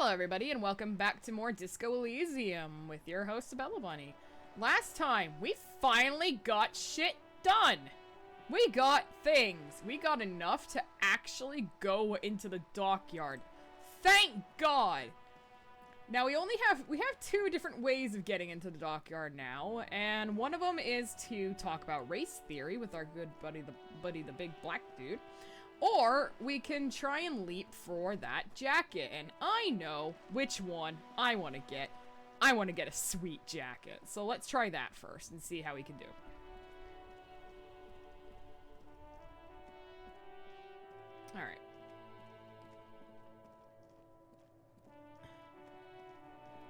Hello everybody and welcome back to more Disco Elysium with your host Bella Bunny. Last time, we finally got shit done! We got things! We got enough to actually go into the dockyard. Thank God! Now we have two different ways of getting into the dockyard now, and one of them is to talk about race theory with our good buddy the big black dude. Or we can try and leap for that jacket, and I know which one I want to get. I want to get a sweet jacket. So let's try that first and see how we can do. Alright.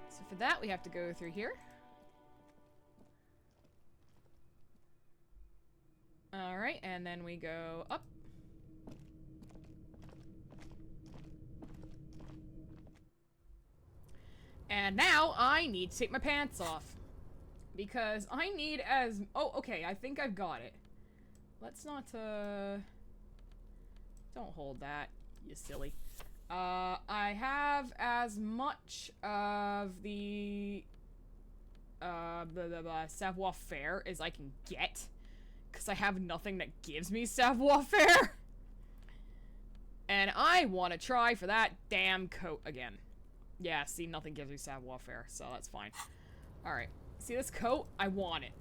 So for that we have to go through here. Alright, and then we go up. And now I need to take my pants off. Because I need as... Oh, okay, I think I've got it. Let's not, Don't hold that, you silly. I have as much of the... savoir-faire as I can get. Because I have nothing that gives me savoir-faire. And I want to try for that damn coat again. Yeah, see, nothing gives me savoir-faire, so that's fine. Alright. See this coat? I want it.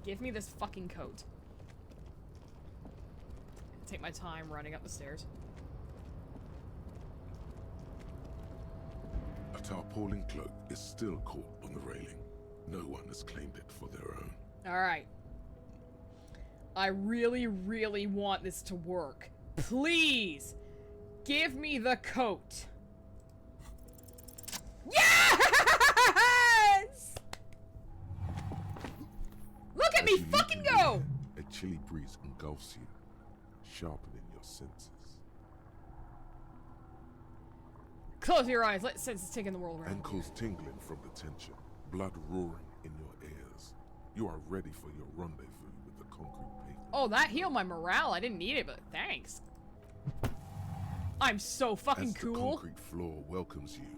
Give me this fucking coat. Take my time running up the stairs. A tarpaulin cloak is still caught on the railing. No one has claimed it for their own. Alright. I really, really want this to work. Please! Give me the coat! Yes! Look at me fucking go! A chilly breeze engulfs you, sharpening your senses. Close your eyes, let sense is taking the world around. Ankles tingling from the tension, blood roaring in your ears. You are ready for your rendezvous with the concrete pavement. Oh, that healed my morale. I didn't need it, but thanks. I'm so fucking cool. As the concrete floor welcomes you,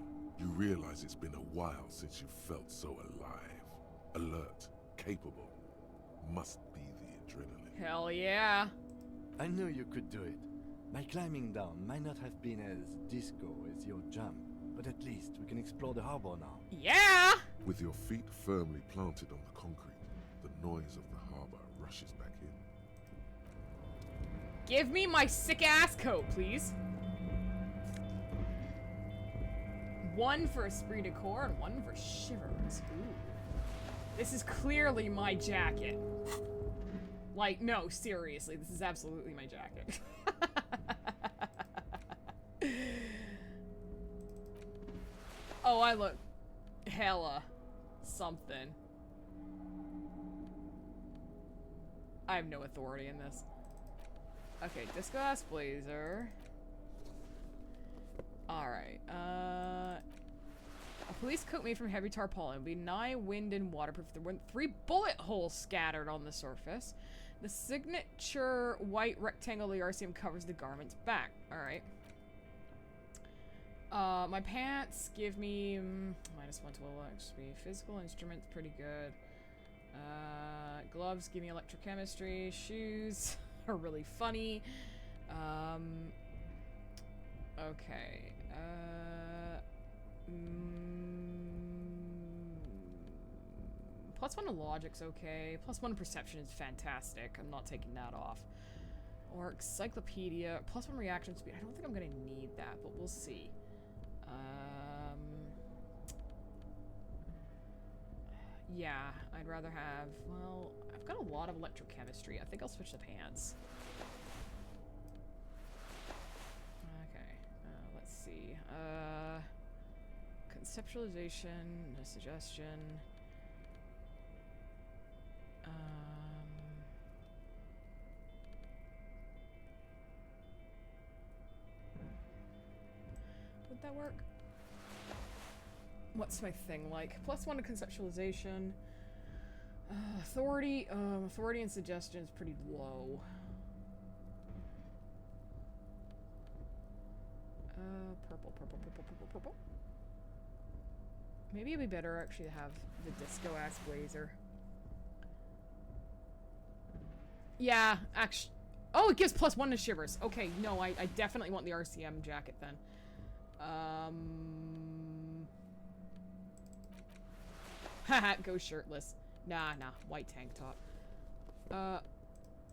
you realize it's been a while since you felt so alive, alert, capable. Must be the adrenaline. Hell yeah. I knew you could do it. My climbing down might not have been as disco as your jump, but at least we can explore the harbor now. Yeah! With your feet firmly planted on the concrete, the noise of the harbor rushes back in. Give me my sick-ass coat, please. One for esprit de corps and one for shivers. Ooh. This is clearly my jacket. Like, no, seriously, this is absolutely my jacket. Oh, I look hella something. I have no authority in this. Okay, disco ass blazer. Alright, a police coat made from heavy tarpaulin would be nigh wind and waterproof. There weren't 3 bullet holes scattered on the surface. The signature white rectangle of the RCM covers the garment's back. Alright. My pants give me -1 to XP. Physical instruments, pretty good. Gloves give me electrochemistry. Shoes are really funny. Okay. +1 to logic's okay. +1 to perception is fantastic. I'm not taking that off. Or encyclopedia. +1 reaction speed. I don't think I'm gonna need that, but we'll see. Yeah, I'd rather have... Well, I've got a lot of electrochemistry. I think I'll switch to pants. Let's see. Conceptualization, no suggestion. Would that work? What's my thing like? +1 to conceptualization. Authority and suggestion is pretty low. Purple, purple, purple, purple, purple. Maybe it'd be better actually to have the disco-ass blazer. Yeah, actually. Oh, it gives +1 to shivers. Okay, no, I definitely want the RCM jacket then. Haha, go shirtless. Nah, white tank top.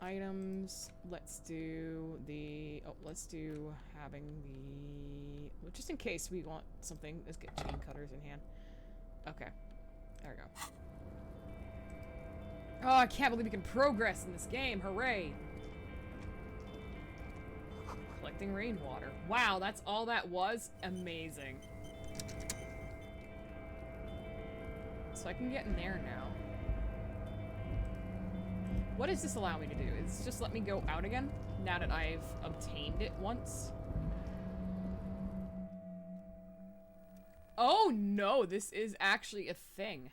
Items. Let's do the... Oh, let's do having the... Well, just in case we want something. Let's get chain cutters in hand. Okay. There we go. Oh, I can't believe we can progress in this game. Hooray. Collecting rainwater. Wow, that's all that was? Amazing. So I can get in there now. What does this allow me to do? Is this just let me go out again? Now that I've obtained it once? Oh no, this is actually a thing.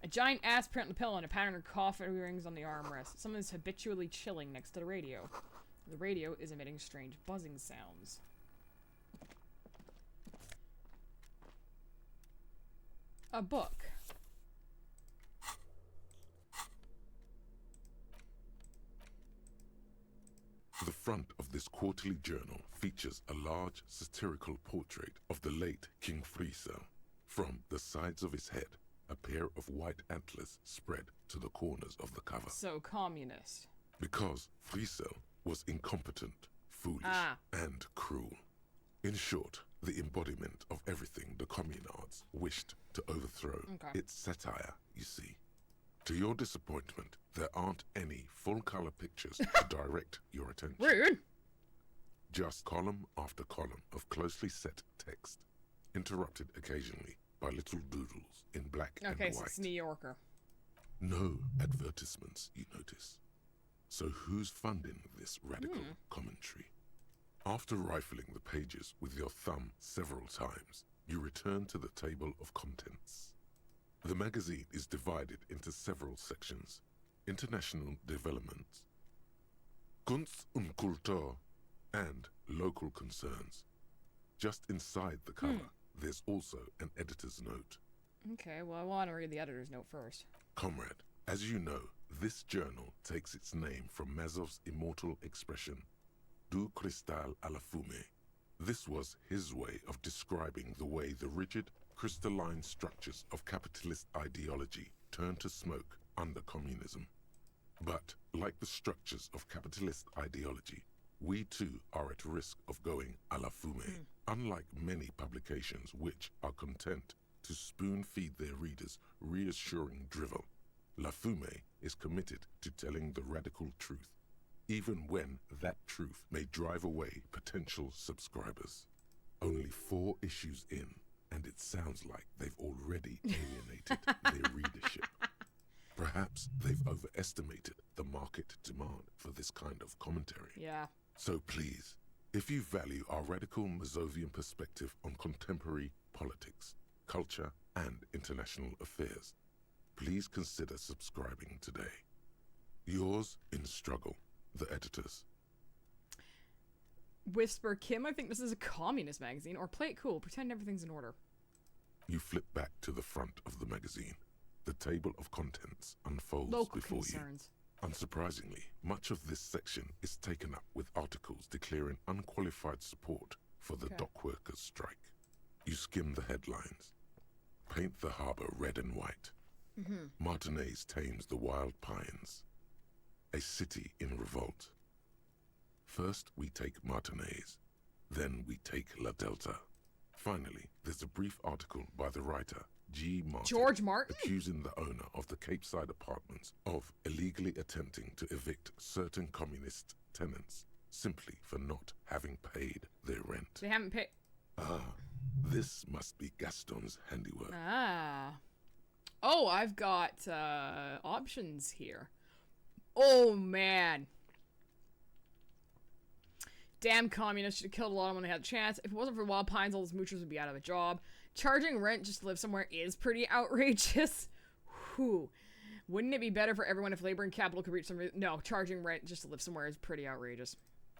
A giant ass print on the pillow and a pattern of coffin rings on the armrest. Someone is habitually chilling next to the radio. The radio is emitting strange buzzing sounds. A book. The front of this quarterly journal features a large satirical portrait of the late King Friesel. From the sides of his head, a pair of white antlers spread to the corners of the cover. So communist. Because Friesel was incompetent, foolish, and cruel. In short, the embodiment of everything the communards wished to overthrow. Okay. It's satire, you see. To your disappointment, there aren't any full-color pictures to direct your attention. Rude! Just column after column of closely set text, interrupted occasionally by little doodles in black and Okay, white. so it's New Yorker. No advertisements, you notice. So who's funding this radical commentary? After rifling the pages with your thumb several times, you return to the table of contents. The magazine is divided into several sections. International developments, Kunst und Kultur, and local concerns. Just inside the cover, there's also an editor's note. Okay, well I want to read the editor's note first. Comrade, as you know, this journal takes its name from Mazov's immortal expression, du cristal à la fumée. This was his way of describing the way the rigid, crystalline structures of capitalist ideology turn to smoke under communism. But, like the structures of capitalist ideology, we too are at risk of going à la fumée. Unlike many publications which are content to spoon-feed their readers reassuring drivel, La Fumée is committed to telling the radical truth, even when that truth may drive away potential subscribers. Only 4 issues in, and it sounds like they've already alienated their readership. Perhaps they've overestimated the market demand for this kind of commentary. Yeah. So please, if you value our radical Mazovian perspective on contemporary politics, culture, and international affairs, please consider subscribing today. Yours in struggle, the editors. Whisper Kim, I think this is a communist magazine. Or play it cool, pretend everything's in order. You flip back to the front of the magazine. The table of contents unfolds Local before concerns. you. Unsurprisingly, much of this section is taken up with articles declaring unqualified support for the dock workers' strike. You skim the headlines. Paint the harbor red and white. Martinez tames the wild pines. A city in revolt. First we take Martinez, then we take La Delta. Finally, there's a brief article by the writer, G. Martin, George Martin? accusing the owner of the Capeside apartments of illegally attempting to evict certain communist tenants simply for not having paid their rent. They haven't paid. This must be Gaston's handiwork. Oh, I've got options here. Oh, man. Damn communists should have killed a lot of them when they had a chance. If it wasn't for Wild Pines, all those moochers would be out of a job. Charging rent just to live somewhere is pretty outrageous. Whew. Wouldn't it be better for everyone if labor and capital could reach some... No, charging rent just to live somewhere is pretty outrageous.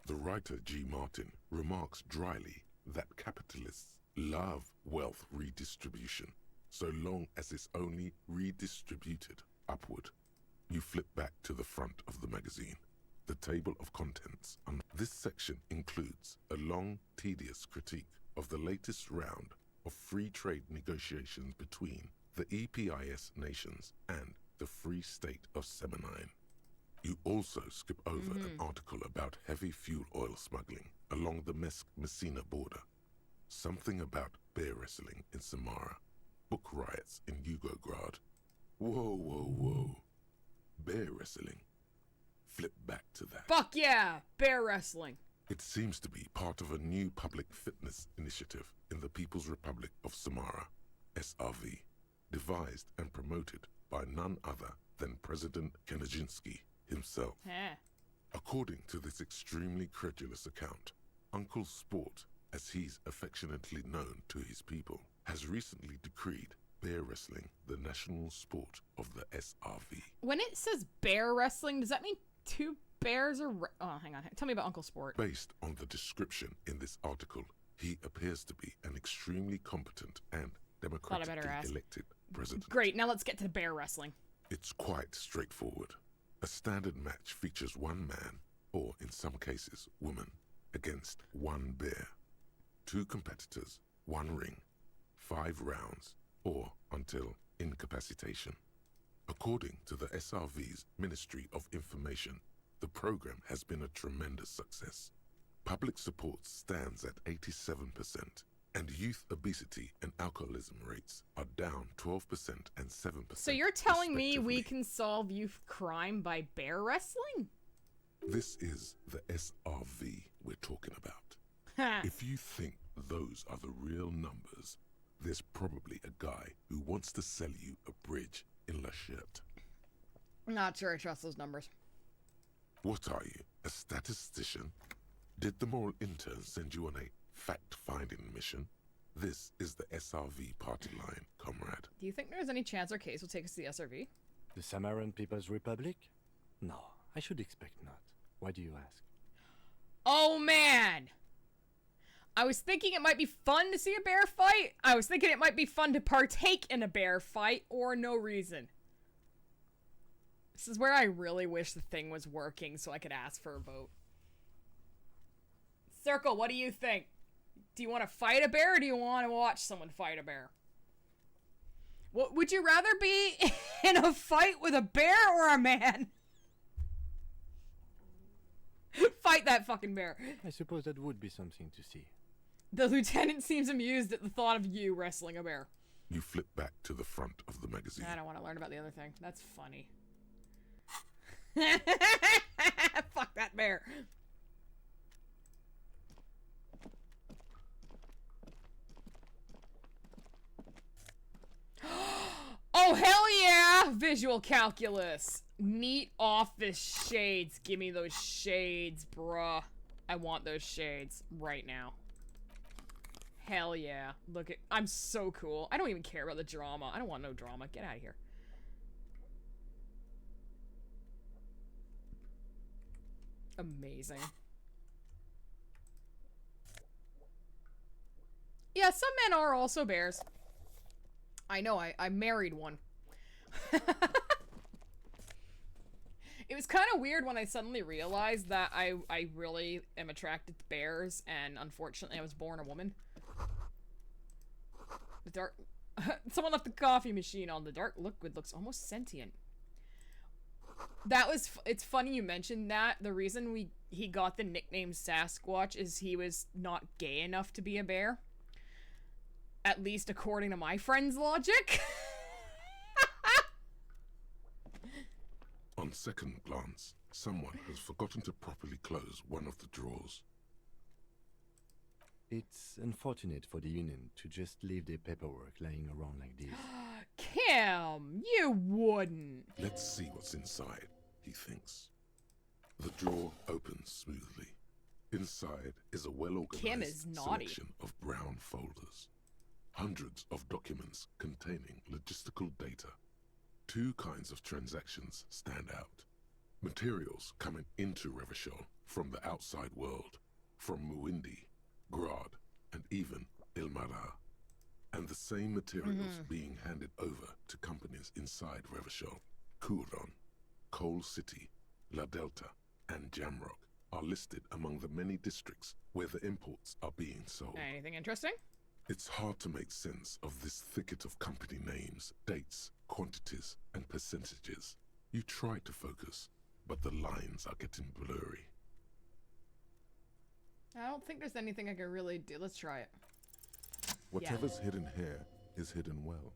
The writer G. Martin remarks dryly that capitalists love wealth redistribution, so long as it's only redistributed upward. You flip back to the front of the magazine. The table of contents. This section includes a long, tedious critique of the latest round of free trade negotiations between the EPIS nations and the Free State of Semenine. You also skip over an article about heavy fuel oil smuggling along the Messina border, something about bear wrestling in Samara, book riots in Yugograd. Whoa, whoa, whoa. Bear wrestling. Flip back to that. Fuck yeah! Bear wrestling. It seems to be part of a new public fitness initiative in the People's Republic of Samara, SRV, devised and promoted by none other than President Kanajinsky himself. According to this extremely credulous account, Uncle Sport, as he's affectionately known to his people, has recently decreed bear wrestling the national sport of the SRV. When it says bear wrestling, does that mean two bears are... Oh, hang on. Tell me about Uncle Sport. Based on the description in this article, he appears to be an extremely competent and democratically elected president. Great, now let's get to bear wrestling. It's quite straightforward. A standard match features one man, or in some cases, woman, against one bear. Two competitors, one ring, 5 rounds, or until incapacitation. According to the SRV's Ministry of Information, the program has been a tremendous success. Public support stands at 87%, and youth obesity and alcoholism rates are down 12% and 7%. So you're telling me we can solve youth crime by bear wrestling? This is the SRV we're talking about. If you think those are the real numbers, there's probably a guy who wants to sell you a bridge in La Chette. Not sure I trust those numbers. What are you, a statistician? Did the moral intern send you on a fact-finding mission? This is the SRV party line, comrade. Do you think there's any chance our case will take us to the SRV? The Samaran People's Republic? No, I should expect not. Why do you ask? Oh man! I was thinking it might be fun to see a bear fight. I was thinking it might be fun to partake in a bear fight, or no reason. This is where I really wish the thing was working so I could ask for a vote. Circle, what do you think? Do you want to fight a bear, or do you want to watch someone fight a bear? What would you rather be in a fight with a bear or a man? Fight that fucking bear. I suppose that would be something to see. The lieutenant seems amused at the thought of you wrestling a bear. You flip back to the front of the magazine. I don't want to learn about the other thing. That's funny. Fuck that bear. Oh, hell yeah! Visual calculus. Neat office shades. Give me those shades, bruh. I want those shades right now. Hell yeah. Look at... I'm so cool. I don't even care about the drama. I don't want no drama. Get out of here. Amazing. Yeah, some men are also bears. I know, I married one. It was kind of weird when I suddenly realized that I really am attracted to bears, and unfortunately I was born a woman. The dark... Someone left the coffee machine on. The dark liquid looks almost sentient. That was... It's funny you mentioned that. The reason he got the nickname Sasquatch is he was not gay enough to be a bear. At least according to my friend's logic. On second glance, someone has forgotten to properly close one of the drawers. It's unfortunate for the Union to just leave their paperwork lying around like this. Kim, you wouldn't. Let's see what's inside, he thinks. The drawer opens smoothly. Inside is a well-organized selection of brown folders. Hundreds of documents containing logistical data. 2 kinds of transactions stand out. Materials coming into Revachol from the outside world, from Muindi, Grad, and even Ilmara. And the same materials being handed over to companies inside Revachol, Kuron, Coal City, La Delta, and Jamrock are listed among the many districts where the imports are being sold. Anything interesting? It's hard to make sense of this thicket of company names, dates, quantities, and percentages. You try to focus, but the lines are getting blurry. I don't think there's anything I can really do. Let's try it. Whatever's hidden here is hidden well.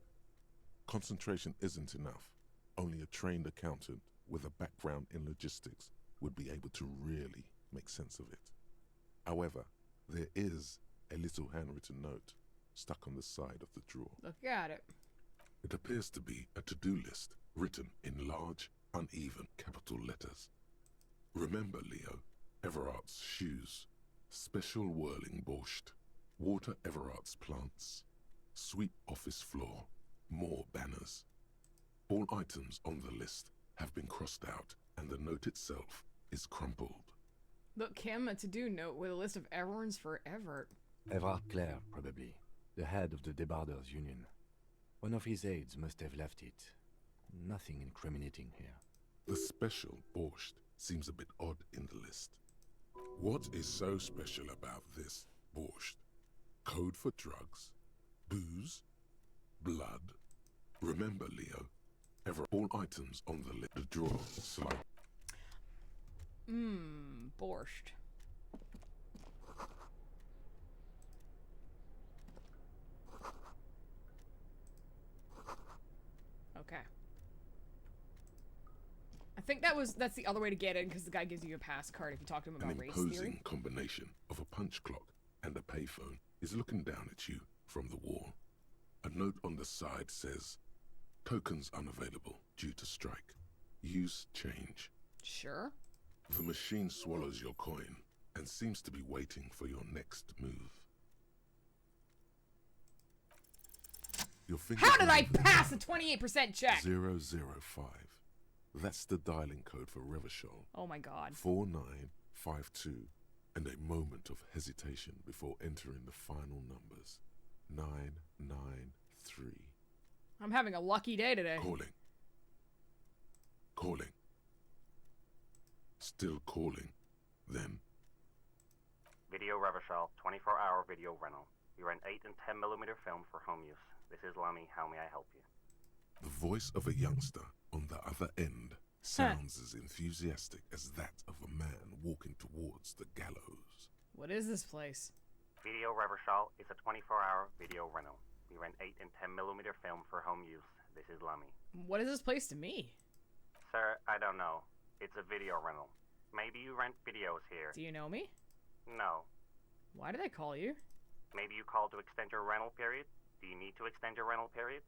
Concentration isn't enough. Only a trained accountant with a background in logistics would be able to really make sense of it. However, there is a little handwritten note stuck on the side of the drawer. Look at it. It appears to be a to-do list written in large, uneven capital letters. Remember, Leo, Everart's shoes, special whirling borscht, water Everart's plants, sweep office floor, more banners. All items on the list have been crossed out, and the note itself is crumpled. Look, Kim, a to-do note with a list of errands for Everett. Everard Clare, probably. The head of the Debarders Union. One of his aides must have left it. Nothing incriminating here. The special borscht seems a bit odd in the list. What is so special about this borscht? Code for drugs? Booze? Blood? Remember, Leo, all items on the list. The drawer slide. Borscht. Okay. I think that's the other way to get in, because the guy gives you a pass card if you talk to him about race theory. An imposing combination of a punch clock and a payphone is looking down at you from the wall. A note on the side says, tokens unavailable due to strike. Use change. Sure. The machine swallows your coin and seems to be waiting for your next move. Your How did I pass a 28% check? 005. That's the dialing code for Revachol. Oh my god. 4952, and a moment of hesitation before entering the final numbers. 993. I'm having a lucky day today. Calling. Calling. Still calling. Then. Video Revachol, 24-hour video rental. You rent 8 and 10mm film for home use. This is Lummy. How may I help you? The voice of a youngster on the other end sounds as enthusiastic as that of a man walking towards the gallows. What is this place? Video Revachol is a 24-hour video rental. You rent 8 and 10mm film for home use. This is Lummy. What is this place to me? Sir, I don't know. It's a video rental. Maybe you rent videos here. Do you know me? No. Why did I call you? Maybe you called to extend your rental period? Do you need to extend your rental period?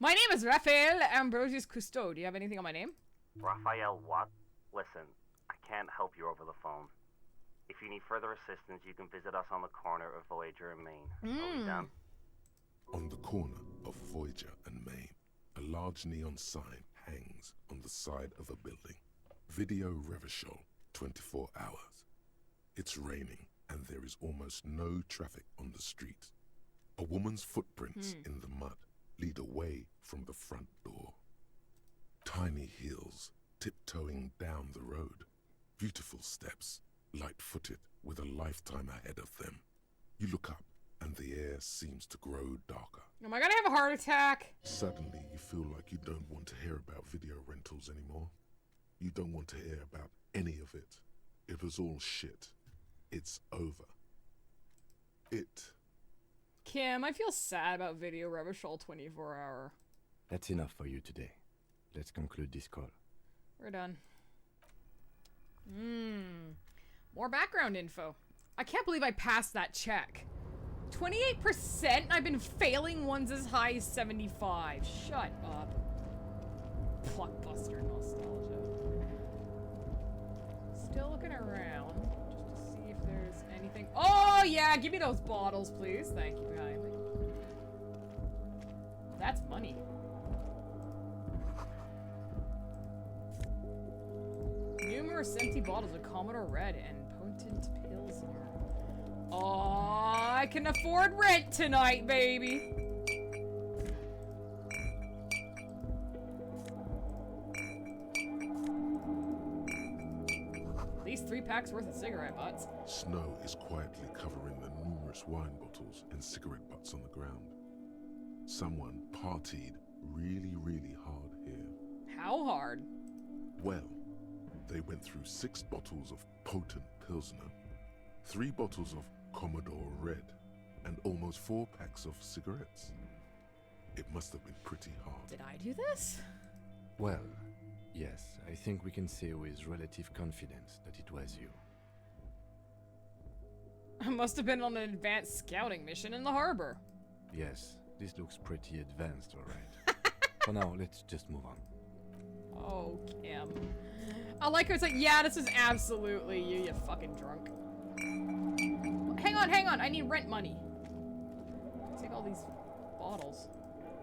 My name is Raphael Ambrosius Cousteau. Do you have anything on my name? Raphael what? Listen, I can't help you over the phone. If you need further assistance, you can visit us on the corner of Voyager and Main. Are we done? On the corner of Voyager and Main, a large neon sign hangs on the side of a building. Video Revachol, 24 hours. It's raining and there is almost no traffic on the street. A woman's footprints in the mud lead away from the front door. Tiny heels tiptoeing down the road. Beautiful steps, light-footed with a lifetime ahead of them. You look up and the air seems to grow darker. Am I gonna have a heart attack? Suddenly you feel like you don't want to hear about video rentals anymore. You don't want to hear about any of it. It was all shit. It's over. Kim, I feel sad about Video Revachol 24-hour. That's enough for you today. Let's conclude this call. We're done. More background info. I can't believe I passed that check. 28%? I've been failing ones as high as 75. Shut up. Blockbuster nostalgia. Still looking around just to see if there's anything. Oh yeah, give me those bottles, please. Thank you kindly. That's money. New numerous empty bottles of Commodore Red and potent Pilsner. Oh, I can afford rent tonight, baby! At least 3 packs worth of cigarette butts. Snow is quietly covering the numerous wine bottles and cigarette butts on the ground. Someone partied really, really hard here. How hard? Well, they went through 6 bottles of potent Pilsner, 3 bottles of Commodore Red, and almost 4 packs of cigarettes. It must have been pretty hard. Did I do this? Well, yes, I think we can say with relative confidence that it was you. I must have been on an advanced scouting mission in the harbor. Yes, this looks pretty advanced, alright. For now, let's just move on. Oh, Kim. I like how it's like, yeah, this is absolutely you, you fucking drunk. Hang on, I need rent money. Take all these bottles.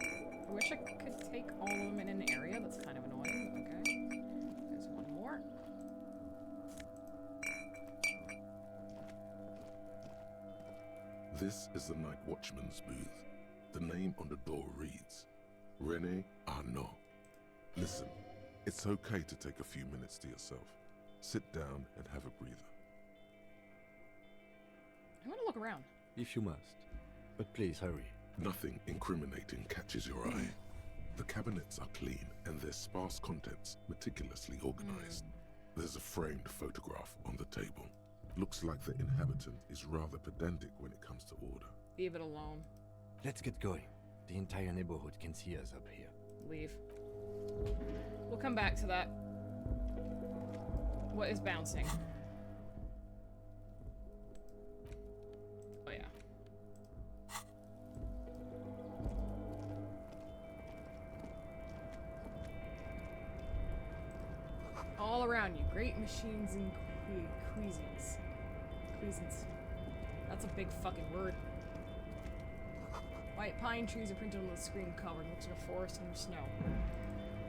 I wish I could take all of them in an area. That's kind of annoying. Okay. There's one more. This is the night watchman's booth. The name on the door reads, René Arnaud. Listen, it's okay to take a few minutes to yourself. Sit down and have a breather. I want to look around. If you must. But please hurry. Nothing incriminating catches your eye. The cabinets are clean and their sparse contents meticulously organized. There's a framed photograph on the table. Looks like the inhabitant is rather pedantic when it comes to order. Leave it alone. Let's get going. The entire neighborhood can see us up here. Leave. We'll come back to that. What is bouncing? Oh yeah. All around you, great machines and cuisines. Cuisines. That's a big fucking word. White pine trees are printed on the screen cover. It looks like a forest under snow.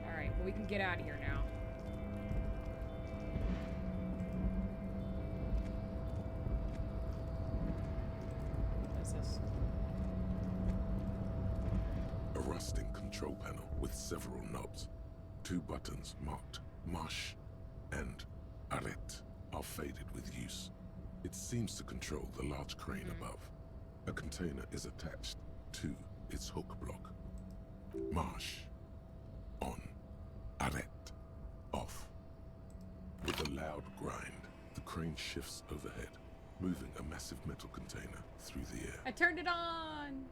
Alright, well we can get out of here now. What is this? A rusting control panel with several knobs. 2 buttons marked Marche and Arrête are faded with use. It seems to control the large crane above. A container is attached to its hook block. Marche. On. Arrête. Off. With a loud grind, the crane shifts overhead, moving a massive metal container through the air. I turned it on!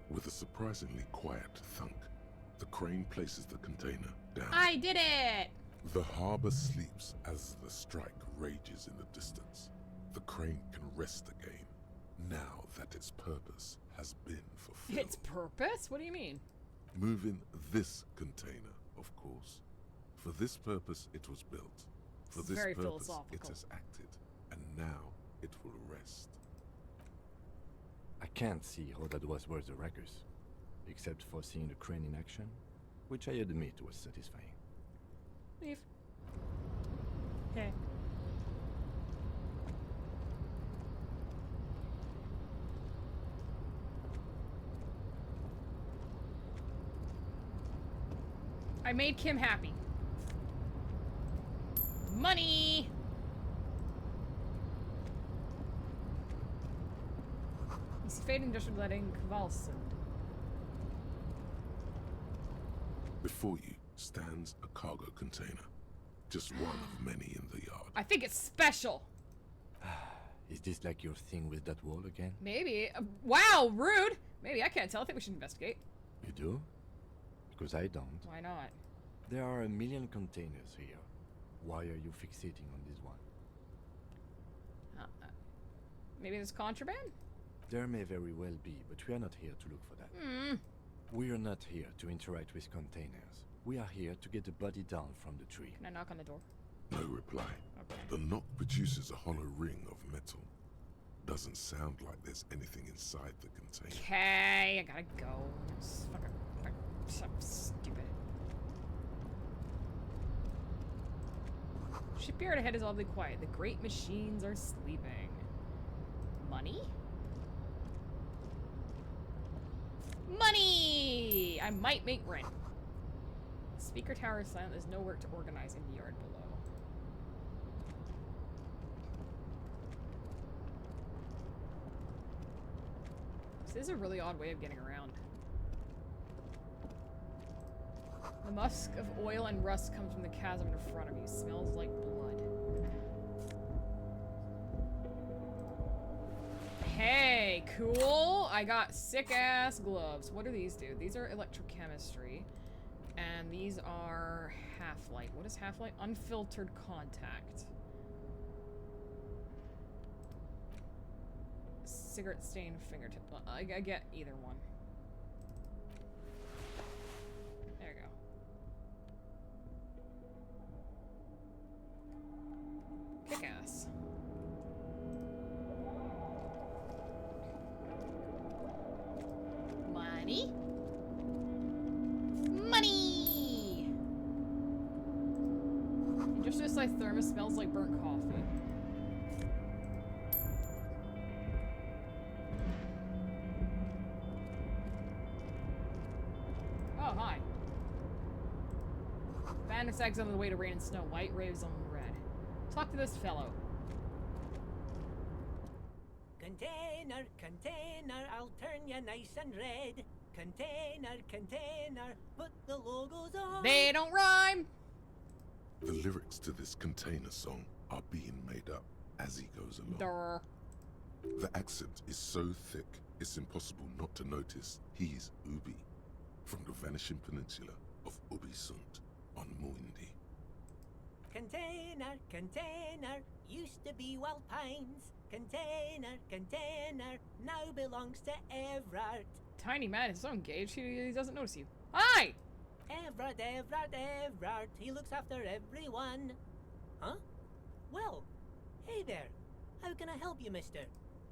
With a surprisingly quiet thunk, the crane places the container down. I did it! The harbor sleeps as the strike rages in the distance. The crane can rest again, now that its purpose has been fulfilled. Its purpose? What do you mean? Moving this container, of course. For this purpose it was built. For It's this very purpose philosophical. it has acted, and now it will rest. I can't see how that was worth the wreckers, except for seeing the crane in action, which I admit was satisfying. Leave. Okay. I made Kim happy. Money! He's fading just letting Kvalsund. Before you stands a cargo container. Just one of many in the yard. I think it's special. Is this like your thing with that wall again? Maybe. Wow, rude! Maybe, I can't tell. I think we should investigate. You do? Because I don't. Why not? There are a million containers here. Why are you fixating on this one? Maybe there's contraband? There may very well be, but we are not here to look for that. We are not here to interact with containers. We are here to get the body down from the tree. Can I knock on the door? No reply. Okay. The knock produces a hollow ring of metal. Doesn't sound like there's anything inside the container. Okay, I gotta go. It's fucking so stupid. Shipyard ahead is oddly quiet. The great machines are sleeping. Money? Money! I might make rent. Speaker tower is silent. There's no work to organize in the yard below. This is a really odd way of getting around. The musk of oil and rust comes from the chasm in front of you. Smells like blood. Hey, cool! I got sick-ass gloves. What do these do? These are electrochemistry. And these are half-light. What is half-light? Unfiltered contact. Cigarette stain fingertip. I get either one. There you go. Kick ass. Money? Money! Just like thermos smells like burnt coffee. Oh, hi. Bandit sags on the way to rain and snow. White raves on red. Talk to this fellow. Container, container, I'll turn you nice and red. Container, container, put the logos on. They don't rhyme! The lyrics to this container song are being made up as he goes along. Durr. The accent is so thick, it's impossible not to notice he's Ubi, from the vanishing peninsula of Ubisunt on Muindi. Container, container, used to be Wild Pines. Container, container, now belongs to Everard. Tiny man is so engaged, he doesn't notice you. Hi! Everard, Everard, Everard, he looks after everyone. Huh? Well, hey there. How can I help you, mister?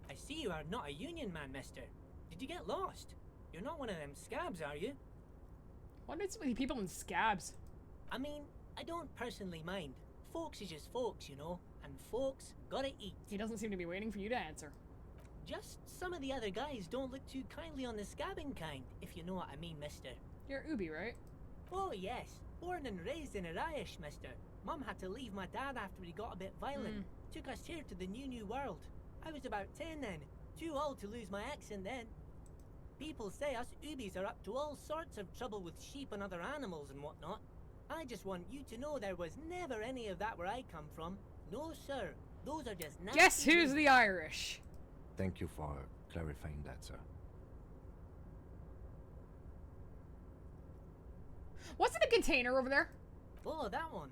I see you are not a union man, mister. Did you get lost? You're not one of them scabs, are you? What is with people in scabs? I mean, I don't personally mind. Folks is just folks, you know, and folks gotta eat. He doesn't seem to be waiting for you to answer. Just some of the other guys don't look too kindly on the scabbing kind, if you know what I mean, mister. You're Ubi, right? Oh, yes. Born and raised in Irish, mister. Mum had to leave my dad after he got a bit violent. Took us here to the new world. I was about 10 then. Too old to lose my accent then. People say us Ubis are up to all sorts of trouble with sheep and other animals and whatnot. I just want you to know there was never any of that where I come from. No, sir. Those are just nasty. Guess who's the Irish? Thank you for clarifying that, sir. What's in the container over there? Oh, that one.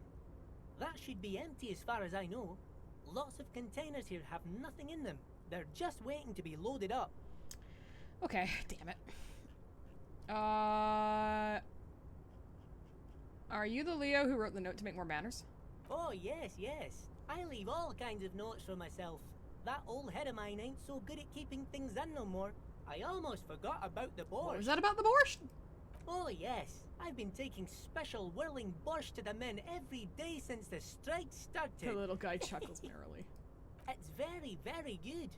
That should be empty as far as I know. Lots of containers here have nothing in them. They're just waiting to be loaded up. Okay, damn it. Are you the Leo who wrote the note to make more banners? Oh, yes, yes. I leave all kinds of notes for myself. That old head of mine ain't so good at keeping things in no more. I almost forgot about the borscht. What was that about the borscht? Oh, yes. I've been taking special whirling borscht to the men every day since the strike started. The little guy chuckles merrily. It's very, very good.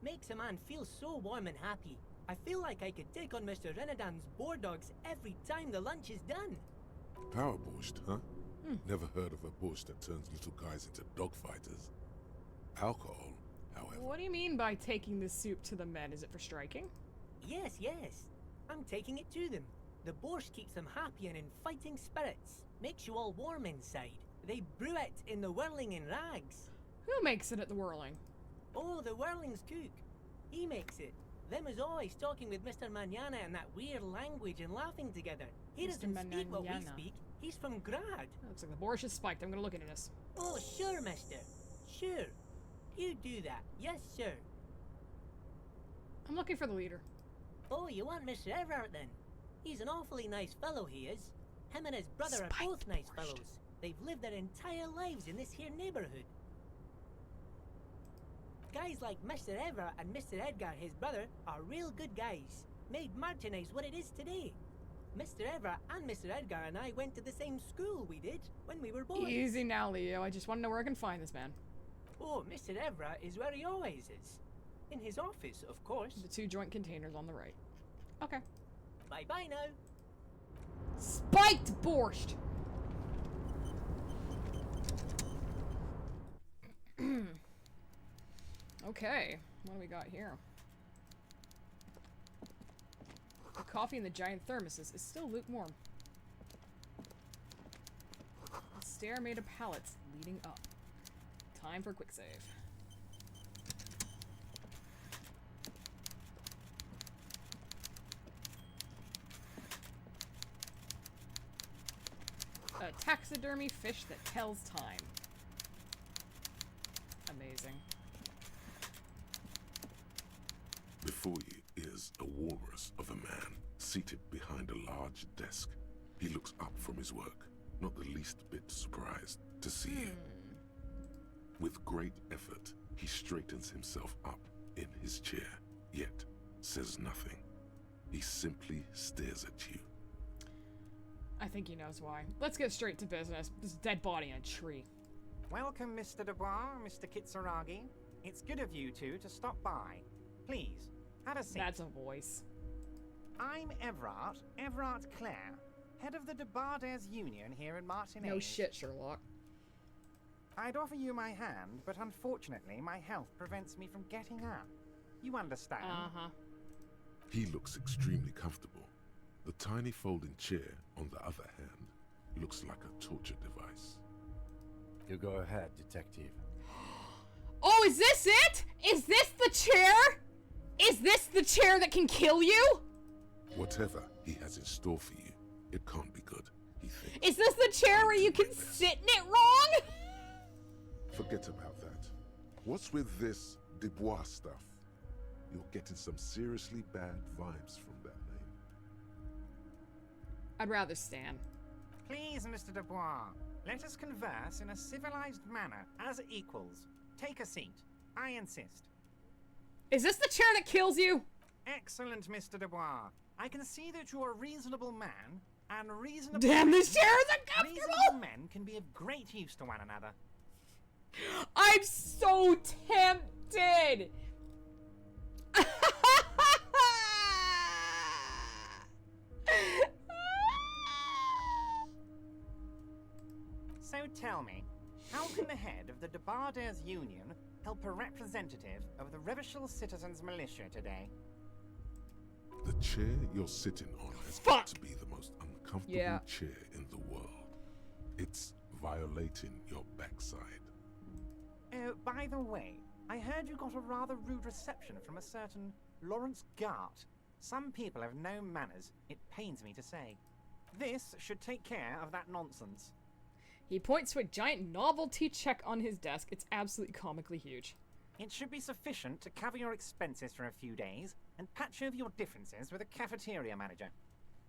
Makes a man feel so warm and happy. I feel like I could take on Mr. Renadan's boar dogs every time the lunch is done. Power borscht, huh? Never heard of a borscht that turns little guys into dogfighters. Alcohol, however. What do you mean by taking the soup to the men? Is it for striking? Yes, yes. I'm taking it to them. The borscht keeps them happy and in fighting spirits. Makes you all warm inside. They brew it in the whirling in rags. Who makes it at the whirling? Oh, the whirling's cook. He makes it. Them is always talking with Mr. Manana in that weird language and laughing together. He Mr. doesn't speak what we Manana. speak. He's from Grad. Looks like the borscht is spiked. I'm gonna look into this. Oh, sure, mister. Sure. You do that. Yes, sir. I'm looking for the leader. Oh, you want Mr. Everett then? He's an awfully nice fellow, he is. Him and his brother are both nice fellows. They've lived their entire lives in this here neighborhood. Guys like Mr. Everett and Mr. Edgar, his brother, are real good guys. Made Martinez what it is today. Mr. Everett and Mr. Edgar and I went to the same school we did when we were boys. Easy now, Leo. I just want to know where I can find this man. Oh, Mr. Everett is where he always is. In his office, of course. The 2 joint containers on the right. Okay. Bye-bye now. Spiked borscht! Okay, what do we got here? The coffee in the giant thermoses is still lukewarm. A stair made of pallets leading up. Time for quick save. A taxidermy fish that tells time. Amazing. Before you is a walrus of a man seated behind a large desk. He looks up from his work, not the least bit surprised to see you. With great effort, he straightens himself up in his chair, yet says nothing. He simply stares at you. I think he knows why. Let's get straight to business. This dead body in a tree. Welcome, Mr. Dubois, Mr. Kitsuragi. It's good of you two to stop by. Please, have a seat. That's a voice. I'm Everard Clare, head of the Debarders Union here in Martinez. No shit, Sherlock. I'd offer you my hand, but unfortunately my health prevents me from getting up. You understand? Uh-huh. He looks extremely comfortable. The tiny folding chair, on the other hand, looks like a torture device. You go ahead, detective. Oh, is this it? Is this the chair? Is this the chair that can kill you? Whatever he has in store for you, it can't be good, he thinks. Is this the chair where you can sit in it wrong? Forget about that. What's with this Dubois stuff? You're getting some seriously bad vibes from that name. I'd rather stand. Please, Mr. Dubois, let us converse in a civilized manner, as equals. Take a seat. I insist. Is this the chair that kills you? Excellent, Mr. Dubois. I can see that you're a reasonable man, and reasonable... Damn, this chair is uncomfortable! Reasonable men can be of great use to one another. I'm so tempted! So tell me, how can the head of the Debarders Union help a representative of the Revachol Citizens Militia today? The chair you're sitting on has got to be the most uncomfortable chair in the world. It's violating your backside. Oh, by the way, I heard you got a rather rude reception from a certain Lawrence Gart. Some people have no manners, it pains me to say. This should take care of that nonsense. He points to a giant novelty check on his desk. It's absolutely comically huge. It should be sufficient to cover your expenses for a few days and patch over your differences with a cafeteria manager.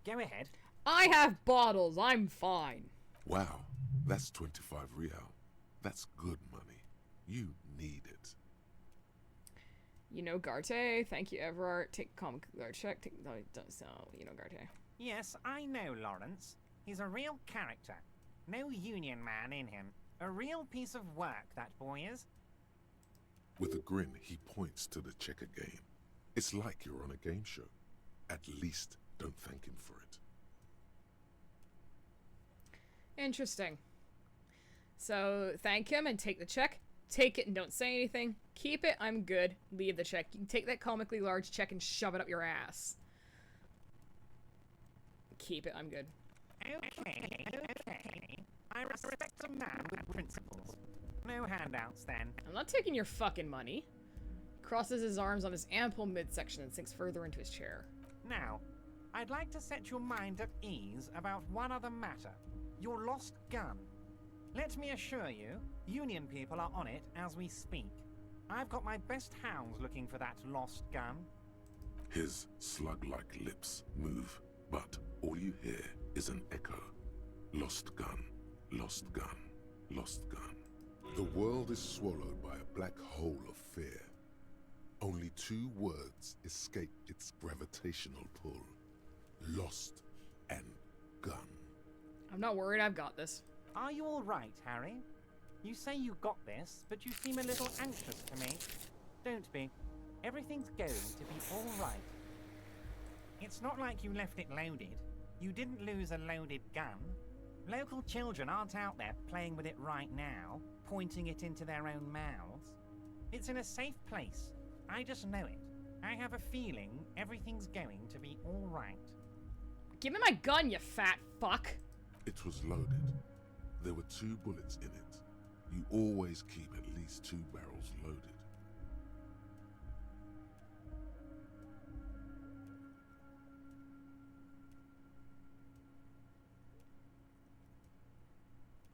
Go ahead. I have bottles. I'm fine. Wow, that's 25 real. That's good money. You need it. You know Garte. Thank you, Everard. Take comic guard check. Take, no, don't, so, you know Garte. Yes, I know Lawrence. He's a real character. No union man in him. A real piece of work, that boy is. With a grin, he points to the checker game. It's like you're on a game show. At least don't thank him for it. Interesting. So, thank him and take the check. Take it and don't say anything. Keep it, I'm good. Leave the check. You can take that comically large check and shove it up your ass. Keep it, I'm good. Okay. I respect a man with principles. No handouts, then. I'm not taking your fucking money. Crosses his arms on his ample midsection and sinks further into his chair. Now, I'd like to set your mind at ease about one other matter. Your lost gun. Let me assure you, Union people are on it as we speak. I've got my best hounds looking for that lost gun. His slug-like lips move, but all you hear is an echo. Lost gun, lost gun, lost gun. The world is swallowed by a black hole of fear. Only 2 words escape its gravitational pull. Lost and gun. I'm not worried, I've got this. Are you all right, Harry? You say you got this, but you seem a little anxious to me. Don't be. Everything's going to be all right. It's not like you left it loaded. You didn't lose a loaded gun. Local children aren't out there playing with it right now, pointing it into their own mouths. It's in a safe place. I just know it. I have a feeling everything's going to be all right. Give me my gun, you fat fuck. It was loaded. There were 2 bullets in it. You always keep at least 2 barrels loaded.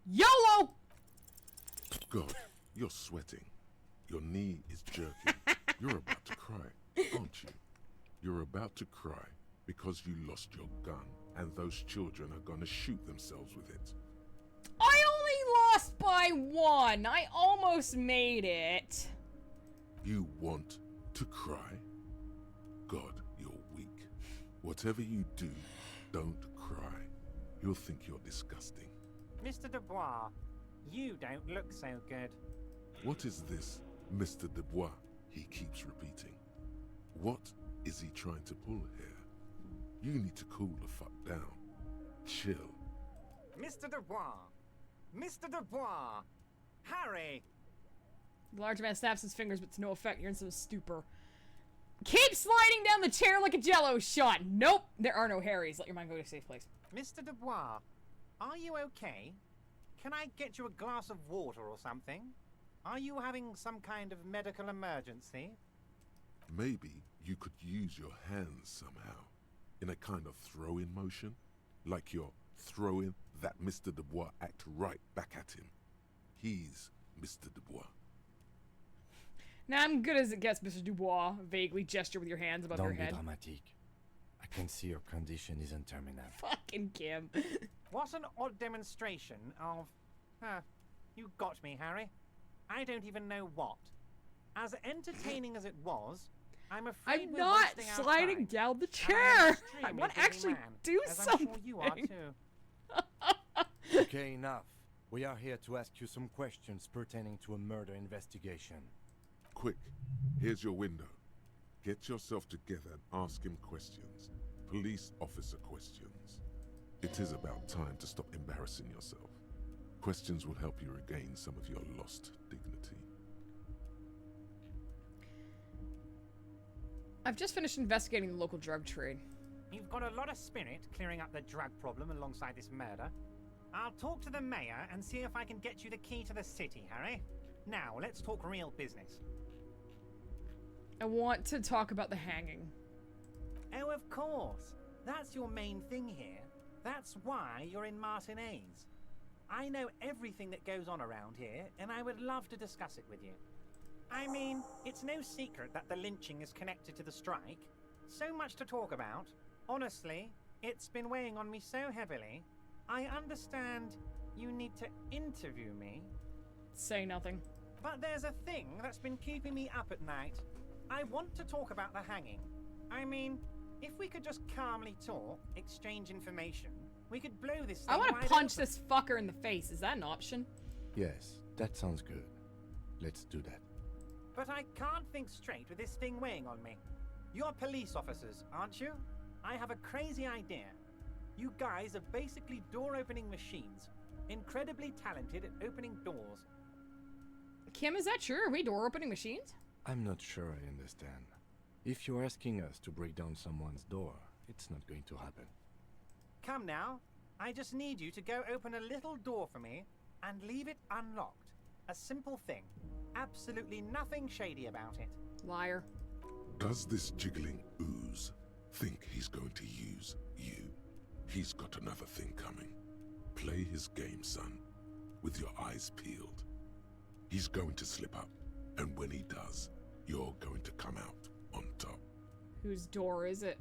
YOLO! God, you're sweating. Your knee is jerking. You're about to cry, aren't you? You're about to cry because you lost your gun and those children are gonna shoot themselves with it. I only lost by 1. I almost made it. You want to cry? God, you're weak. Whatever you do, don't cry. You'll think you're disgusting. Mr. Dubois, you don't look so good. What is this, Mr. Dubois? He keeps repeating. What is he trying to pull here? You need to cool the fuck down. Chill. Mr. Dubois! Mr. Dubois! Harry! The large man snaps his fingers, but to no effect. You're in some stupor. Keep sliding down the chair like a jello shot. Nope, there are no Harrys. Let your mind go to a safe place. Mr. Dubois, are you okay? Can I get you a glass of water or something? Are you having some kind of medical emergency? Maybe you could use your hands somehow, in a kind of throw-in motion, like you're throwing that Mr. Dubois act right back at him. He's Mr. Dubois. Now I'm good as it gets, Mr. Dubois. Vaguely gesture with your hands above your Don't be head. dramatic. I can see your condition isn't terminal. Fucking Kim. What an odd demonstration of... you got me, Harry. I don't even know what. As entertaining as it was, I'm afraid I'm we're not wasting our sliding time. down the And I'm chair. an I extremely want to busy actually man, do as something. I'm sure you are too. Okay, enough. We are here to ask you some questions pertaining to a murder investigation. Quick, here's your window. Get yourself together and ask him questions. Police officer questions. It is about time to stop embarrassing yourself. Questions will help you regain some of your lost dignity. I've just finished investigating the local drug trade. You've got a lot of spirit clearing up the drug problem alongside this murder. I'll talk to the mayor and see if I can get you the key to the city, Harry. Now, let's talk real business. I want to talk about the hanging. Oh, of course. That's your main thing here. That's why you're in Martinez. I know everything that goes on around here, and I would love to discuss it with you. I mean, it's no secret that the lynching is connected to the strike. So much to talk about. Honestly, it's been weighing on me so heavily. I understand you need to interview me. Say nothing. But there's a thing that's been keeping me up at night. I want to talk about the hanging. I mean, if we could just calmly talk, exchange information, we could blow this thing I want wide to punch open. this fucker in the face. Is that an option? Yes, that sounds good. Let's do that. But I can't think straight with this thing weighing on me. You're police officers, aren't you? I have a crazy idea. You guys are basically door-opening machines. Incredibly talented at opening doors. Kim, is that true? Are we door-opening machines? I'm not sure I understand. If you're asking us to break down someone's door, it's not going to happen. Come now. I just need you to go open a little door for me and leave it unlocked. A simple thing. Absolutely nothing shady about it. Liar. Does this jiggling ooze think he's going to use you? He's got another thing coming. Play his game, son, with your eyes peeled. He's going to slip up, and when he does, you're going to come out on top. Whose door is it?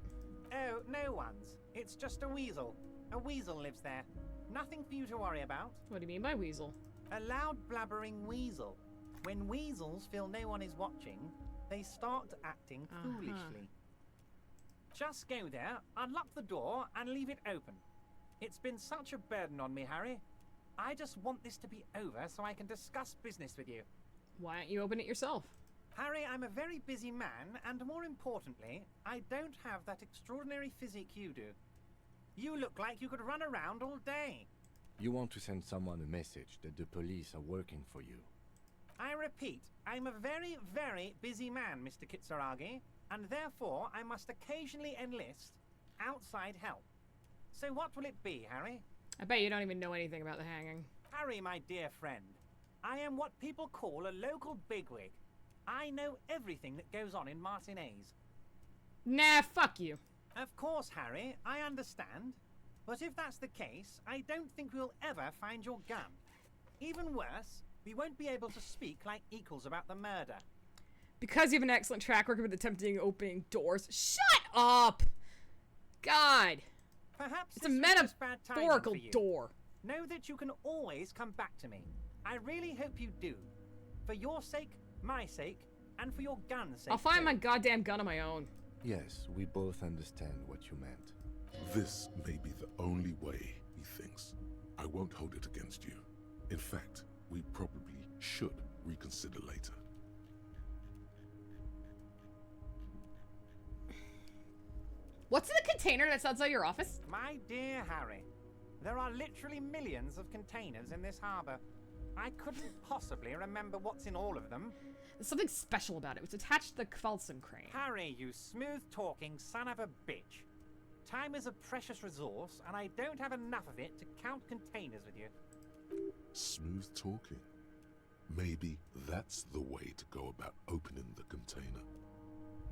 Oh, no one's. It's just a weasel. A weasel lives there. Nothing for you to worry about. What do you mean by weasel? A loud blabbering weasel. When weasels feel no one is watching, they start acting foolishly. Just go there, unlock the door, and leave it open. It's been such a burden on me, Harry. I just want this to be over so I can discuss business with you. Why don't you open it yourself? Harry, I'm a very busy man, and more importantly, I don't have that extraordinary physique you do. You look like you could run around all day. You want to send someone a message that the police are working for you. I repeat, I'm a very, very busy man, Mr. Kitsuragi, and therefore I must occasionally enlist outside help. So what will it be, Harry? I bet you don't even know anything about the hanging. Harry, my dear friend, I am what people call a local bigwig. I know everything that goes on in Martinez. Nah, fuck you. Of course, Harry, I understand. But if that's the case, I don't think we'll ever find your gun. Even worse, we won't be able to speak like equals about the murder. Because you have an excellent track record with attempting opening doors. Shut up! God. Perhaps It's a this was just bad timing metaphorical for you. door. Know that you can always come back to me. I really hope you do. For your sake, my sake, and for your gun's sake. I'll find too. my goddamn gun on my own. Yes, we both understand what you meant. This may be the only way, he thinks. I won't hold it against you. In fact, we probably should reconsider later. What's in the container that's outside your office? My dear Harry, there are literally millions of containers in this harbor. I couldn't possibly remember what's in all of them. There's something special about it. It was attached to the Kvalson crane. Harry, you smooth-talking son of a bitch. Time is a precious resource, and I don't have enough of it to count containers with you. Smooth talking. Maybe that's the way to go about opening the container.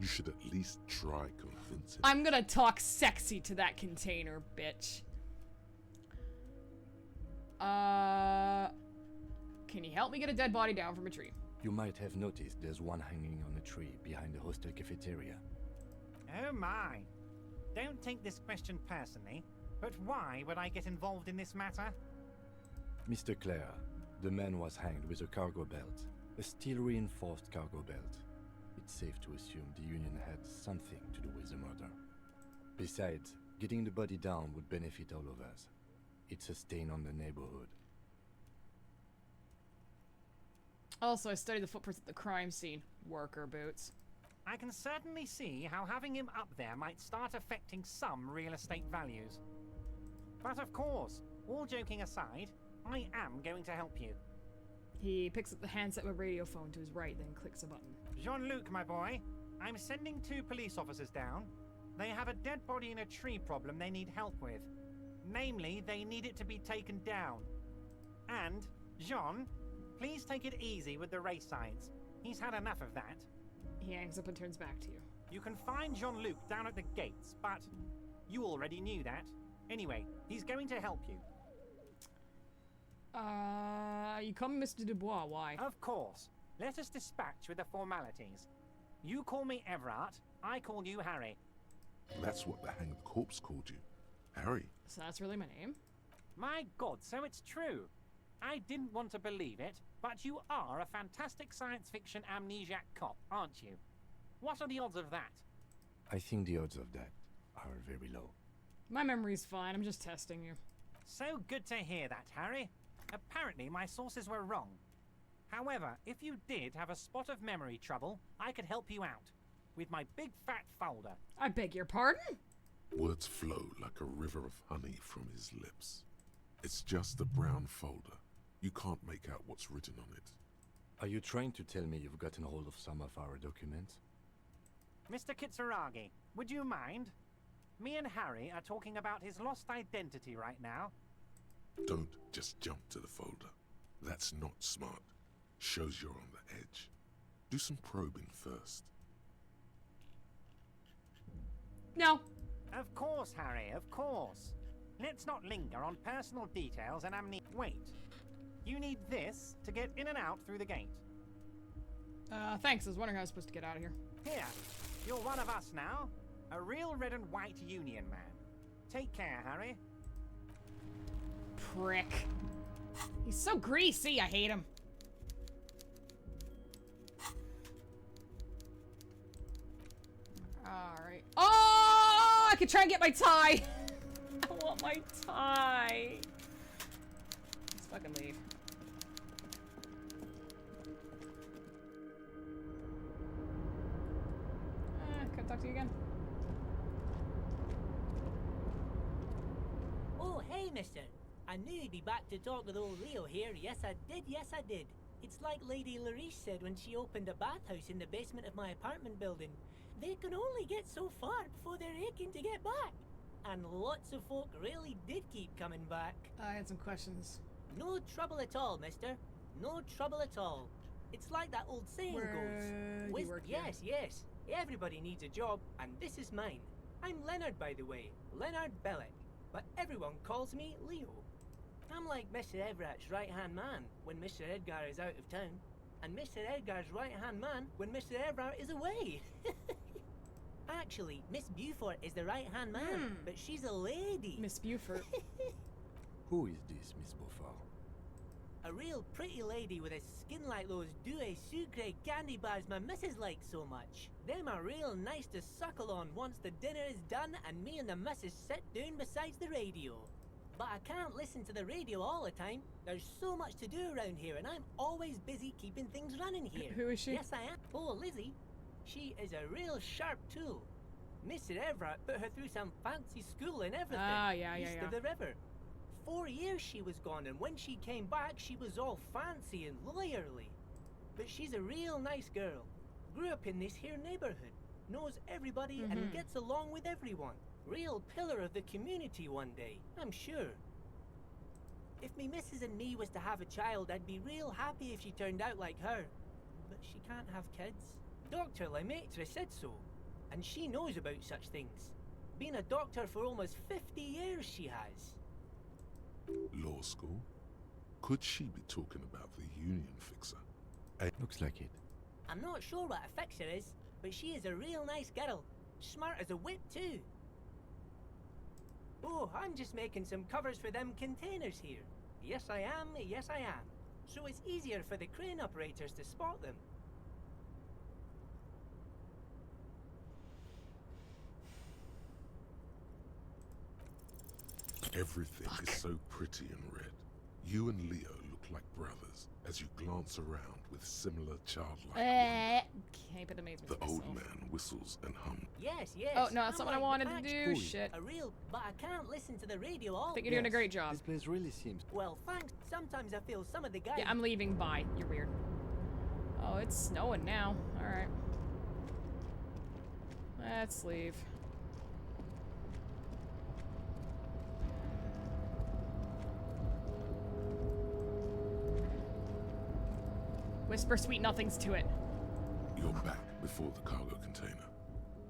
You should at least try convincing. I'm gonna talk sexy to that container, bitch. Can you help me get a dead body down from a tree? You might have noticed there's one hanging on a tree behind the hostel cafeteria. Oh my. Don't take this question personally, but why would I get involved in this matter? Mr. Clare, the man was hanged with a cargo belt, a steel-reinforced cargo belt. It's safe to assume the Union had something to do with the murder. Besides, getting the body down would benefit all of us. It's a stain on the neighborhood. Also, I studied the footprints at the crime scene. Worker boots. I can certainly see how having him up there might start affecting some real estate values. But of course, all joking aside, I am going to help you. He picks up the handset with a radio phone to his right, then clicks a button. Jean-Luc, my boy, I'm sending 2 police officers down. They have a dead body in a tree problem they need help with. Namely, they need it to be taken down. And, Jean, please take it easy with the race signs. He's had enough of that. He hangs up and turns back to you. You can find Jean-Luc down at the gates, but you already knew that. Anyway, he's going to help you. You come, Mr. Dubois, why? Of course. Let us dispatch with the formalities. You call me Everard, I call you Harry. That's what the hanged corpse called you. Harry. So that's really my name? My God, so it's true. I didn't want to believe it, but you are a fantastic science fiction amnesiac cop, aren't you? What are the odds of that? I think the odds of that are very low. My memory's fine, I'm just testing you. So good to hear that, Harry. Apparently my sources were wrong. However, if you did have a spot of memory trouble, I could help you out. With my big fat folder. I beg your pardon? Words flow like a river of honey from his lips. It's just a brown folder. You can't make out what's written on it. Are you trying to tell me you've gotten hold of some of our documents? Mr. Kitsuragi, would you mind? Me and Harry are talking about his lost identity right now. Don't just jump to the folder. That's not smart. Shows you're on the edge. Do some probing first. No. Of course, Harry, of course. Let's not linger on personal details and Wait. You need this to get in and out through the gate. Thanks. I was wondering how I was supposed to get out of here. Here, you're one of us now. A real red and white union man. Take care, Harry. Prick. He's so greasy, I hate him. Alright. Oh! I could try and get my tie! I want my tie! Let's fucking leave. Can I talk to you again? Oh, hey, mister. I knew you'd be back to talk with old Leo here. Yes, I did. Yes, I did. It's like Lady Larice said when she opened a bathhouse in the basement of my apartment building. They can only get so far before they're aching to get back. And lots of folk really did keep coming back. I had some questions. No trouble at all, mister. No trouble at all. It's like that old saying Where goes. do you work here? Yes, yes. Everybody needs a job, and this is mine. I'm Leonard, by the way. Leonard Bellick. But everyone calls me Leo. I'm like Mr. Everett's right-hand man when Mr. Edgar is out of town. And Mr. Edgar's right-hand man when Mr. Everett is away. Actually, Miss Beaufort is the right-hand man, but she's a lady. Miss Beaufort. Who is this, Miss Beaufort? A real pretty lady with a skin like those Douai Sucre candy bars my missus likes so much. Them are real nice to suckle on once the dinner is done and me and the missus sit down besides the radio. But I can't listen to the radio all the time. There's so much to do around here and I'm always busy keeping things running here. Who is she? Yes, I am. Oh, Lizzie. She is a real sharp tool. Mr. Everett put her through some fancy school and everything. Ah, yeah. East of the river. 4 years she was gone, and when she came back, she was all fancy and lawyerly. But she's a real nice girl. Grew up in this here neighborhood. Knows everybody and gets along with everyone. Real pillar of the community one day, I'm sure. If me missus and me was to have a child, I'd be real happy if she turned out like her. But she can't have kids. Dr. Lemaitre said so. And she knows about such things. Been a doctor for almost 50 years she has. Law school? Could she be talking about the union fixer? Looks like it. I'm not sure what a fixer is, but she is a real nice girl. Smart as a whip too. Oh, I'm just making some covers for them containers here. Yes I am, yes I am. So it's easier for the crane operators to spot them. Everything is so pretty and red. You and Leo look like brothers as you glance around with similar childlike wonder. Can't amaze me. The old man whistles and hums. Yes, yes. Oh, no, that's I'm not what I like wanted the to patch do. boy. Shit. A real, but I can't listen to the radio all. I think you're doing a great job. This place really seems... Well, thanks. Sometimes I feel some of the guys. Yeah, I'm leaving. Bye. You're weird. Oh, it's snowing now. Alright. Let's leave. Whisper sweet nothings to it. You're back before the cargo container.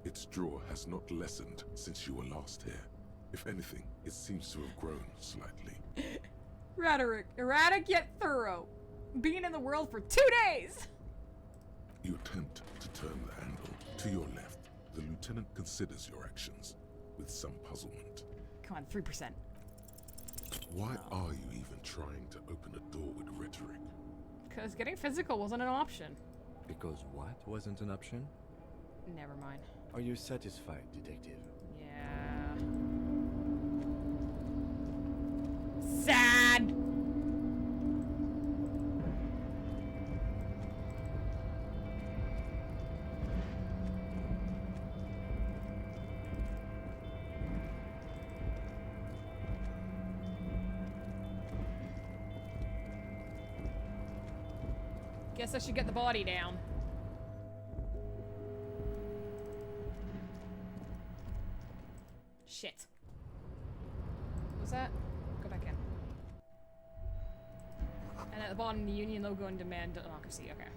Its drawer has not lessened since you were last here. If anything, it seems to have grown slightly. Rhetoric. Erratic yet thorough. Being in the world for 2 days! You attempt to turn the handle. To your left, the lieutenant considers your actions with some puzzlement. Come on, 3%. Why are you even trying to open a door with rhetoric? Because getting physical wasn't an option. Because what wasn't an option? Never mind. Are you satisfied, detective? Yeah. Sad! Guess I should get the body down. Shit. What was that? Go back in. And at the bottom, the union logo and demand democracy. Okay.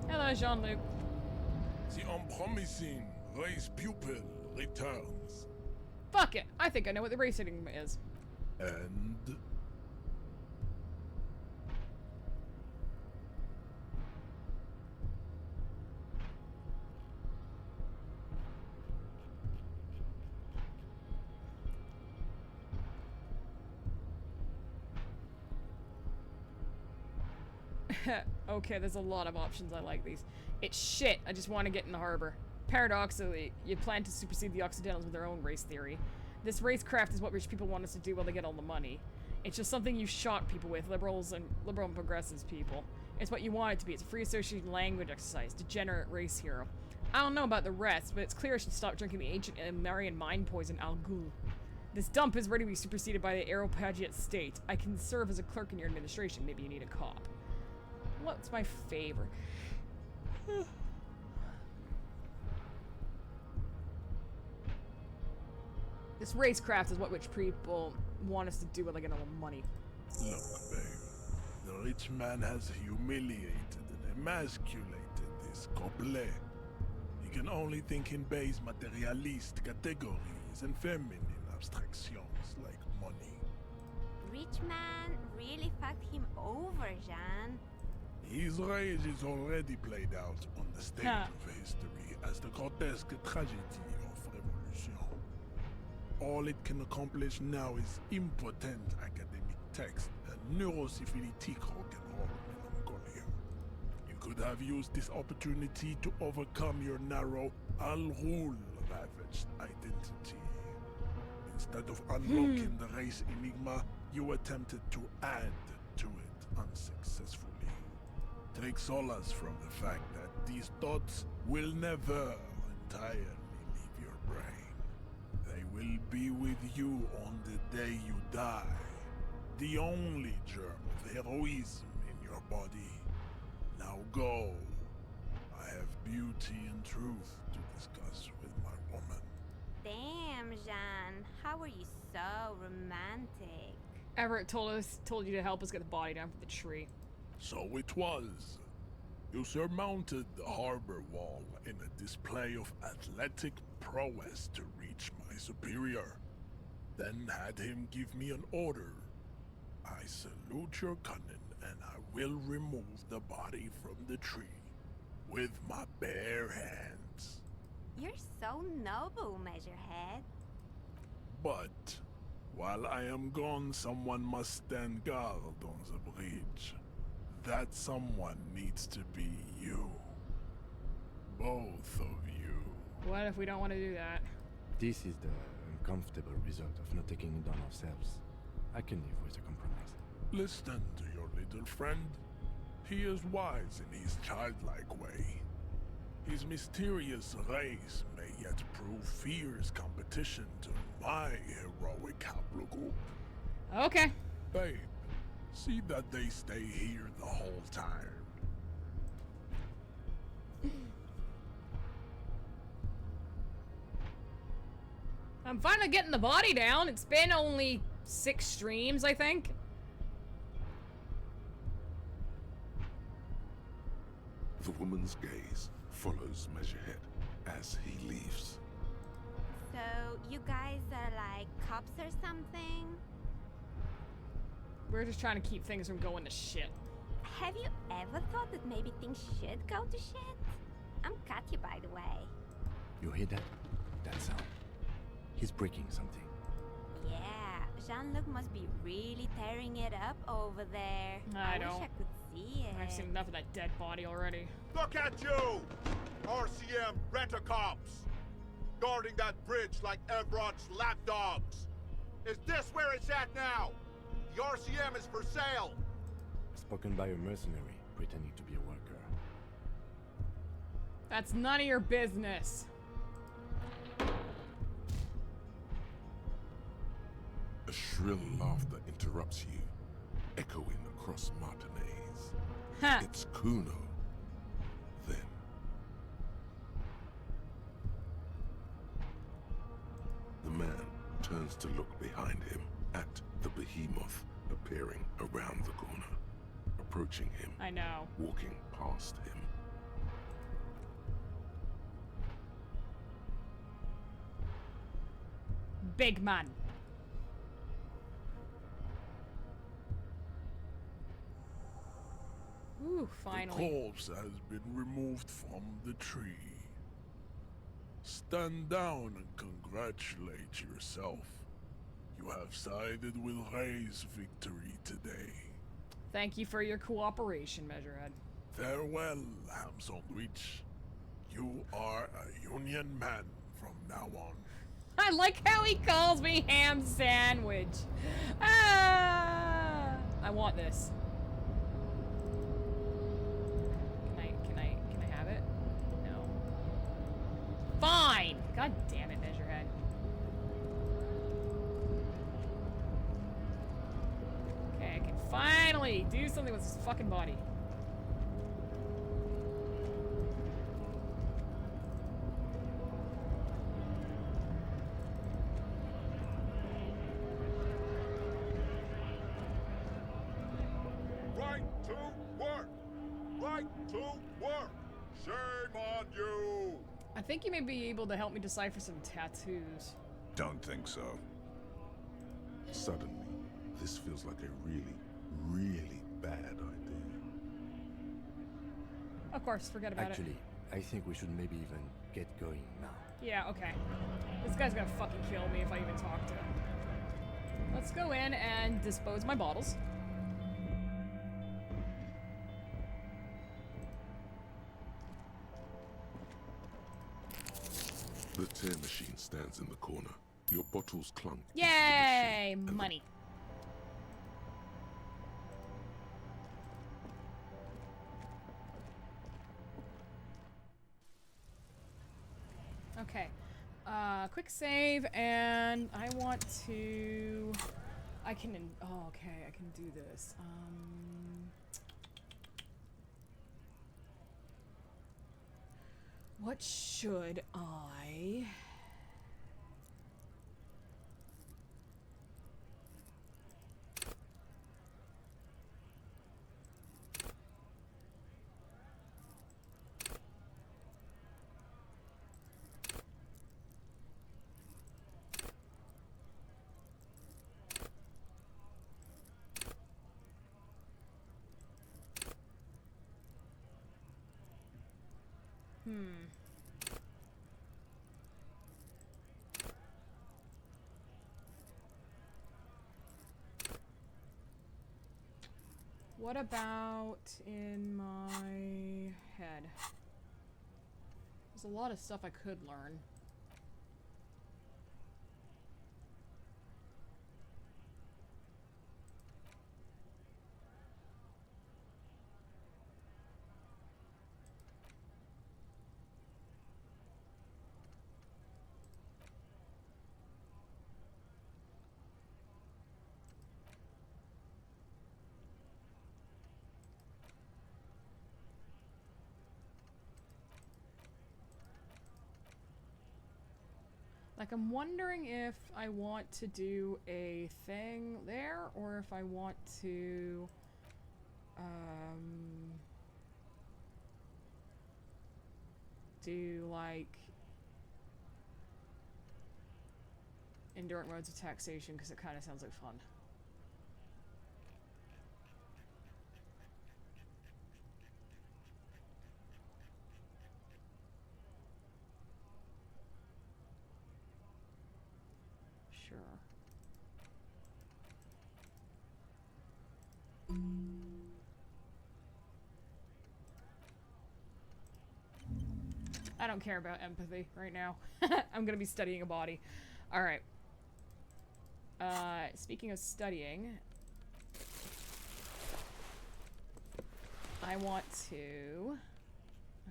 Hello, Jean-Luc. The unpromising race pupil returns. Fuck it. I think I know what the racing is. And Okay, there's a lot of options. I like these. It's shit. I just want to get in the harbor. Paradoxically, you plan to supersede the Occidentals with their own race theory. This racecraft is what rich people want us to do while they get all the money. It's just something you shock people with, liberal and progressives people. It's what you want it to be. It's a free association language exercise. Degenerate race hero. I don't know about the rest, but it's clear I should stop drinking the ancient Marian mind poison Al Ghul. This dump is ready to be superseded by the Aeropagiate state. I can serve as a clerk in your administration. Maybe you need a cop. What's my favorite? This racecraft is what rich people want us to do when they get all the money. look, babe. The rich man has humiliated and emasculated this couple. He can only think in base materialist categories and feminine abstractions like money. Rich man really fucked him over, Jean. His rage is already played out on the stage of history as the grotesque tragedy of revolution. All it can accomplish now is impotent academic text and neurosyphilitic rock and roll melancholia. You could have used this opportunity to overcome your narrow Al Ghul ravaged identity. Instead of unlocking the race enigma, you attempted to add to it unsuccessfully. Take solace from the fact that these thoughts will never entirely leave your brain. They will be with you on the day you die. The only germ of heroism in your body. Now go. I have beauty and truth to discuss with my woman. Damn, Jean. How are you so romantic? Everett told you to help us get the body down from the tree. So it was. You surmounted the harbor wall in a display of athletic prowess to reach my superior. Then had him give me an order. I salute your cunning, and I will remove the body from the tree with my bare hands. You're so noble, Measurehead. But while I am gone, someone must stand guard on the bridge. That someone needs to be you. Both of you. What if we don't want to do that? This is the uncomfortable result of not taking it on ourselves. I can live with a compromise. Listen to your little friend. He is wise in his childlike way. His mysterious race may yet prove fierce competition to my heroic haplogroup. Okay. Babe, see that they stay here the whole time. I'm finally getting the body down. It's been only 6 streams, I think. The woman's gaze follows Measurehead as he leaves. So, you guys are like cops or something? We're just trying to keep things from going to shit. Have you ever thought that maybe things should go to shit? I'm Katya, by the way. You hear that? That sound. He's breaking something. Yeah, Jean-Luc must be really tearing it up over there. I wish don't. I could see it. I've seen enough of that dead body already. Look at you! RCM rent-a-cops! Guarding that bridge like Evrod's lapdogs! Is this where it's at now? The RCM is for sale! Spoken by a mercenary pretending to be a worker. That's none of your business. A shrill laughter interrupts you, echoing across Martinez. Ha! It's Kuno. Then, the man turns to look behind him at the behemoth appearing around the corner, approaching him, I know. walking past him. big man. Ooh, finally. The corpse has been removed from the tree. Stand down and congratulate yourself. You have sided with Ray's victory today. Thank you for your cooperation, Measurehead. Farewell, Ham Sandwich. You are a Union man from now on. I like how he calls me Ham Sandwich. Ah! I want this. Can I have it? No. Fine! God damn it, Measurehead. Okay, I can finally do something with his fucking body. Right to work! Right to work! Shame on you! I think you may be able to help me decipher some tattoos. Don't think so. Suddenly, this feels like a really, really bad idea. Of course, forget about Actually, I think we should maybe even get going now. it. Yeah, okay. This guy's gonna fucking kill me if I even talk to him. Let's go in and dispose my bottles. The tear machine stands in the corner. Your bottles clunk. into the Yay! machine, and Money. Okay. Quick save, and I want to... I can... Oh, okay, I can do this. What should I... What about in my head? There's a lot of stuff I could learn. Like, I'm wondering if I want to do a thing there, or if I want to, do, like, indirect modes of taxation, because it kind of sounds like fun. Sure. I don't care about empathy right now. I'm gonna be studying a body. Alright. Speaking of studying, I want to...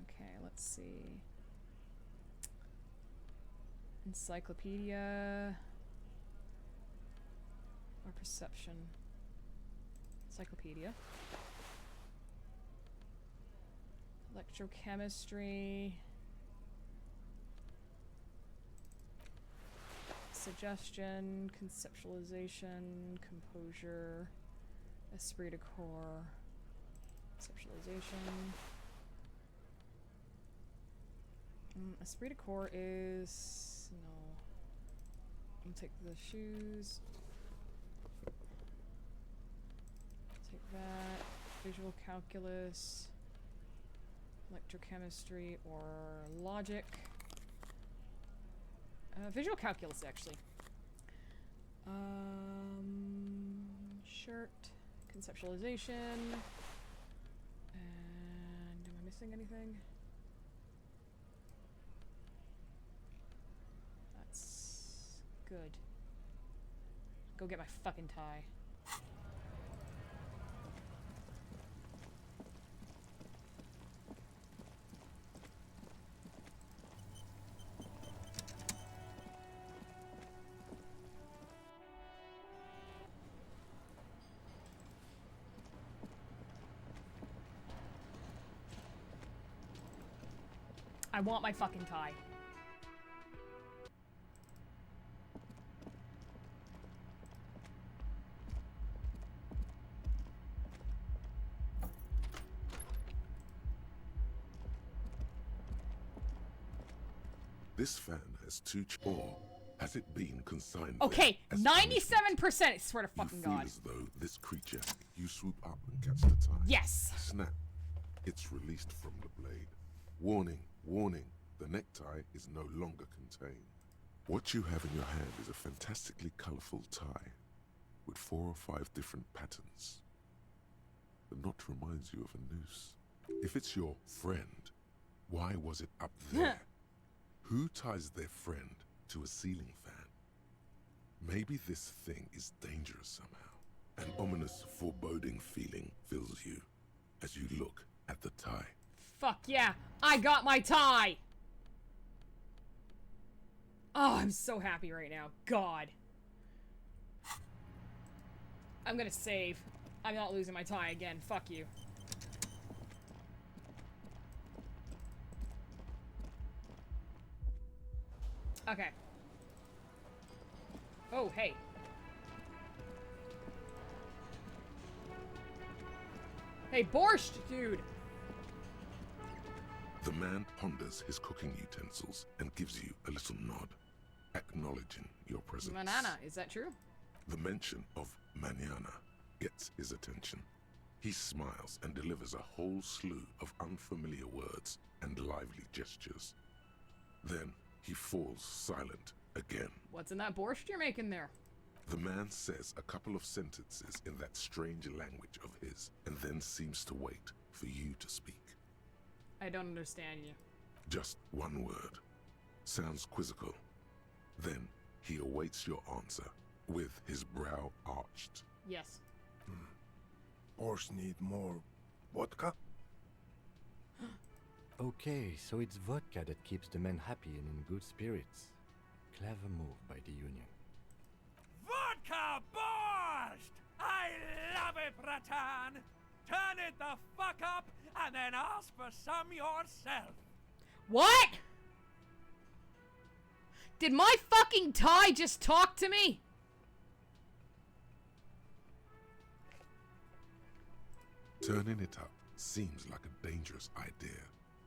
Okay, let's see. Encyclopedia... or perception. Encyclopedia. Electrochemistry. Suggestion, conceptualization, composure, esprit de corps, conceptualization. Esprit de corps is... no. I'll take the shoes. Take that. Visual calculus. Electrochemistry or logic. Visual calculus, actually. Shirt. Conceptualization. And am I missing anything? That's good. Go get my fucking tie. I want my fucking tie. This fan has or has it been consigned? Okay, there as 97%. I swear to fucking you feel God. as though this creature, you swoop up and catch the tie. Yes. Snap. It's released from the blade. Warning, warning. The necktie is no longer contained. What you have in your hand is a fantastically colorful tie with 4 or 5 different patterns. The knot reminds you of a noose. If it's your friend, why was it up there? Who ties their friend to a ceiling fan? Maybe this thing is dangerous somehow. An ominous, foreboding feeling fills you as you look at the tie. Fuck yeah, I got my tie! Oh, I'm so happy right now. God. I'm gonna save. I'm not losing my tie again. Fuck you. Okay. Oh, hey. Hey, borscht, dude! The man ponders his cooking utensils and gives you a little nod, acknowledging your presence. Manana, is that true? The mention of mañana gets his attention. He smiles and delivers a whole slew of unfamiliar words and lively gestures. Then he falls silent again. What's in that borscht you're making there? The man says a couple of sentences in that strange language of his, and then seems to wait for you to speak. I don't understand you. Just one word. Sounds quizzical. Then he awaits your answer, with his brow arched. Yes. Horse need more vodka? Okay, so it's vodka that keeps the men happy and in good spirits. Clever move by the Union. Vodka borscht! I love it, Bratan! Turn it the fuck up and then ask for some yourself. What? Did my fucking tie just talk to me? Turning it up seems like a dangerous idea,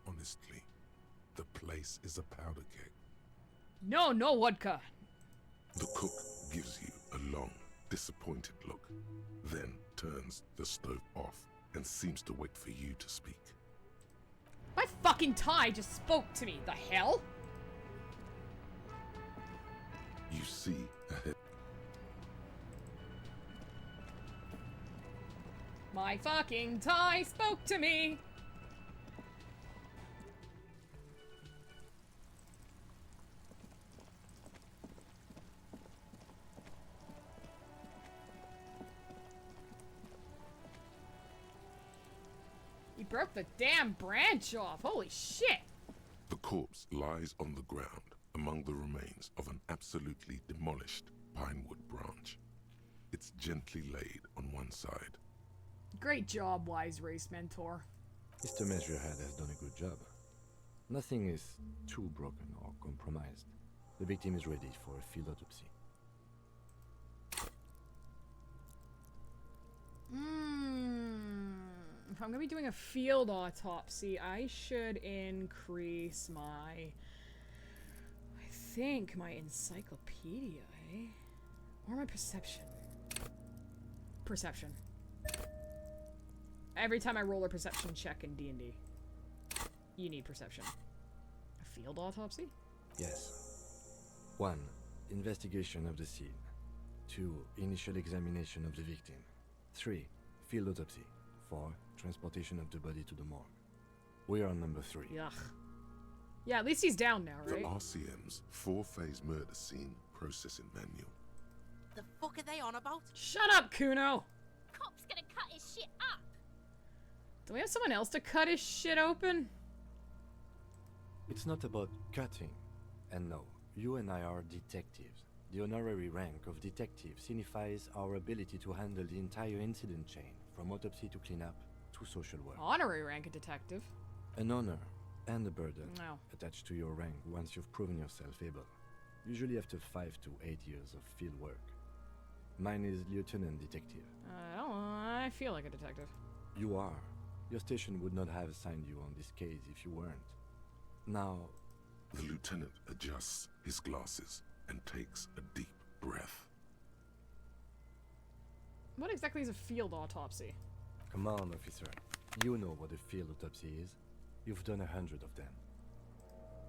honestly. The place is a powder keg. No, no vodka. The cook gives you a long, disappointed look, then turns the stove off and seems to wait for you to speak. My fucking tie just spoke to me. The hell? You see ahead. My fucking tie spoke to me. He broke the damn branch off. Holy shit. The corpse lies on the ground among the remains of an absolutely demolished pinewood branch. It's gently laid on one side. Great job, wise race mentor. Mr. Measurehead has done a good job. Nothing is too broken or compromised. The victim is ready for a field autopsy. If I'm gonna be doing a field autopsy, I should increase my... I think my encyclopedia Okay. Or my perception. Perception. Every time I roll a perception check in D&D, you need perception. A field autopsy? Yes. 1. Investigation of the scene. 2. Initial examination of the victim. 3. Field autopsy. 4. Transportation of the body to the morgue. We are on number 3. Yuck. Yeah, at least he's down now, The right? RCM's 4-phase murder scene processing manual. The fuck are they on about? Shut up, Kuno! Cop's gonna cut his shit up. Do we have someone else to cut his shit open? It's not about cutting. And no, you and I are detectives. The honorary rank of detective signifies our ability to handle the entire incident chain, from autopsy to cleanup to social work. Honorary rank of detective. An honor and a burden No. attached to your rank once you've proven yourself able. Usually after 5 to 8 years of field work. Mine is lieutenant detective. I feel like a detective. You are. Your station would not have assigned you on this case if you weren't. Now, The lieutenant adjusts his glasses and takes a deep breath. What exactly is a field autopsy? come on, officer. You know what a field autopsy is. You've done 100 of them.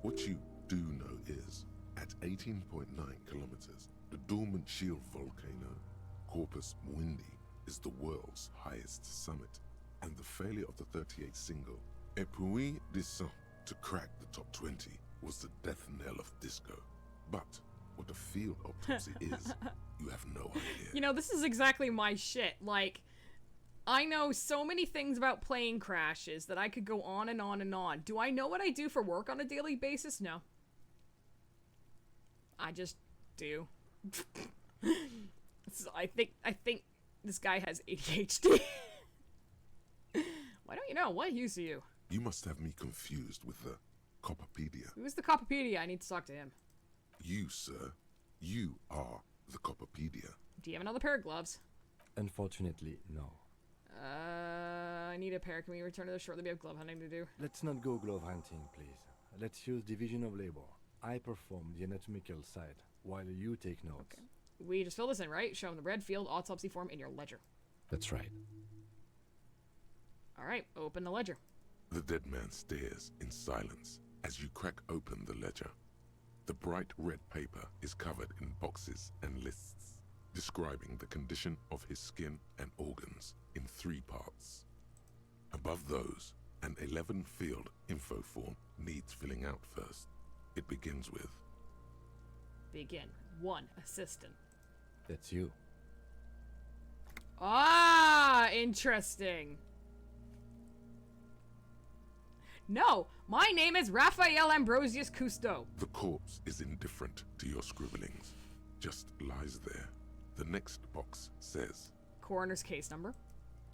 What you do know is, at 18.9 kilometers, the dormant shield volcano, Corpus Mundi, is the world's highest summit, and the failure of the 38 single, Et puis descend, to crack the top 20 was the death knell of disco. But what a field autopsy is, you have no idea. You know, this is exactly my shit. Like, I know so many things about plane crashes that I could go on and on and on. Do I know what I do for work on a daily basis? No. I just do. I think this guy has ADHD. Why don't you know? What use are you? You must have me confused with the Copperpedia. Who's the Copperpedia? I need to talk to him. You, sir, you are the Copperpedia. Do you have another pair of gloves? Unfortunately, no. I need a pair. Can we return to the shore that we have glove hunting to do? Let's not go glove hunting, please. Let's use division of labor. I perform the anatomical side, while you take notes. Okay. We just fill this in, right? Show him the red field autopsy form in your ledger. That's right. Alright, open the ledger. The dead man stares in silence as you crack open the ledger. The bright red paper is covered in boxes and lists, describing the condition of his skin and organs in 3 parts. Above those, an 11-field info form needs filling out first. It begins with... Begin. 1. Assistant. That's you. Ah, interesting. No, my name is Raphael Ambrosius Cousteau. The corpse is indifferent to your scribblings, just lies there. The next box says... Coroner's case number.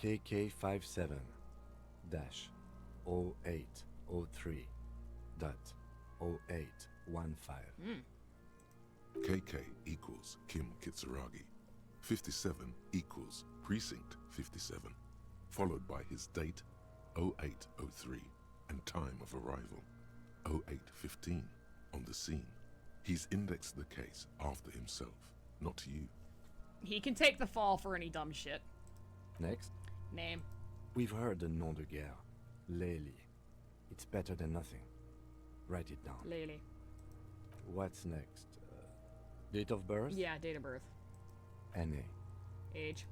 KK57-0803.0815. KK equals Kim Kitsuragi. 57 equals Precinct 57, followed by his date 0803 and time of arrival 0815 on the scene. He's indexed the case after himself, not you. He can take the fall for any dumb shit. Next. Name. We've heard the nom de guerre. Lely. It's better than nothing. Write it down. Lely. What's next? Date of birth? Yeah, date of birth. NA. Age.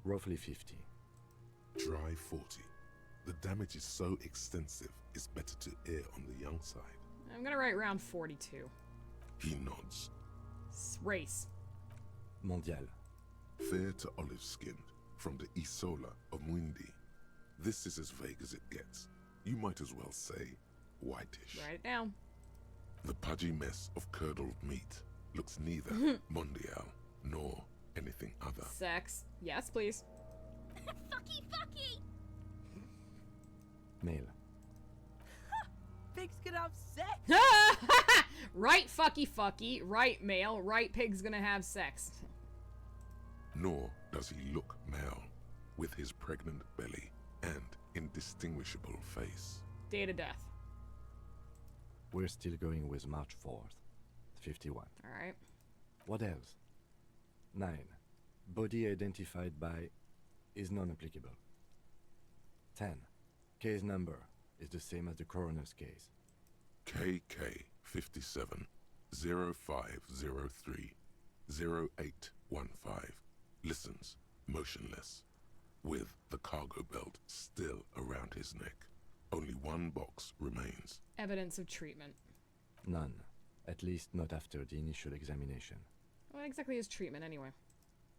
Roughly 50. Dry 40. The damage is so extensive, it's better to err on the young side. I'm gonna write round 42. He nods. Race. Mondial. Fair to olive-skinned, from the Isola of Mundi. This is as vague as it gets. You might as well say whitish. Write it down. The pudgy mess of curdled meat looks neither mondial nor anything other. Sex. Yes, please. Fucky, fucky! Male. Pigs can have sex. Right fucky fucky, right male, right pig's gonna have sex. Nor does he look male, with his pregnant belly and indistinguishable face. Date of death. We're still going with March 4th. 51. Alright. What else? 9. Body identified by is non-applicable. 10. Case number is the same as the coroner's case. KK 57 0503 0815 listens motionless, with the cargo belt still around his neck. Only one box remains. Evidence of treatment. None. At least not after the initial examination. What exactly is treatment anyway?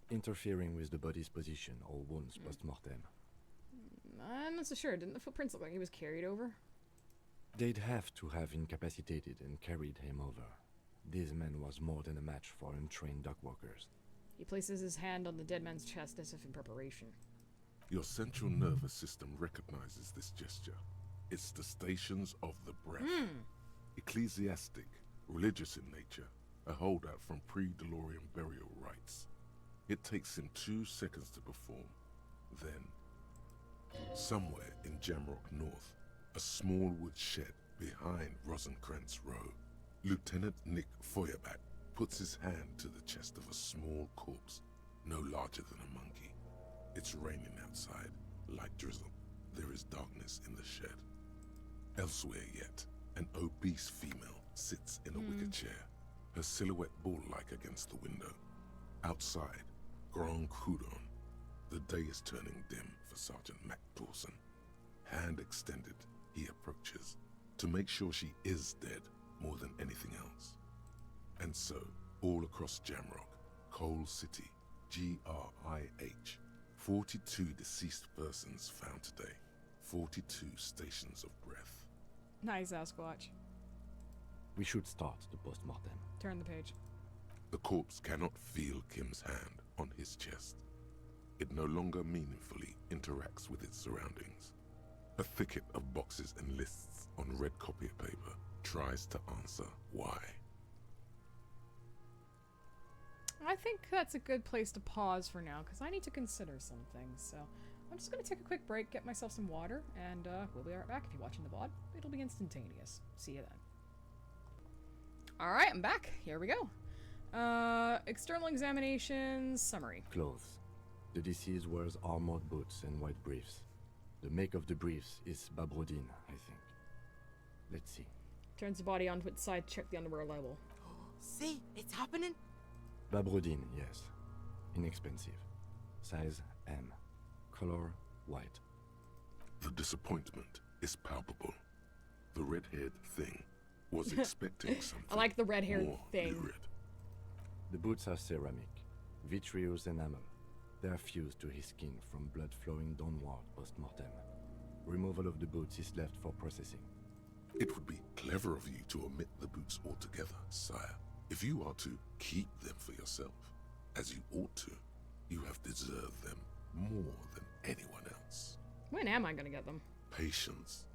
Interfering with the body's position or wounds post-mortem. I'm not so sure. Didn't the footprints look like he was carried over? They'd have to have incapacitated and carried him over. This man was more than a match for untrained dock-workers. He places his hand on the dead man's chest as if in preparation. Your central nervous system recognizes this gesture. It's the stations of the breath. Ecclesiastic, religious in nature, a holdout from pre-Delorian burial rites. It takes him 2 seconds to perform. Then, somewhere in Jamrock North, a small wood shed behind Rosencrantz Row, Lieutenant Nick Feuerbach puts his hand to the chest of a small corpse, no larger than a monkey. It's raining outside, light drizzle. There is darkness in the shed. Elsewhere yet, an obese female sits in a wicker chair, her silhouette bull-like against the window. Outside, Grand Coudon. The day is turning dim for Sergeant Mac Dawson. Hand extended, he approaches, to make sure she is dead more than anything else. And so, all across Jamrock, Coal City, GRIH, 42 deceased persons found today. 42 stations of breath. Nice, Sasquatch. We should start the post-mortem. Turn the page. The corpse cannot feel Kim's hand on his chest. It no longer meaningfully interacts with its surroundings. A thicket of boxes and lists on red copy paper tries to answer why. I think that's a good place to pause for now, because I need to consider some things, so I'm just going to take a quick break, get myself some water, and we'll be right back. If you're watching the VOD, it'll be instantaneous. See you then. Alright, I'm back. Here we go. External examinations, summary. Clothes. The deceased wears armored boots and white briefs. The make of the briefs is Babrodine, I think. Let's see. Turns the body onto its side, check the underwear label. See, it's happening. Babrodine, yes. Inexpensive. Size M. Color white. The disappointment is palpable. The red-haired thing was expecting something. I like the red-haired thing. Lurid. The boots are ceramic, vitreous enamel. They are fused to his skin from blood flowing downward post-mortem. Removal of the boots is left for processing. It would be clever of you to omit the boots altogether, sire. If you are to keep them for yourself, as you ought to, you have deserved them more than anyone else. When am I gonna get them? Patience.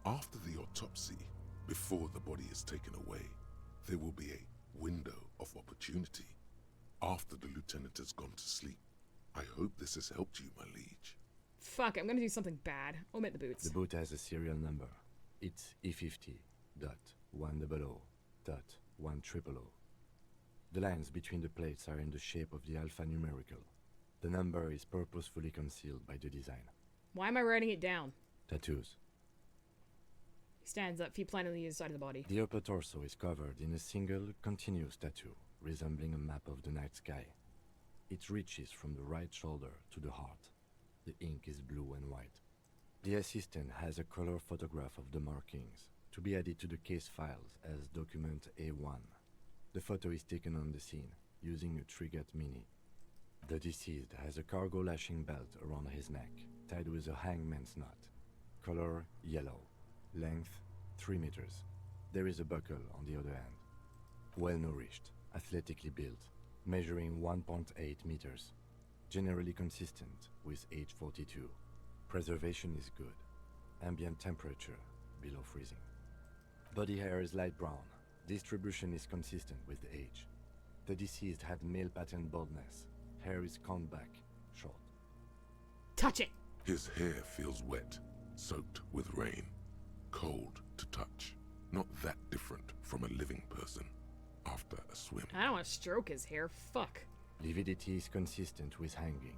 After the autopsy, before the body is taken away, there will be a window of opportunity. After the lieutenant has gone to sleep. I hope this has helped you, my liege. Fuck, I'm gonna do something bad. Omit the boots. The boot has a serial number. It's E50.100.100. The lines between the plates are in the shape of the alphanumerical. The number is purposefully concealed by the design. Why am I writing it down? Tattoos. He stands up, feet planted on the inside of the body. The upper torso is covered in a single, continuous tattoo, resembling a map of the night sky. It reaches from the right shoulder to the heart. The ink is blue and white. The assistant has a color photograph of the markings, to be added to the case files as document A1. The photo is taken on the scene, using a Trigat Mini. The deceased has a cargo lashing belt around his neck, tied with a hangman's knot. Color yellow. Length 3 meters. There is a buckle on the other end. Well-nourished, athletically built, measuring 1.8 meters. Generally consistent with age 42. Preservation is good. Ambient temperature below freezing. Body hair is light brown. Distribution is consistent with age. The deceased had male pattern baldness. Hair is combed back, short. Touch it! His hair feels wet, soaked with rain, cold to touch. Not that different from a living person. after a swim. I don't want to stroke his hair. Fuck. Lividity is consistent with hanging.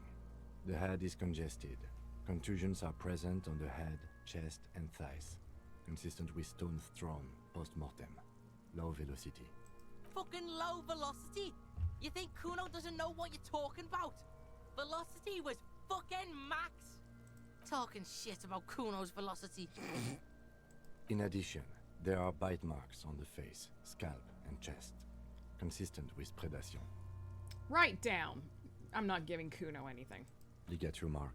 The head is congested. Contusions are present on the head, chest, and thighs. Consistent with stones thrown post-mortem. Low velocity. Fucking low velocity? You think Kuno doesn't know what you're talking about? Velocity was fucking max. Talking shit about Kuno's velocity. In addition, there are bite marks on the face, scalp, and chest. Consistent with predation. Write down. I'm not giving Kuno anything. Ligature mark.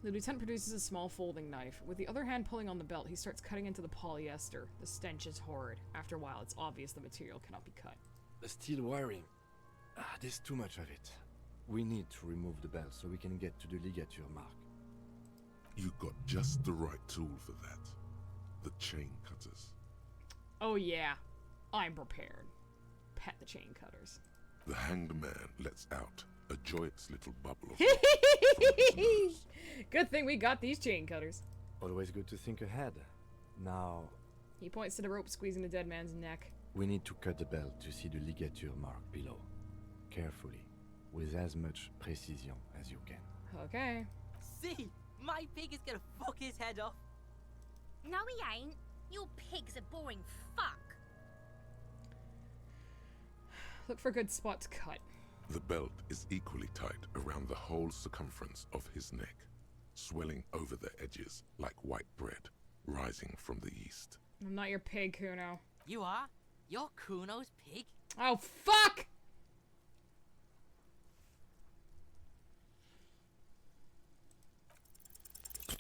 The lieutenant produces a small folding knife. With the other hand pulling on the belt, he starts cutting into the polyester. The stench is horrid. After a while, it's obvious the material cannot be cut. The steel wiring. There's too much of it. We need to remove the belt so we can get to the ligature mark. You got just the right tool for that. The chain cutters. Oh yeah, I'm prepared. Pet the chain cutters. The hanged man lets out a joyous little bubble of Good thing we got these chain cutters. Always good to think ahead. Now... He points to the rope squeezing the dead man's neck. We need to cut the belt to see the ligature mark below. Carefully, with as much precision as you can. Okay. See, my pig is gonna fuck his head off. No, he ain't. Your pig's a boring fuck. Look for a good spot to cut. The belt is equally tight around the whole circumference of his neck, swelling over the edges like white bread rising from the east. I'm not your pig, Kuno. You are? You're Kuno's pig? Oh, fuck!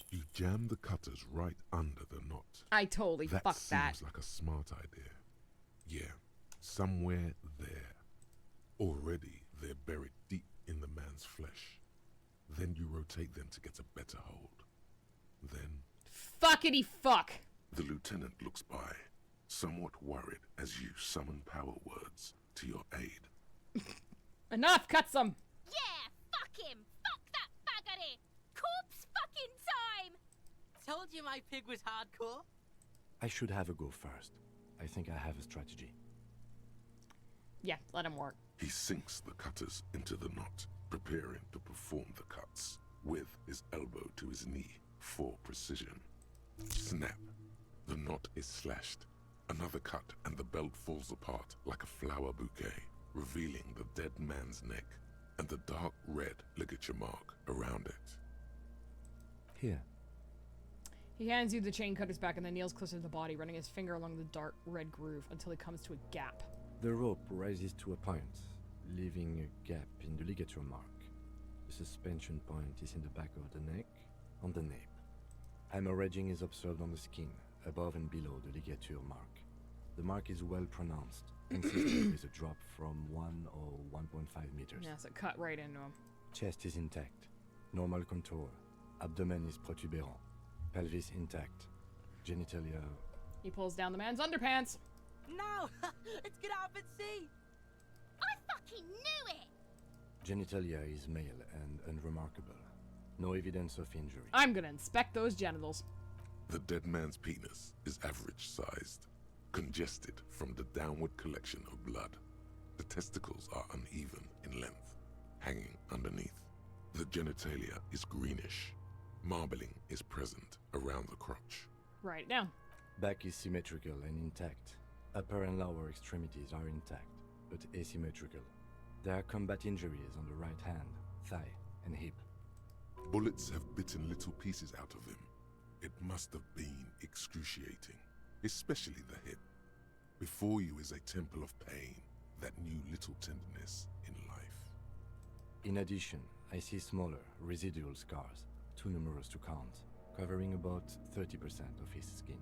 You jam the cutters right under the knot. I totally fucked that. That seems like a smart idea. Yeah, somewhere there. Already, they're buried deep in the man's flesh. Then you rotate them to get a better hold. Then... Fuckity fuck! The lieutenant looks by, somewhat worried as you summon power words to your aid. Enough! Cut some! Yeah, fuck him! Fuck that faggoty! Corpse fucking time! Told you my pig was hardcore. I should have a go first. I think I have a strategy. Yeah, let him work. He sinks the cutters into the knot, preparing to perform the cuts, with his elbow to his knee for precision. Snap. The knot is slashed. Another cut and the belt falls apart like a flower bouquet, revealing the dead man's neck and the dark red ligature mark around it. Here. He hands you the chain cutters back and then kneels closer to the body, running his finger along the dark red groove until he comes to a gap. The rope rises to a point, leaving a gap in the ligature mark. The suspension point is in the back of the neck, on the nape. Hemorrhaging is observed on the skin, above and below the ligature mark. The mark is well pronounced, consistent with a drop from 1 or 1.5 meters. Yeah, so cut right into him. Chest is intact, normal contour. Abdomen is protuberant, pelvis intact, genitalia... He pulls down the man's underpants. No! Let's get up and see! I fucking knew it! Genitalia is male and unremarkable. No evidence of injury. I'm gonna inspect those genitals. The dead man's penis is average-sized, congested from the downward collection of blood. The testicles are uneven in length, hanging underneath. The genitalia is greenish. Marbling is present around the crotch. Write it down. Back is symmetrical and intact. Upper and lower extremities are intact, but asymmetrical. There are combat injuries on the right hand, thigh, and hip. Bullets have bitten little pieces out of him. It must have been excruciating, especially the hip. Before you is a temple of pain that knew little tenderness in life. In addition, I see smaller, residual scars, too numerous to count, covering about 30% of his skin.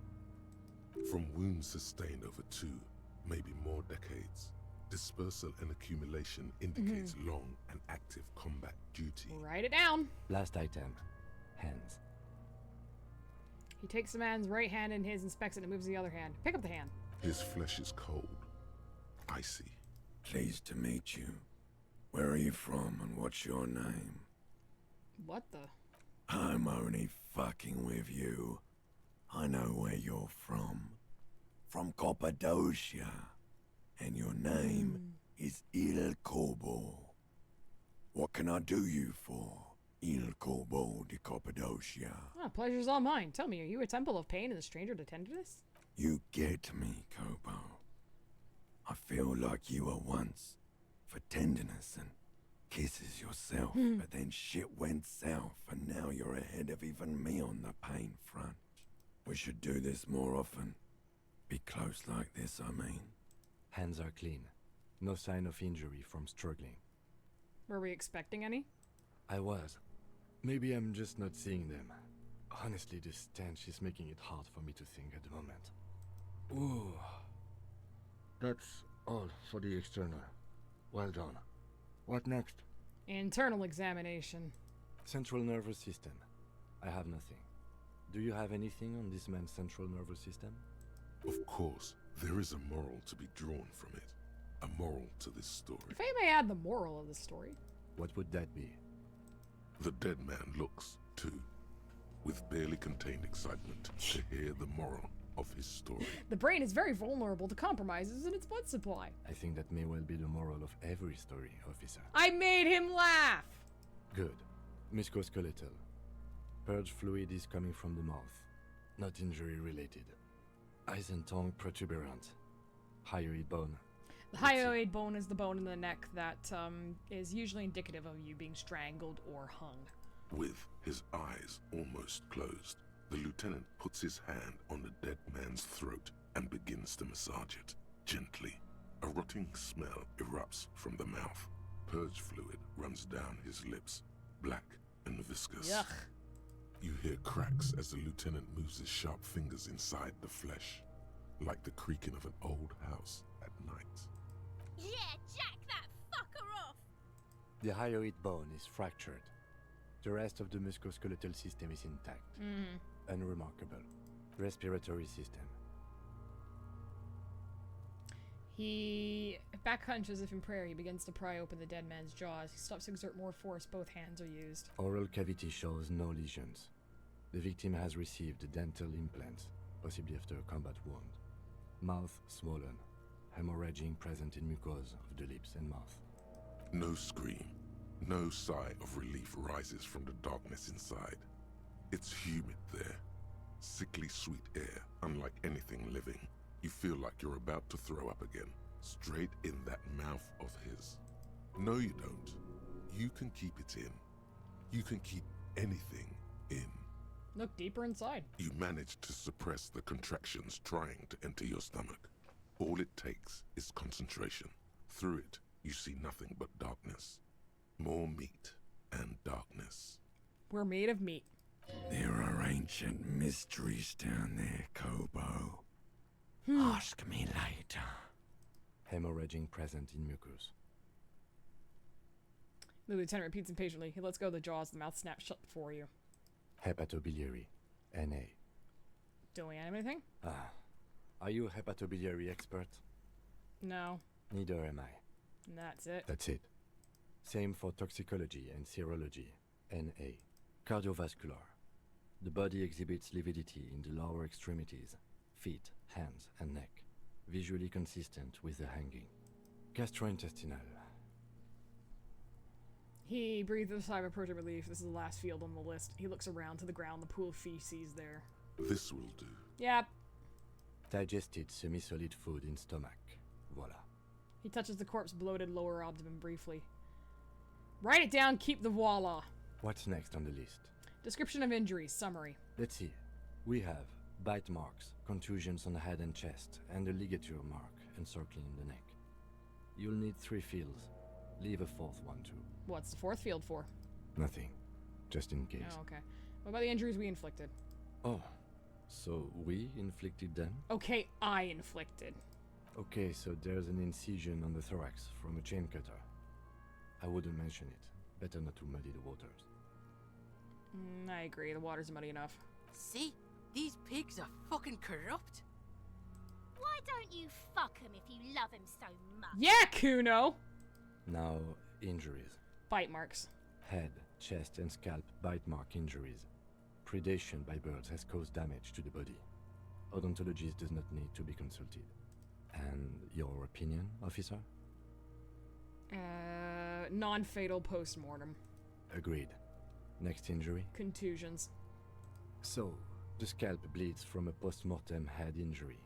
From wounds sustained over 2, maybe more decades, dispersal and accumulation indicates long and active combat duty. Write it down. Last item, hands. He takes the man's right hand in his, inspects it, and moves the other hand. Pick up the hand. His flesh is cold, icy. Pleased to meet you. Where are you from and what's your name? What the? I'm only fucking with you. I know where you're from. from Cappadocia, and your name is Il Kobo. What can I do you for, Il Kobo de Cappadocia? Oh, pleasure's all mine. Tell me, are you a temple of pain and a stranger to tenderness? You get me, Kobo. I feel like you were once for tenderness and kisses yourself, but then shit went south, and now you're ahead of even me on the pain front. We should do this more often. Be close like this, I mean. Hands are clean. No sign of injury from struggling. Were we expecting any? I was. Maybe I'm just not seeing them. Honestly, this stench is making it hard for me to think at the moment. Ooh. That's all for the external. Well done. What next? Internal examination. Central nervous system. I have nothing. Do you have anything on this man's central nervous system? Of course, there is a moral to be drawn from it. A moral to this story. If I may add the moral of the story. What would that be? The dead man looks, too, with barely contained excitement to hear the moral of his story. The brain is very vulnerable to compromises in its blood supply. I think that may well be the moral of every story, officer. I made him laugh! Good. Musculoskeletal. Purge fluid is coming from the mouth. Not injury related. Eyes and tongue protuberant. Hyoid bone. The hyoid bone is the bone in the neck that is usually indicative of you being strangled or hung. With his eyes almost closed, the lieutenant puts his hand on the dead man's throat and begins to massage it, gently. A rotting smell erupts from the mouth. Purge fluid runs down his lips, black and viscous. Yuck. You hear cracks as the lieutenant moves his sharp fingers inside the flesh, like the creaking of an old house at night. Yeah, jack that fucker off! The hyoid bone is fractured. The rest of the musculoskeletal system is intact. Unremarkable. Respiratory system. He back hunches as if in prayer. He begins to pry open the dead man's jaws. He stops to exert more force. Both hands are used. Oral cavity shows no lesions. The victim has received dental implants, possibly after a combat wound. Mouth swollen. Hemorrhaging present in mucosa of the lips and mouth. No scream, no sigh of relief rises from the darkness inside. It's humid there. Sickly sweet air, unlike anything living. You feel like you're about to throw up again, straight in that mouth of his. No, you don't. You can keep it in. You can keep anything in. Look deeper inside. You manage to suppress the contractions trying to enter your stomach. All it takes is concentration. Through it, you see nothing but darkness. More meat and darkness. We're made of meat. There are ancient mysteries down there, Kobo. Ask me later. Hemorrhaging present in mucus. The lieutenant repeats impatiently. He lets go of the jaws. The mouth snaps shut for you. Hepatobiliary. NA. Don't we have anything? Are you a hepatobiliary expert? No. Neither am I. And that's it. That's it. Same for toxicology and serology. NA. Cardiovascular. The body exhibits lividity in the lower extremities, feet, hands, and neck. Visually consistent with the hanging. Gastrointestinal. He breathes a sigh of approaching relief. This is the last field on the list. He looks around to the ground. The pool of feces there. This will do. Yep. Digested semi-solid food in stomach. Voila. He touches the corpse's bloated lower abdomen briefly. Write it down, keep the voila. What's next on the list? Description of injuries, summary. Let's see. We have bite marks, contusions on the head and chest, and a ligature mark encircling the neck. You'll need 3 fields. Leave a 4th one too. What's the 4th field for? Nothing. Just in case. Oh, okay. What about the injuries we inflicted? Oh, so we inflicted them? Okay, I inflicted. Okay, so there's an incision on the thorax from a chain cutter. I wouldn't mention it. Better not to muddy the waters. I agree. The water's muddy enough. See? These pigs are fucking corrupt. Why don't you fuck him if you love him so much? Yeah, Kuno! Now, injuries. Bite marks. Head, chest, and scalp bite mark injuries. Predation by birds has caused damage to the body. Odontologist does not need to be consulted. And your opinion, officer? Non-fatal post-mortem. Agreed. Next injury? Contusions. So, the scalp bleeds from a post-mortem head injury,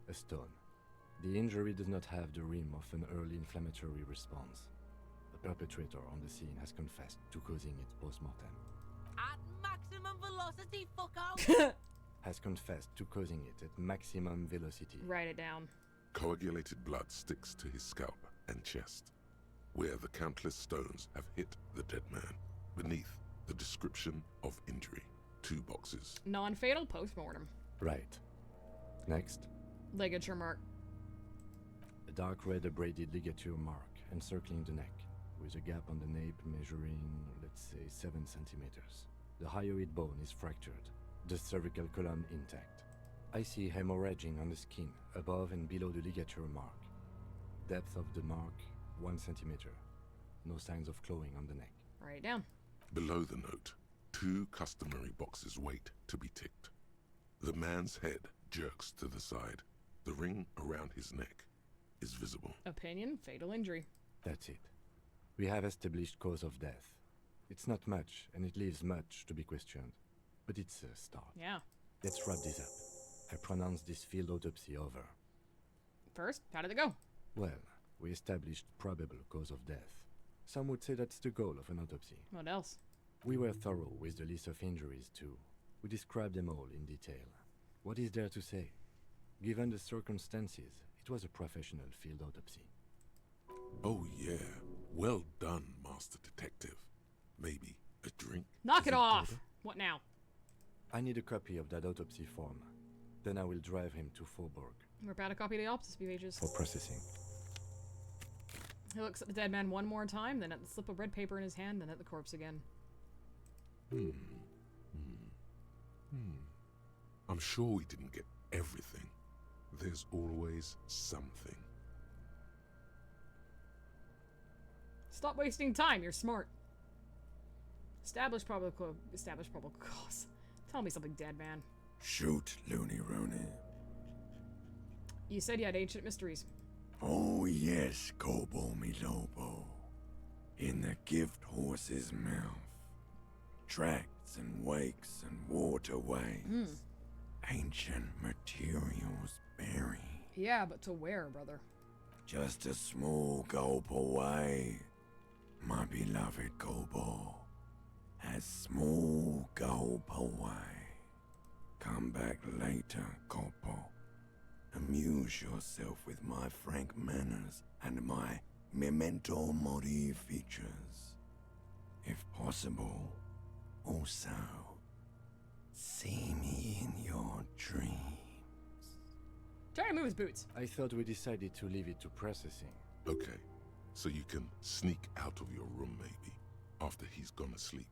a stone. The injury does not have the rim of an early inflammatory response. The perpetrator on the scene has confessed to causing it post-mortem. At maximum velocity, fuck out! Has confessed to causing it at maximum velocity. Write it down. Coagulated blood sticks to his scalp and chest, where the countless stones have hit the dead man. Beneath, the description of injury. 2 boxes. Non-fatal post-mortem. Right. Next. Ligature mark. A dark red abraded ligature mark encircling the neck, with a gap on the nape measuring, let's say, 7 centimeters. The hyoid bone is fractured, the cervical column intact. I see hemorrhaging on the skin, above and below the ligature mark. Depth of the mark, 1 centimeter. No signs of clawing on the neck. Write it down. Below the note, 2 customary boxes wait to be ticked. The man's head jerks to the side. The ring around his neck is visible. Opinion, fatal injury. That's it. We have established cause of death. It's not much, and it leaves much to be questioned. But it's a start. Yeah. Let's wrap this up. I pronounce this field autopsy over. First, how did it go? Well, we established probable cause of death. Some would say that's the goal of an autopsy. What else? We were thorough with the list of injuries, too. We described them all in detail. What is there to say? Given the circumstances, it was a professional field autopsy. Oh yeah, well done, Master Detective. Maybe a drink? Knock Is it it off! better? What now? I need a copy of that autopsy form. Then I will drive him to Faubourg. We're about to copy the autopsy pages. For processing. He looks at the dead man one more time, then at the slip of red paper in his hand, then at the corpse again. I'm sure we didn't get everything. There's always something. Stop wasting time, you're smart. Establish probable cause. Tell me something, dead man. Shoot, Looney Rooney. You said you had ancient mysteries. Oh yes, Kobo mi Lobo. In the gift horse's mouth. Tracts and wakes and waterways. Ancient materials buried. Yeah, but to where, brother? Just a small gulp away. My beloved Kobo. A small gulp away. Come back later, Kobo. Amuse yourself with my frank manners and my memento mori features. If possible, also, see me in your dreams. Try to move his boots. I thought we decided to leave it to processing. Okay, so you can sneak out of your room maybe, after he's gone asleep.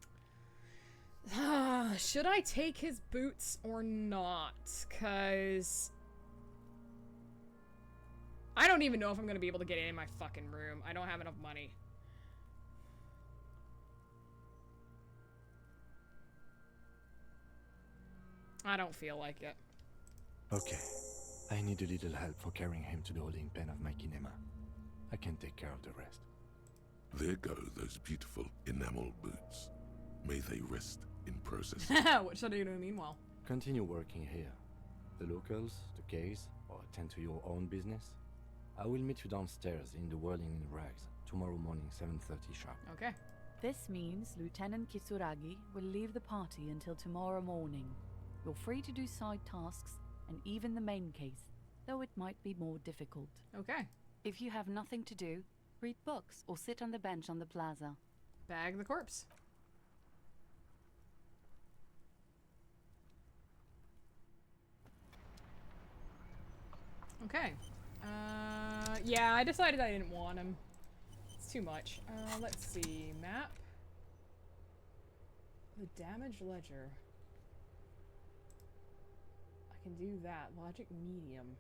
Should I take his boots or not? 'Cause I don't even know if I'm gonna be able to get in my fucking room. I don't have enough money. I don't feel like it. Okay. I need a little help for carrying him to the holding pen of my kinema. I can take care of the rest. There go those beautiful enamel boots. May they rest in process. What should I do meanwhile? Continue working here. The locals, the case, or attend to your own business. I will meet you downstairs in the Whirling in Rags tomorrow morning, 7:30 sharp. Okay. This means Lieutenant Kisuragi will leave the party until tomorrow morning. You're free to do side tasks and even the main case, though it might be more difficult. Okay. If you have nothing to do, read books or sit on the bench on the plaza. Bag the corpse. Okay. Yeah, I decided I didn't want him. It's too much. Let's see. Map. The damage ledger. I can do that. Logic medium.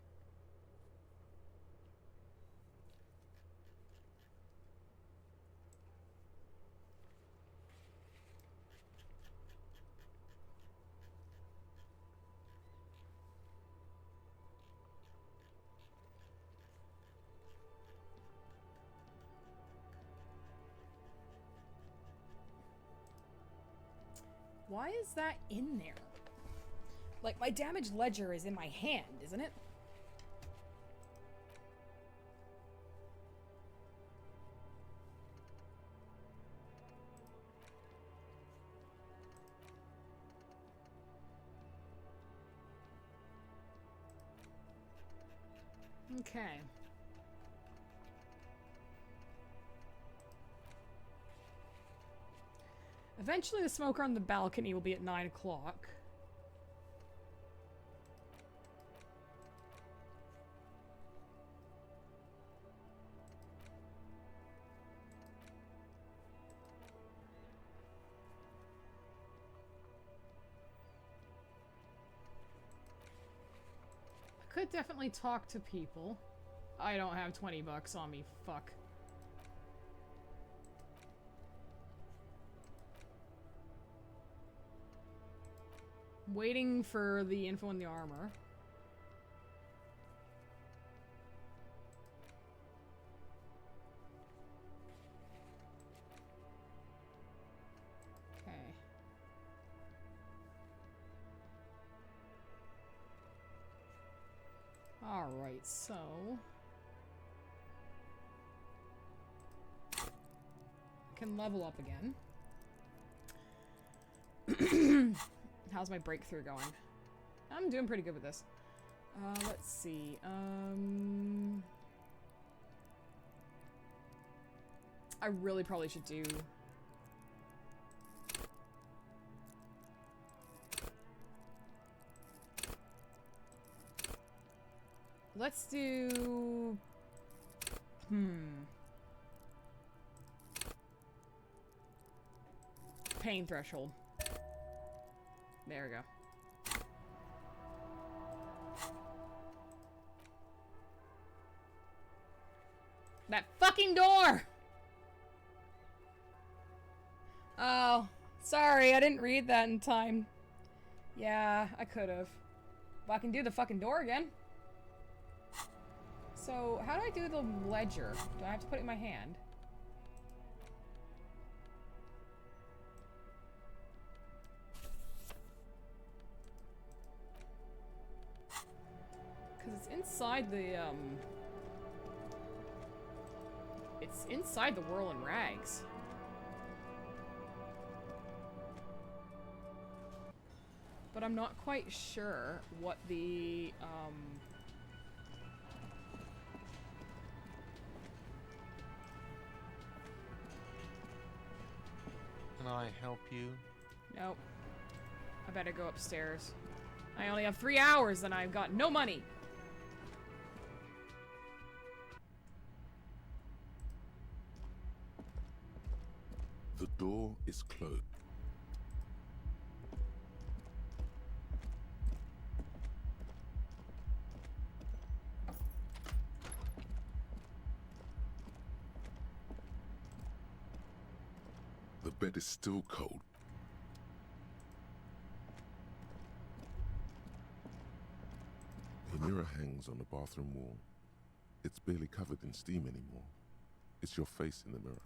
Why is that in there? Like, my damage ledger is in my hand, isn't it? Okay. Eventually the smoker on the balcony will be at 9 o'clock. I could definitely talk to people. I don't have 20 bucks on me, fuck. Waiting for the info on the armor. Okay. Alright, so... I can level up again. How's my breakthrough going? I'm doing pretty good with this. Let's see. I really probably should do... Let's do... Pain threshold. There we go. That fucking door! Oh, sorry, I didn't read that in time. Yeah, I could've. But I can do the fucking door again. So, how do I do the ledger? Do I have to put it in my hand? Because it's inside the, It's inside the whirling rags. But I'm not quite sure what the, Can I help you? Nope. I better go upstairs. I only have 3 hours and I've got no money. The door is closed. The bed is still cold. The mirror hangs on the bathroom wall. It's barely covered in steam anymore. It's your face in the mirror.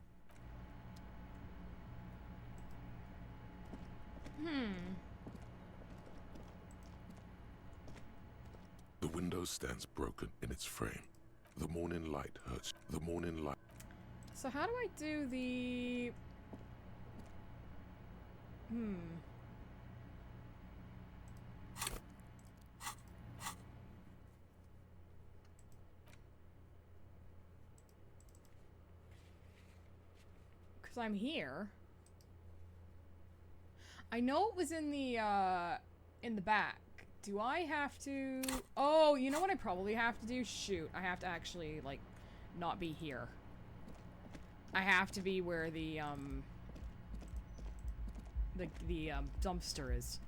The window stands broken in its frame. The morning light hurts. The morning light. So how do I do the... Because I'm here. I know it was in the back. Do I have to... Oh, you know what I probably have to do? Shoot, I have to actually, like, not be here. I have to be where the dumpster is.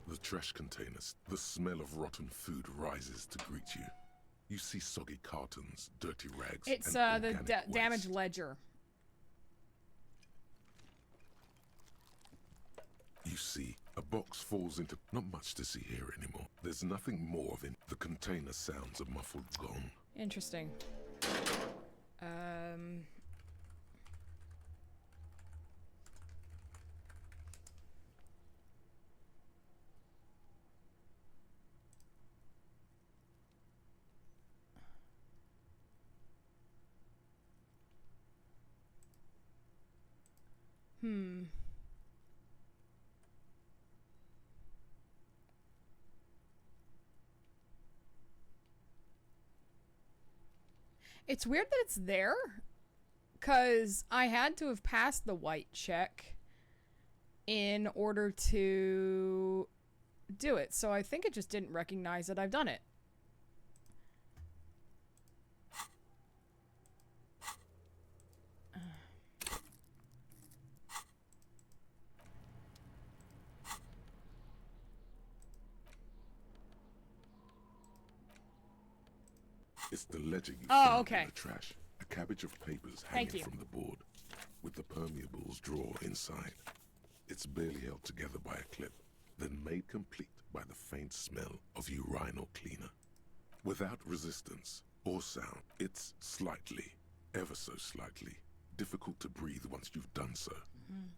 The trash containers. The smell of rotten food rises to greet you. You see soggy cartons, dirty rags, It's and the organic damage waste. ledger. You see, a box falls into... Not much to see here anymore. There's nothing more of it. The container sounds a muffled gong. Interesting. It's weird that it's there, because I had to have passed the white check in order to do it, so I think it just didn't recognize that I've done it. It's the ledger you Oh, found okay. in the trash. A cabbage of papers Thank hanging you. from the board, with the permeables drawer inside. It's barely held together by a clip, then made complete by the faint smell of urinal cleaner. Without resistance or sound, it's slightly, ever so slightly, difficult to breathe once you've done so.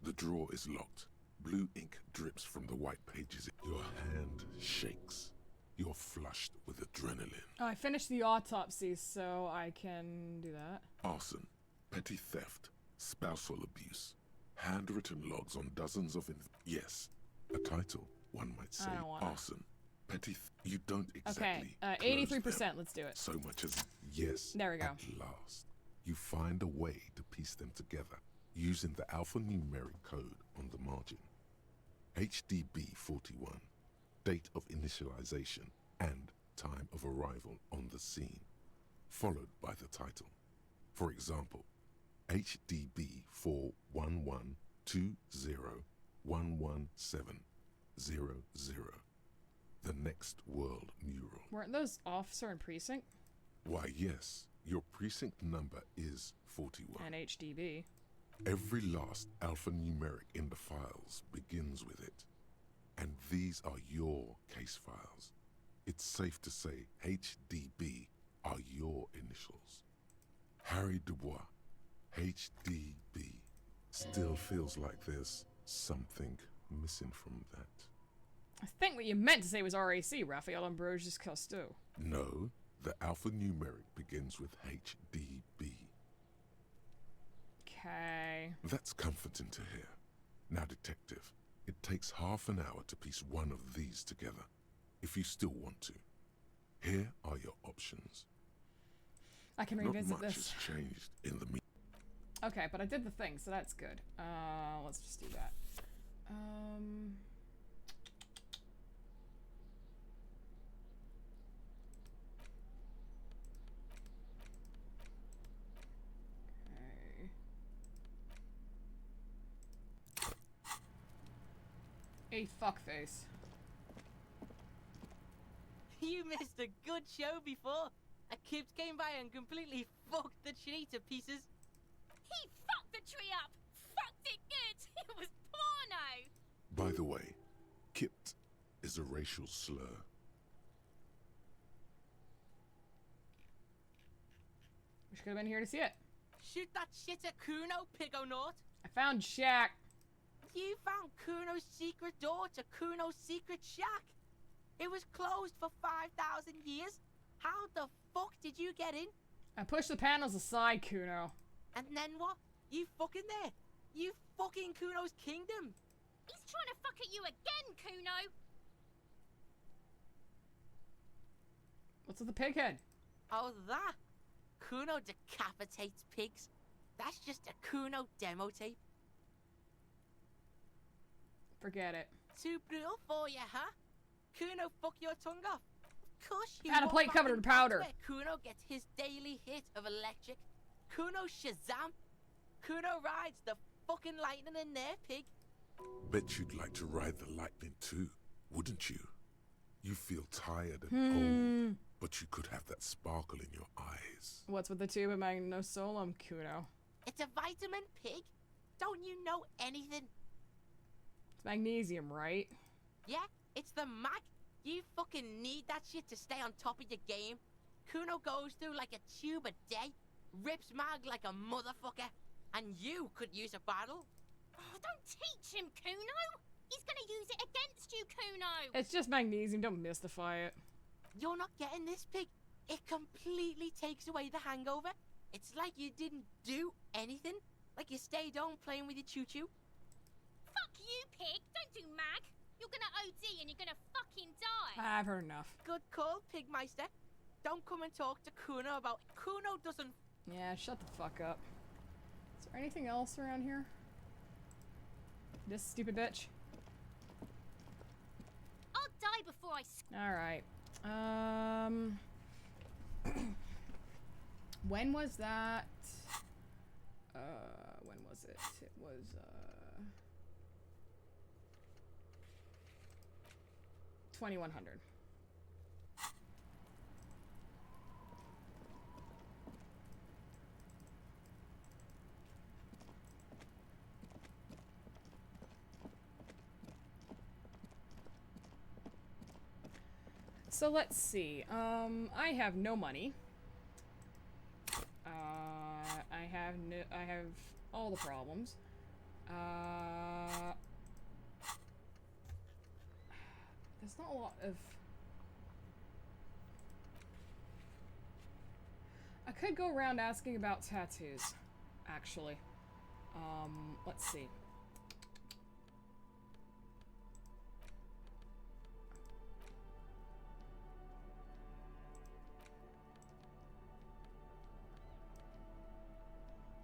The drawer is locked. Blue ink drips from the white pages. Your hand shakes. You're flushed with adrenaline. Oh, I finished the autopsy, so I can do that. Arson, petty theft, spousal abuse, handwritten logs on dozens of... Yes, a title, one might say. I don't wanna. Arson, petty... You don't exactly... Okay, close 83%, them let's do it. so much as yes. There we go. At last, you find a way to piece them together using the alphanumeric code on the margin. HDB 41, date of initialization and time of arrival on the scene, followed by the title. For example, HDB 41120117000, the next world mural. Weren't those officer and precinct? Why, yes, your precinct number is 41. And HDB. Every last alphanumeric in the files begins with it. And these are your case files. It's safe to say HDB are your initials. Harry Dubois, HDB. Still feels like there's something missing from that. I think what you meant to say was RAC, Raphael Ambrosius Cousteau. No, the alphanumeric begins with HDB. Okay. That's comforting to hear. Now, detective, it takes half an hour to piece one of these together, if you still want to. Here are your options. I can Not revisit much this. has changed in the Okay, but I did the thing, so that's good. Let's just do that. Okay. A fuckface. You missed a good show before. A kid came by and completely fucked the tree to pieces. He fucked the tree up! Fucked it good! It was porno! By the way, kipped is a racial slur. We should have been here to see it. Shoot that shit at Kuno, Pigonaut. I found Shaq. You found Kuno's secret door to Kuno's secret shack. It was closed for 5,000 years. How the fuck did you get in? I pushed the panels aside, Kuno. And then what? You fucking there. You fucking Kuno's kingdom. He's trying to fuck at you again, Kuno! What's with the pig head? Oh, that? Kuno decapitates pigs. That's just a Kuno demo tape. Forget it. Too brutal for you, huh? Kuno fuck your tongue off. Of course you Had a won't plate covered fucking in powder. where Kuno gets his daily hit of electric. Kuno Shazam. Kuno rides the fucking lightning in their pig. Bet you'd like to ride the lightning too, wouldn't you? You feel tired and old, but you could have that sparkle in your eyes. What's with the tube of magnosolum, Kuno? It's a vitamin, pig. Don't you know anything? It's magnesium, right? Yeah, it's the mag. You fucking need that shit to stay on top of your game. Kuno goes through like a tube a day, rips mag like a motherfucker, and you could use a battle. Oh, don't teach him, Kuno! He's gonna use it against you, Kuno! It's just magnesium, don't mystify it. You're not getting this, pig. It completely takes away the hangover. It's like you didn't do anything. Like you stayed home playing with your choo-choo. Fuck you, pig! Don't do mag! You're gonna OD and you're gonna fucking die! I've heard enough. Good call, Pigmeister. Don't come and talk to Kuno about... Kuno doesn't... Yeah, shut the fuck up. Is there anything else around here? This stupid bitch? I'll die before I... Alright. When was that? When was it? It was, 2100. So let's see. I have no money. I have all the problems. There's not a lot of... I could go around asking about tattoos, actually. Let's see.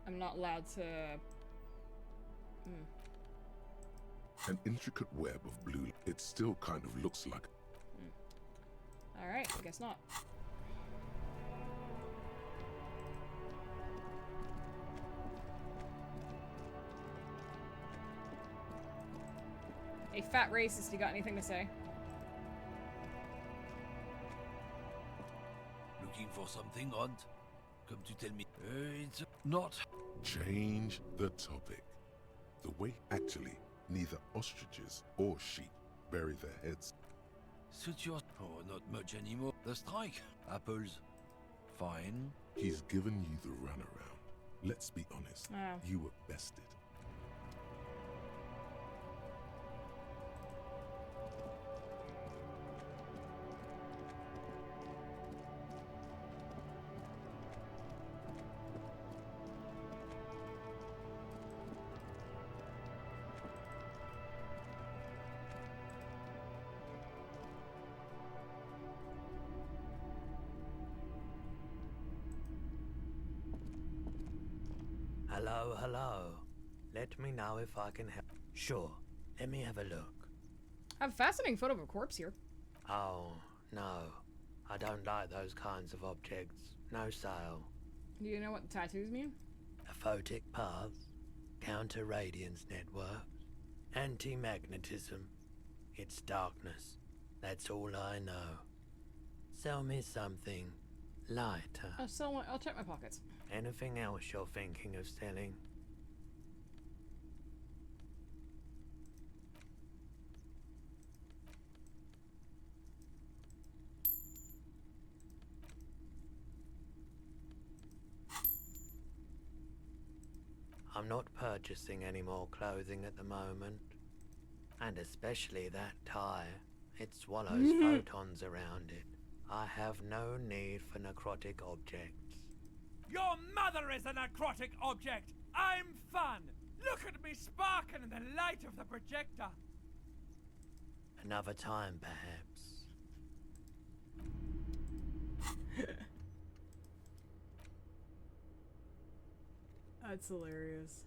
I'm not allowed to... An intricate web of blue. It still kind of looks like... Alright, I guess not. Hey, fat racist, you got anything to say? Looking for something, Aunt? Come to tell me. It's not. Change the topic. The way, actually, neither ostriches or sheep bury their heads. Suit your... Oh, not much anymore. The strike. Apples. Fine. He's given you the runaround. Let's be honest. Oh. You were bested. Hello, hello. Let me know if I can help. Sure, let me have a look. I have a fascinating photo of a corpse here. Oh, no. I don't like those kinds of objects. No sale. Do you know what the tattoos mean? Aphotic paths, counter-radiance networks, anti-magnetism. It's darkness. That's all I know. Sell me something lighter. I'll check my pockets. Anything else you're thinking of selling? I'm not purchasing any more clothing at the moment. And especially that tie. It swallows photons around it. I have no need for necrotic objects. Your mother is a necrotic object! I'm fun! Look at me sparkle in the light of the projector! Another time, perhaps. That's hilarious.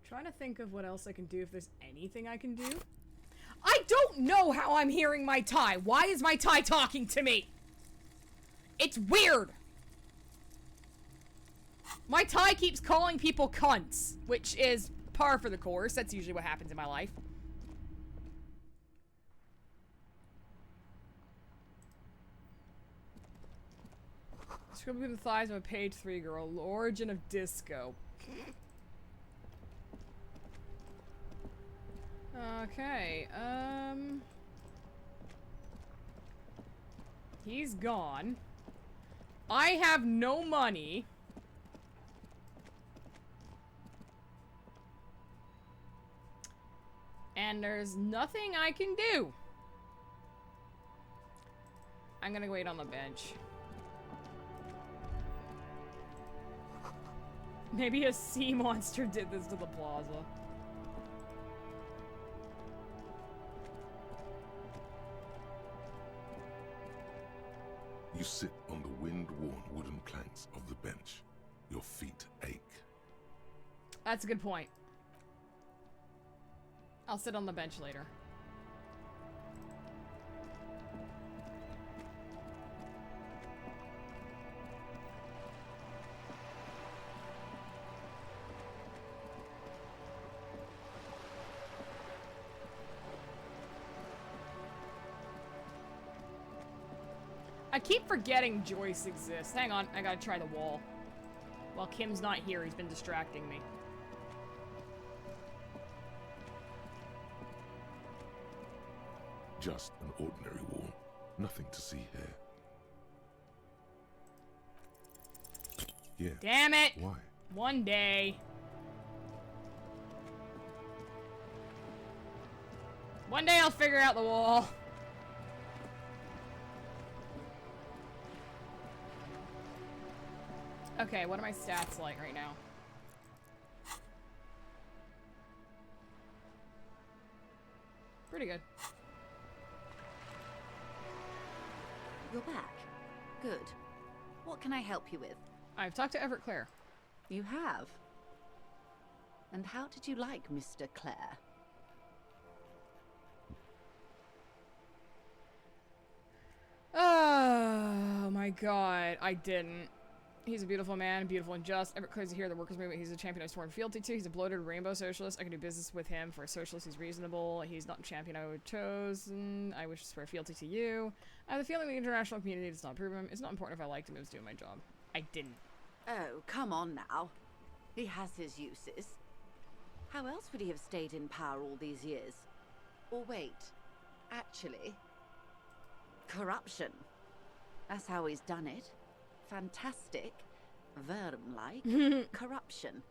Trying to think of what else I can do, if there's anything I can do. I don't know how I'm hearing my tie. Why is my tie talking to me? It's weird. My tie keeps calling people cunts, which is par for the course. That's usually what happens in my life. Scribble between the thighs of a page 3 girl. Origin of disco. Okay, he's gone. I have no money. And there's nothing I can do. I'm gonna wait on the bench. Maybe a sea monster did this to the plaza. You sit on the wind-worn wooden planks of the bench. Your feet ache. That's a good point. I'll sit on the bench later. I keep forgetting Joyce exists. Hang on, I gotta try the wall. While Kim's not here, he's been distracting me. Just an ordinary wall. Nothing to see here. Yeah. Damn it! Why? One day. One day I'll figure out the wall. Okay, what are my stats like right now? Pretty good. You're back. Good. What can I help you with? I've talked to Everett Clare. You have? And how did you like Mr. Clare? Oh my god, I didn't. He's a beautiful man, beautiful and just. Everett Clare's here, the workers' movement. He's a champion I've sworn fealty to. He's a bloated rainbow socialist. I can do business with him. For a socialist, he's reasonable. He's not the champion I would have chosen. I wish to swear fealty to you. I have the feeling the international community does not approve of him. It's not important if I liked him. It was doing my job. I didn't. Oh, come on now. He has his uses. How else would he have stayed in power all these years? Or wait, actually, corruption. That's how he's done it. Fantastic, Verm-like corruption,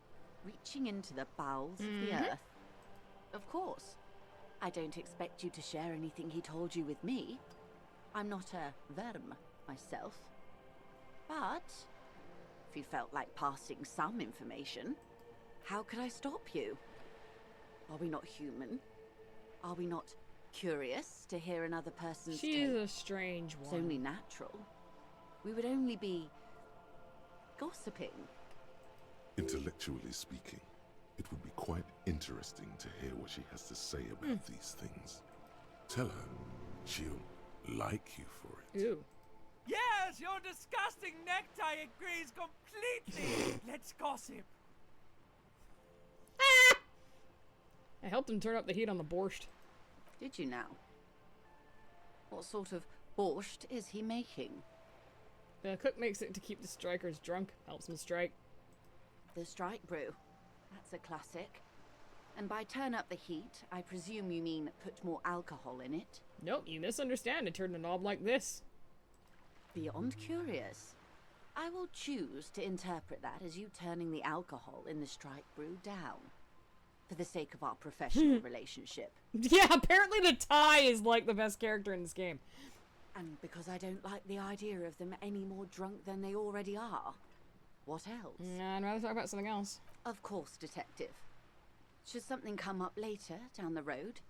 reaching into the bowels of the earth. Of course, I don't expect you to share anything he told you with me. I'm not a Verm myself. But if you felt like passing some information, how could I stop you? Are we not human? Are we not curious to hear another person's take? She's a strange one. It's only natural. We would only be gossiping. Intellectually speaking, it would be quite interesting to hear what she has to say about these things. Tell her she'll like you for it. Ew. Yes, your disgusting necktie agrees completely. Let's gossip. I helped him turn up the heat on the borscht. Did you now? What sort of borscht is he making? The cook makes it to keep the strikers drunk. Helps them strike. The strike brew. That's a classic. And by turn up the heat, I presume you mean put more alcohol in it? Nope, you misunderstand. It turned a knob like this. Beyond curious. I will choose to interpret that as you turning the alcohol in the strike brew down. For the sake of our professional relationship. Yeah, apparently the tie is like the best character in this game. And because I don't like the idea of them any more drunk than they already are. What else? I'd rather talk about something else. Of course, Detective. Should something come up later down the road,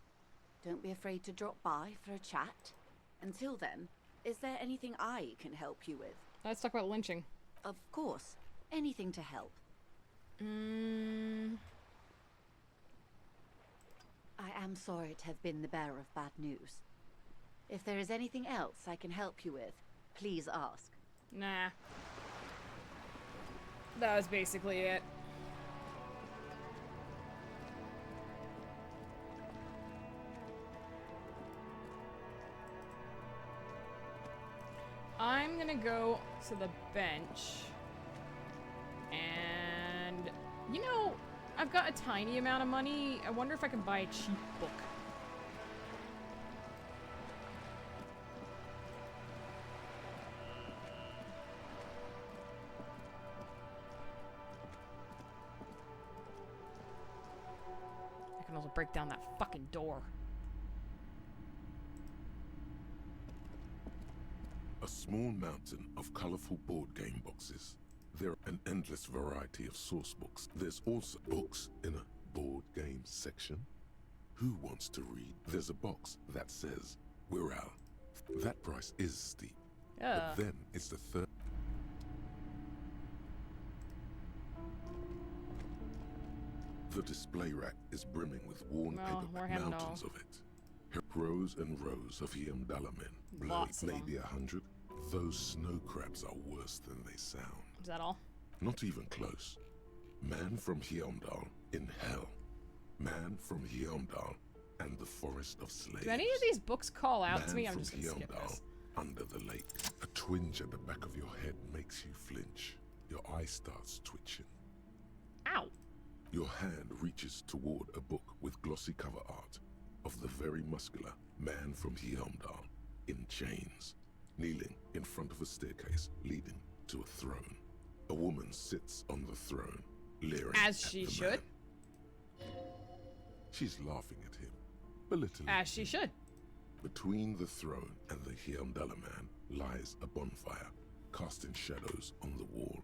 don't be afraid to drop by for a chat. Until then, is there anything I can help you with? Let's talk about lynching. Of course. Anything to help. I am sorry to have been the bearer of bad news. If there is anything else I can help you with, please ask. Nah. That was basically it. I'm gonna go to the bench. And, you know, I've got a tiny amount of money. I wonder if I can buy a cheap book. I can also break down that fucking door. A small mountain of colorful board game boxes. There are an endless variety of source books. There's also books in a board game section. Who wants to read? There's a box that says, "We're out." That price is steep. But then it's the third. The display rack is brimming with worn paperback, mountains of it. Rows and rows of Hiamdala men. Lots of maybe 100. Those snow crabs are worse than they sound. Is that all? Not even close. Man from Hiamdal in hell. Man from Hiamdal and the forest of slaves. Do any of these books call out to me? I'm from just gonna skip Hiamdal this. under the lake. A twinge at the back of your head makes you flinch. Your eye starts twitching. Ow! Your hand reaches toward a book with glossy cover art of the very muscular man from Hiamdal in chains, kneeling in front of a staircase leading to a throne. A woman sits on the throne, leering as at she the should. man. She's laughing at him, belittling As she should. Between the throne and the Hiamdala man lies a bonfire, casting shadows on the wall.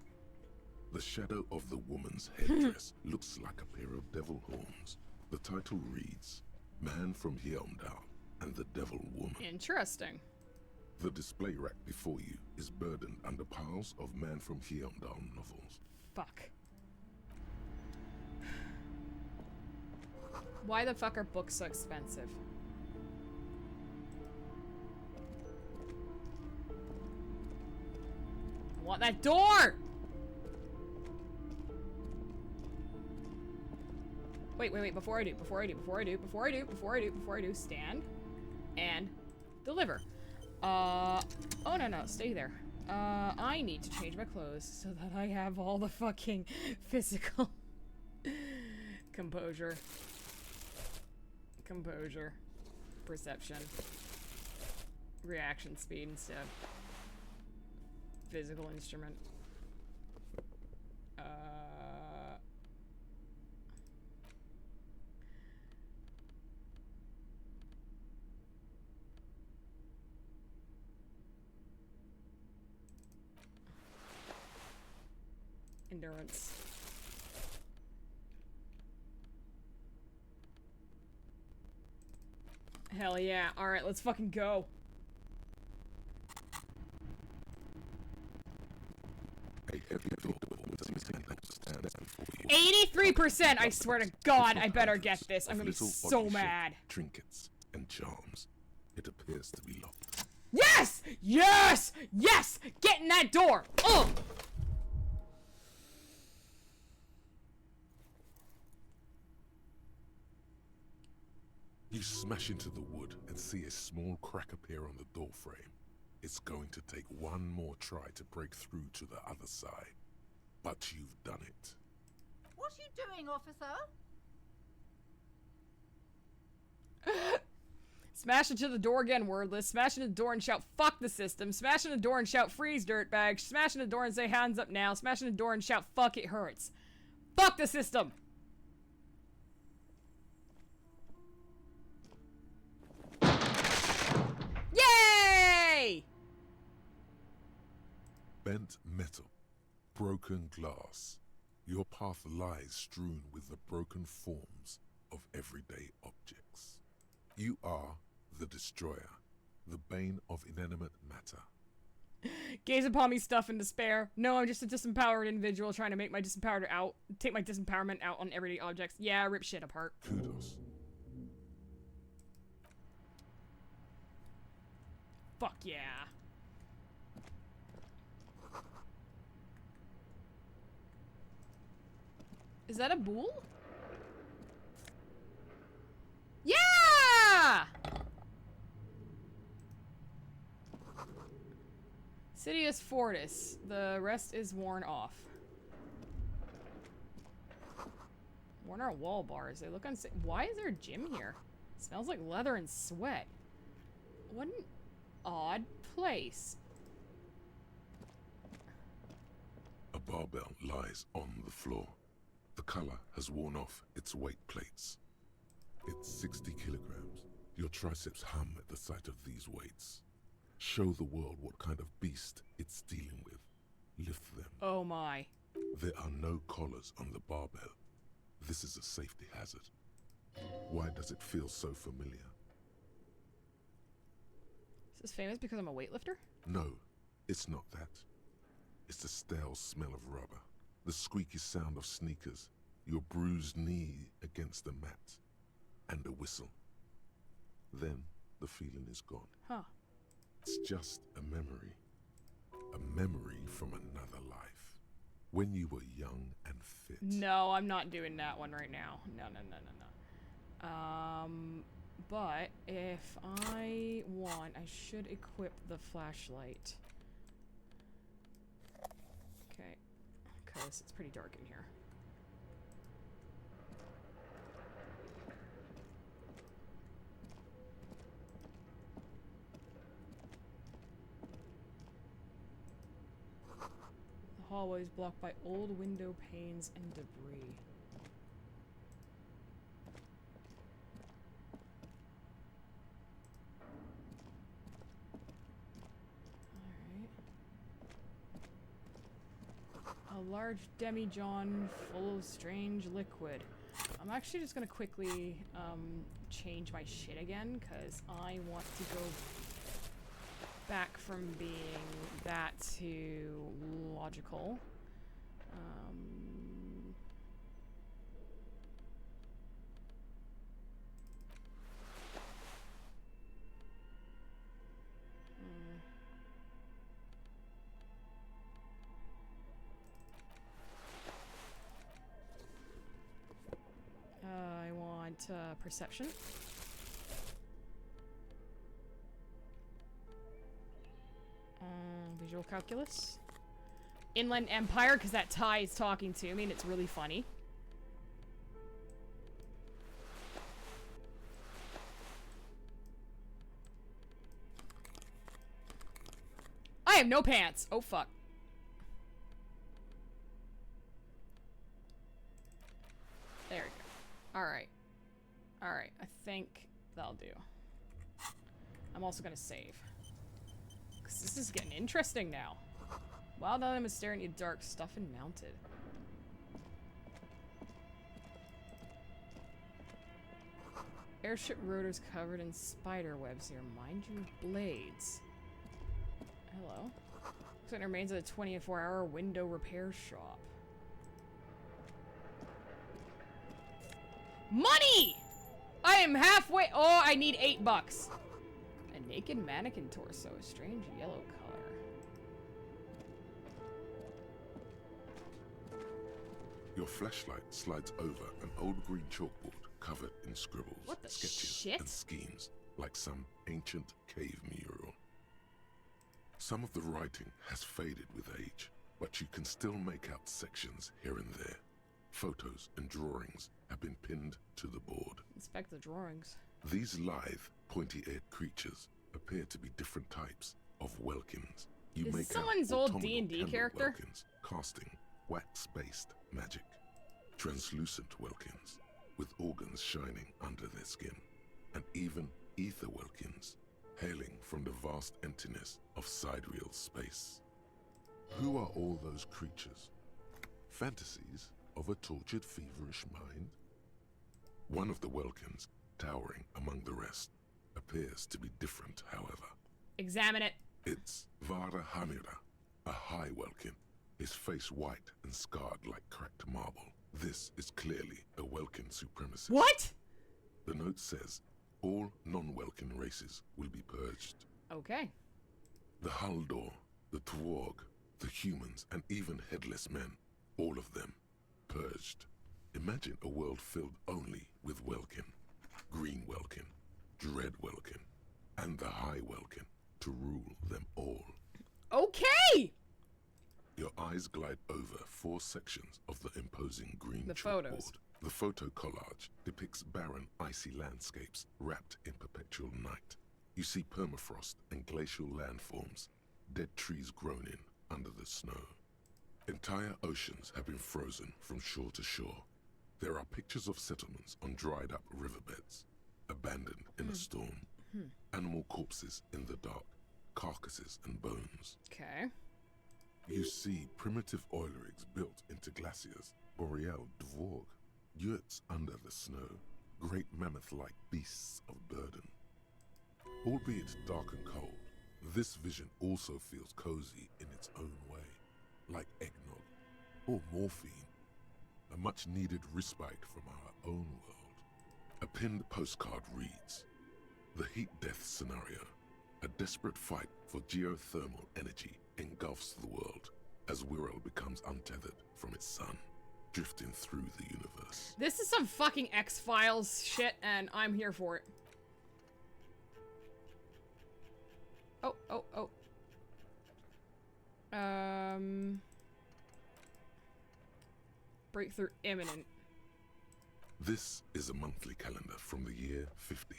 The shadow of the woman's headdress looks like a pair of devil horns. The title reads, Man from Hiamdal and the Devil Woman. Interesting. The display rack before you is burdened under piles of Man from Hiamdal novels. Fuck. Why the fuck are books so expensive? I want that door! Wait, before I do, stand and deliver. Oh no, stay there. I need to change my clothes so that I have all the fucking physical composure, perception, reaction speed instead. Physical instrument. Endurance. Hell yeah. Alright, let's fucking go. A heavy door with a missing handle stands before you. 83%! I swear to God, I better get this. I'm gonna be so oddly mad. shaped trinkets and charms. It appears to be locked. Yes! Yes! Yes! Get in that door! Ugh! You smash into the wood and see a small crack appear on the doorframe. It's going to take one more try to break through to the other side. But you've done it. What are you doing, officer? Smash into the door again, wordless. Smash into the door and shout, fuck the system. Smash into the door and shout, freeze, dirtbag. Smash into the door and say, hands up now. Smash into the door and shout, fuck, it hurts. Fuck the system! Yay! Bent metal, broken glass. Your path lies strewn with the broken forms of everyday objects. You are the destroyer, the bane of inanimate matter. Gaze upon me, stuff in despair. No, I'm just a disempowered individual trying to make my take my disempowerment out on everyday objects. Yeah, rip shit apart. Kudos. Fuck yeah. Is that a bull? Yeah! Sidious Fortis. The rest is worn off. Worn our wall bars. They look unsafe. Why is there a gym here? It smells like leather and sweat. What an odd place. A barbell lies on the floor. The color has worn off its weight plates. It's 60 kilograms. Your triceps hum at the sight of these weights. Show the world what kind of beast it's dealing with. Lift them. Oh my. There are no collars on the barbell. This is a safety hazard. Why does it feel so familiar? Is this famous because I'm a weightlifter? No, it's not that. It's the stale smell of rubber, the squeaky sound of sneakers, your bruised knee against the mat, and a whistle. Then the feeling is gone. Huh. It's just a memory from another life, when you were young and fit. No, I'm not doing that one right now. No. But if I want, I should equip the flashlight. Okay, because it's pretty dark in here. The hallway is blocked by old window panes and debris. A large demijohn full of strange liquid. I'm actually just gonna quickly change my shit again because I want to go back from being that to logical. I want perception. Visual calculus. Inland Empire, because that Thai is talking to me and it's really funny. I have no pants. Oh, fuck. There we go. Alright. Alright, I think that'll do. I'm also gonna save. Because this is getting interesting now. Wild item is staring at dark stuff and mounted. Airship rotors covered in spider webs here. Mind your blades. Hello. Looks like it remains at a 24-hour window repair shop. Money! I am halfway. Oh, I need $8. A naked mannequin torso, a strange yellow color. Your flashlight slides over an old green chalkboard covered in scribbles, What the sketches, shit? and schemes, like some ancient cave mural. Some of the writing has faded with age, but you can still make out sections here and there. Photos and drawings have been pinned to the board. Inspect the drawings. These lithe, pointy-eared creatures appear to be different types of Welkins. You Is make this someone's old out D&D autumnal character? Welkins, casting wax-based magic. Translucent Welkins, with organs shining under their skin. And even ether Welkins, hailing from the vast emptiness of sidereal space. Who are all those creatures? Fantasies of a tortured, feverish mind? One of the Welkins, towering among the rest, appears to be different, however. Examine it. It's Vara Hamira, a high Welkin, his face white and scarred like cracked marble. This is clearly a Welkin supremacist. What? The note says, all non-Welkin races will be purged. Okay. The Haldor, the Twarg, the humans, and even headless men, all of them, purged. Imagine a world filled only with Welkin, Green Welkin, Dread Welkin, and the High Welkin to rule them all. Okay! Your eyes glide over 4 sections of the imposing green The chalkboard. photos. The photo collage depicts barren, icy landscapes wrapped in perpetual night. You see permafrost and glacial landforms, dead trees grown in under the snow. Entire oceans have been frozen from shore to shore. There are pictures of settlements on dried up riverbeds, abandoned in a storm. Animal corpses in the dark, carcasses and bones. Okay. You see primitive oil rigs built into glaciers, boreal dvorg, yurts under the snow, great mammoth-like beasts of burden. Albeit dark and cold, this vision also feels cozy in its own way, like eggnog or morphine, a much-needed respite from our own world. A pinned postcard reads, "The heat death scenario, a desperate fight for geothermal energy engulfs the world as Wirral becomes untethered from its sun, drifting through the universe." This is some fucking X-Files shit, and I'm here for it. Oh, oh, oh. Breakthrough imminent. This is a monthly calendar from the year 50.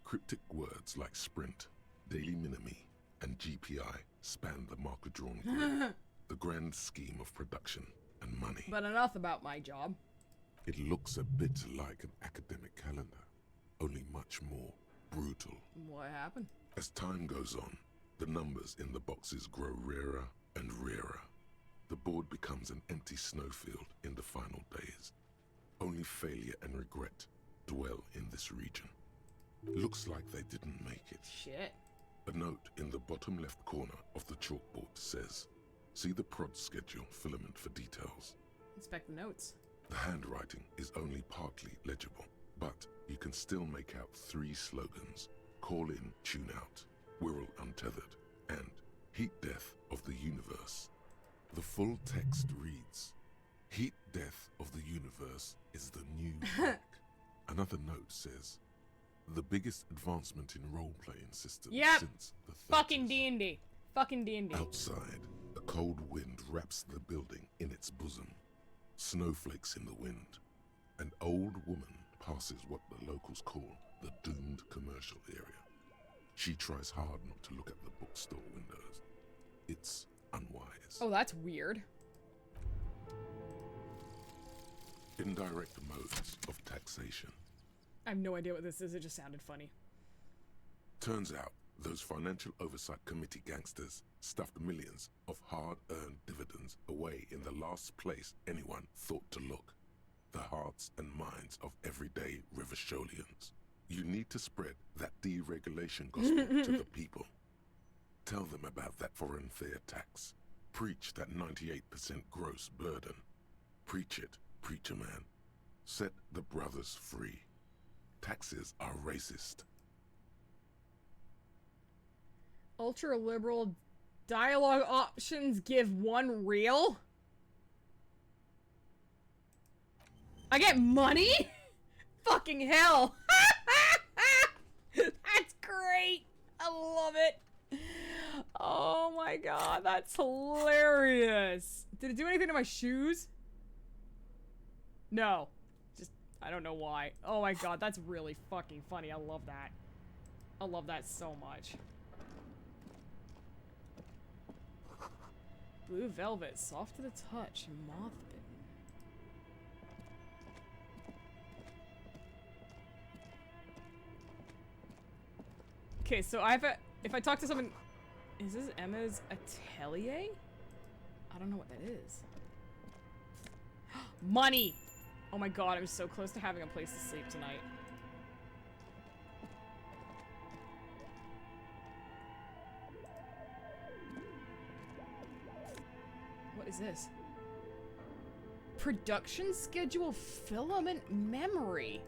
Cryptic words like sprint, daily minimi, and GPI span the marker-drawn grid, the grand scheme of production and money. But enough about my job. It looks a bit like an academic calendar, only much more brutal. What happened? As time goes on, the numbers in the boxes grow rarer and rarer. The board becomes an empty snowfield in the final days. Only failure and regret dwell in this region. Looks like they didn't make it. Shit. A note in the bottom left corner of the chalkboard says, "See the prod schedule filament for details." Inspect the notes. The handwriting is only partly legible, but you can still make out 3 slogans: "Call in, tune out," "Wirral untethered," and "Heat death of the universe." The full text reads, "Heat death of the universe is the new black." Another note says, "The biggest advancement in role-playing systems since the 30s." Fucking D&D. Fucking D&D. Outside, a cold wind wraps the building in its bosom. Snowflakes in the wind. An old woman passes what the locals call the doomed commercial area. She tries hard not to look at the bookstore windows. It's unwise. Oh, that's weird. Indirect modes of taxation. I have no idea what this is, it just sounded funny. Turns out, those Financial Oversight Committee gangsters stuffed millions of hard-earned dividends away in the last place anyone thought to look. The hearts and minds of everyday Rivasholians. You need to spread that deregulation gospel to the people. Tell them about that foreign fair tax. Preach that 98% gross burden. Preach it, preacher man. Set the brothers free. Taxes are racist. Ultra-liberal dialogue options give 1 real? I get money? Fucking hell. That's great. I love it. Oh my god, that's hilarious. Did it do anything to my shoes? No. Just, I don't know why. Oh my god, that's really fucking funny. I love that. I love that so much. Blue velvet, soft to the touch, moth bitten. Okay, so if I talk to someone, is this Emma's atelier? I don't know what that is. Money! Oh my god, I'm so close to having a place to sleep tonight. What is this? Production schedule filament memory.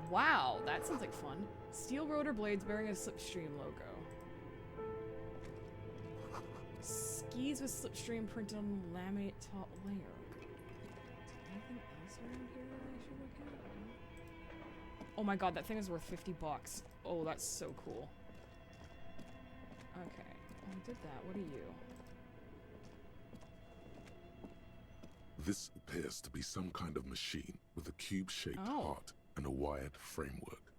Wow, that sounds like fun. Steel rotor blades bearing a Slipstream logo. Skis with Slipstream printed on the laminate top layer. Anything else around here that I should look at? Oh my god, that thing is worth 50 bucks. Oh, that's so cool. Okay, I did that. What are you? This appears to be some kind of machine with a cube-shaped heart and a wired framework.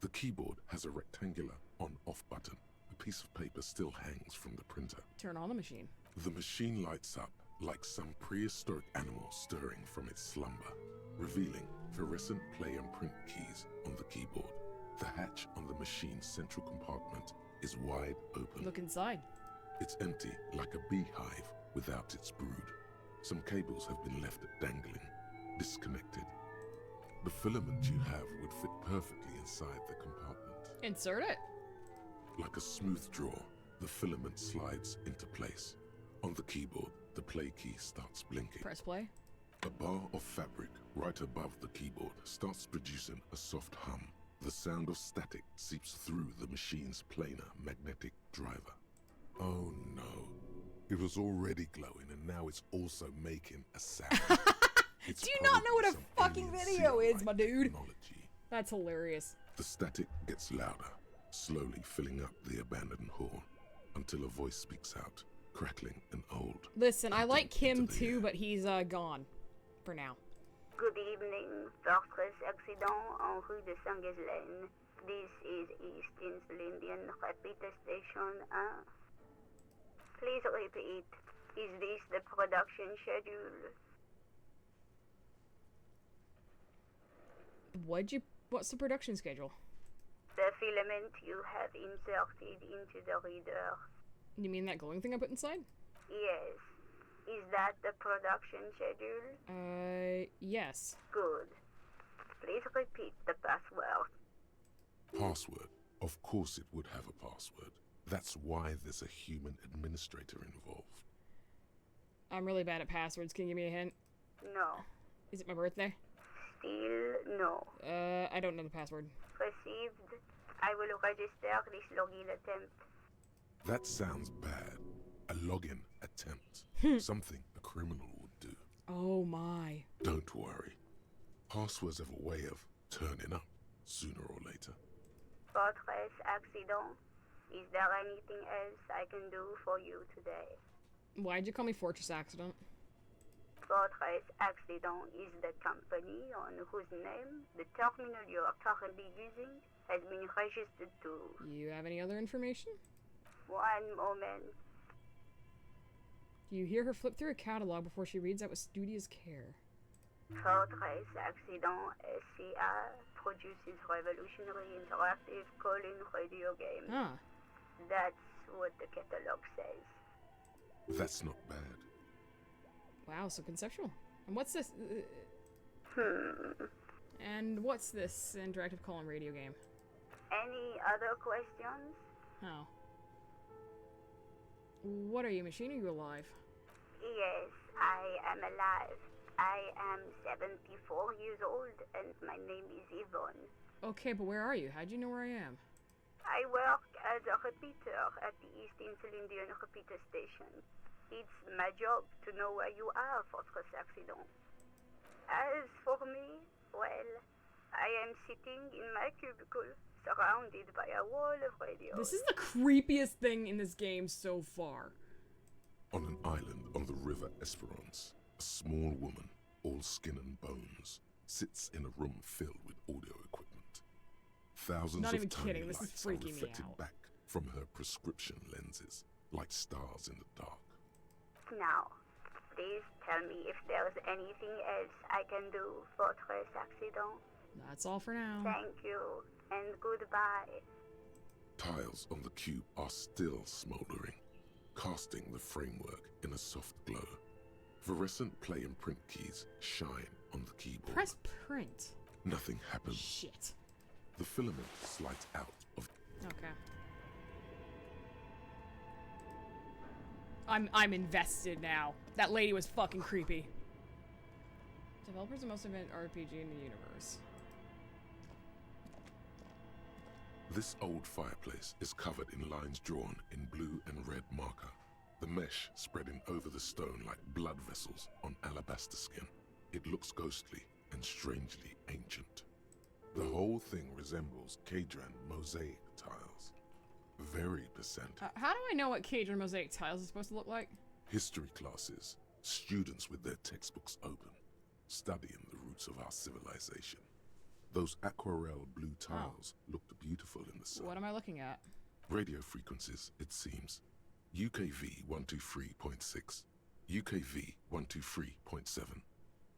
The keyboard has a rectangular on-off button. A piece of paper still hangs from the printer. Turn on the machine. The machine lights up like some prehistoric animal stirring from its slumber, revealing fluorescent play and print keys on the keyboard. The hatch on the machine's central compartment is wide open. Look inside. It's empty like a beehive without its brood. Some cables have been left dangling, disconnected. The filament you have would fit perfectly inside the compartment. Insert it. Like a smooth draw, the filament slides into place. On the keyboard, the play key starts blinking. Press play. A bar of fabric right above the keyboard starts producing a soft hum. The sound of static seeps through the machine's planar magnetic driver. Oh no. It was already glowing and now it's also making a sound. Do you not know what a fucking video is, my dude? That's hilarious. The static gets louder, slowly filling up the abandoned hall, until a voice speaks out, crackling and old. Listen, I like Kim too, but he's gone. For now. Good evening, Fortress Accident en rue de Saint-Ghislaine. This is East Insulindian Repeater Station 1. Please repeat. Is this the production schedule? What's the production schedule? The filament you have inserted into the reader. You mean that glowing thing I put inside? Yes. Is that the production schedule? Yes. Good. Please repeat the password. Password? Of course it would have a password. That's why there's a human administrator involved. I'm really bad at passwords. Can you give me a hint? No. Is it my birthday? Still no. I don't know the password. Received. I will register this login attempt. That sounds bad. A login attempt. Something a criminal would do. Oh my. Don't worry. Passwords have a way of turning up sooner or later. Fortress Accident. Is there anything else I can do for you today? Why'd you call me Fortress Accident? Fortress Accident is the company on whose name the terminal you are currently using has been registered to. You have any other information? One moment. You hear her flip through a catalog before she reads out with studious care. Fortress Accident SCA produces revolutionary interactive call-in radio games. Ah. That's what the catalog says. That's not bad. Wow, so conceptual. And what's this? And what's this interactive call-in radio game? Any other questions? Oh. What are you, machine? Are you alive? Yes, I am alive. I am 74 years old and my name is Yvonne. Okay, but where are you? How'd you know where I am? I work as a repeater at the East Insulindian Repeater Station. It's my job to know where you are, Fortress Accident. As for me, well, I am sitting in my cubicle, surrounded by a wall of radios. This is the creepiest thing in this game so far. On an island on the river Esperance, a small woman, all skin and bones, sits in a room filled with audio equipment. Thousands Not of even tiny kidding, this is lights are freaking me reflected out. back from her prescription lenses, like stars in the dark. Now, please tell me if there's anything else I can do, Fortress Accident. That's all for now. Thank you, and goodbye. Tiles on the cube are still smoldering, casting the framework in a soft glow. Fluorescent play and print keys shine on the keyboard. Press print. Nothing happens. Shit. The filament slides out of... Okay. I'm invested now. That lady was fucking creepy. Developers of the most advanced RPG in the universe. This old fireplace is covered in lines drawn in blue and red marker, the mesh spreading over the stone like blood vessels on alabaster skin. It looks ghostly and strangely ancient. The whole thing resembles Kadran mosaic tiles. Very percent. How do I know what Cajun mosaic tiles is supposed to look like? History classes, students with their textbooks open, studying the roots of our civilization. Those aquarelle blue tiles looked beautiful in the sun. What am I looking at? Radio frequencies, it seems. UKV 123.6, UKV 123.7,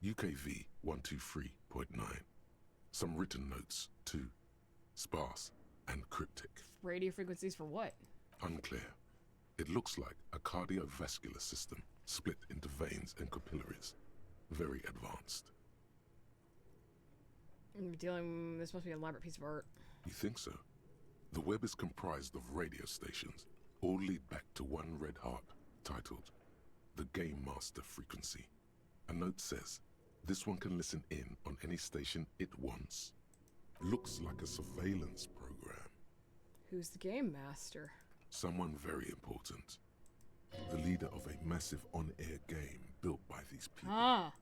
UKV 123.9. Some written notes, too. Sparse and cryptic. Radio frequencies for what? Unclear. It looks like a cardiovascular system split into veins and capillaries. Very advanced. This must be an elaborate piece of art. You think so? The web is comprised of radio stations, all lead back to one red heart, titled the Game Master Frequency. A note says, this one can listen in on any station it wants. Looks like a surveillance program. Who's the Game Master? Someone very important. The leader of a massive on-air game built by these people.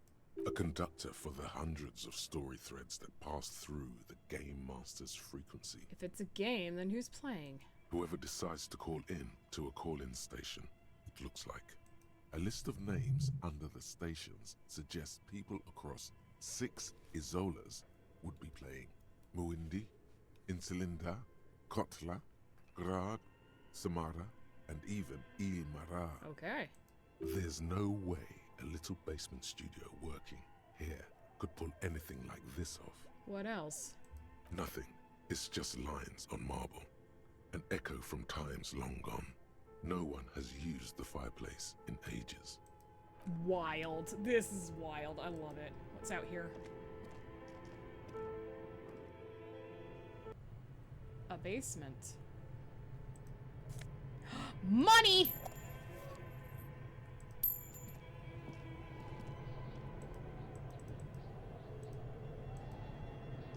A conductor for the hundreds of story threads that pass through the Game Master's frequency. If it's a game, then who's playing? Whoever decides to call in to a call-in station, it looks like. A list of names under the stations suggests people across 6 Isolas would be playing. Muindi, Insulinda, Kotla, Grad, Samara, and even Ilmara. Okay. There's no way a little basement studio working here could pull anything like this off. What else? Nothing. It's just lines on marble. An echo from times long gone. No one has used the fireplace in ages. Wild. This is wild. I love it. What's out here? A basement. Money!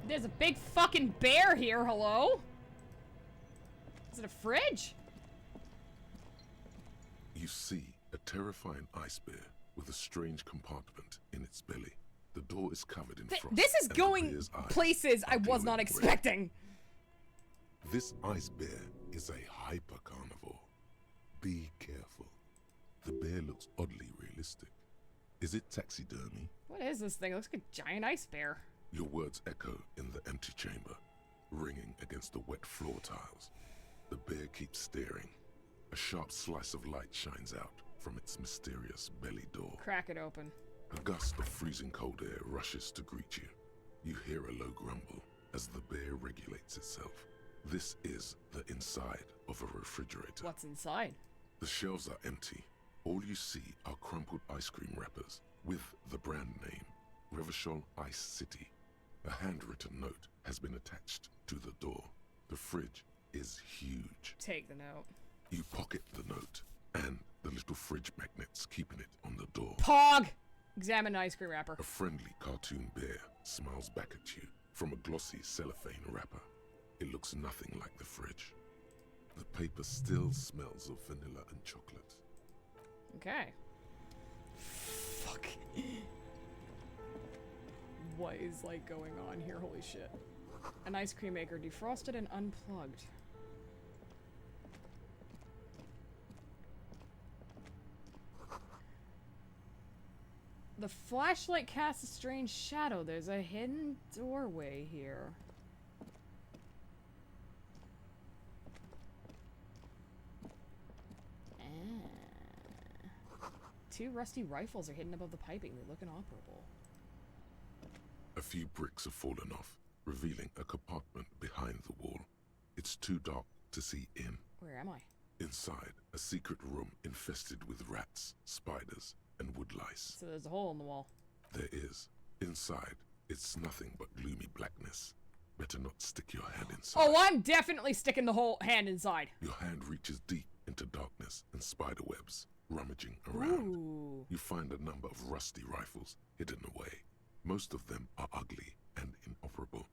There's a big fucking bear here, hello? Is it a fridge? You see a terrifying ice bear with a strange compartment in its belly. The door is covered in frost. This is going places I was not expecting. This ice bear is a hyper carnivore. Be careful. The bear looks oddly realistic. Is it taxidermy? What is this thing? It looks like a giant ice bear. Your words echo in the empty chamber, ringing against the wet floor tiles. The bear keeps staring. A sharp slice of light shines out from its mysterious belly door. Crack it open. A gust of freezing cold air rushes to greet you. You hear a low grumble as the bear regulates itself. This is the inside of a refrigerator. What's inside? The shelves are empty. All you see are crumpled ice cream wrappers with the brand name, Revachol Ice City. A handwritten note has been attached to the door. The fridge is huge. Take the note. You pocket the note and the little fridge magnets keeping it on the door. Pog! Examine ice cream wrapper. A friendly cartoon bear smiles back at you from a glossy cellophane wrapper. It looks nothing like the fridge. The paper still smells of vanilla and chocolate. Okay. Fuck. What is like going on here? Holy shit. An ice cream maker defrosted and unplugged. The flashlight casts a strange shadow. There's a hidden doorway here. Two rusty rifles are hidden above the piping. They look inoperable. A few bricks have fallen off, revealing a compartment behind the wall. It's too dark to see in. Where am I? Inside, a secret room infested with rats, spiders, and wood lice. So there's a hole in the wall. There is. Inside, it's nothing but gloomy blackness. Better not stick your hand inside. Oh, I'm definitely sticking the whole hand inside. Your hand reaches deep into darkness and spider webs, rummaging around. Ooh. You find a number of rusty rifles hidden away. Most of them are ugly and inoperable,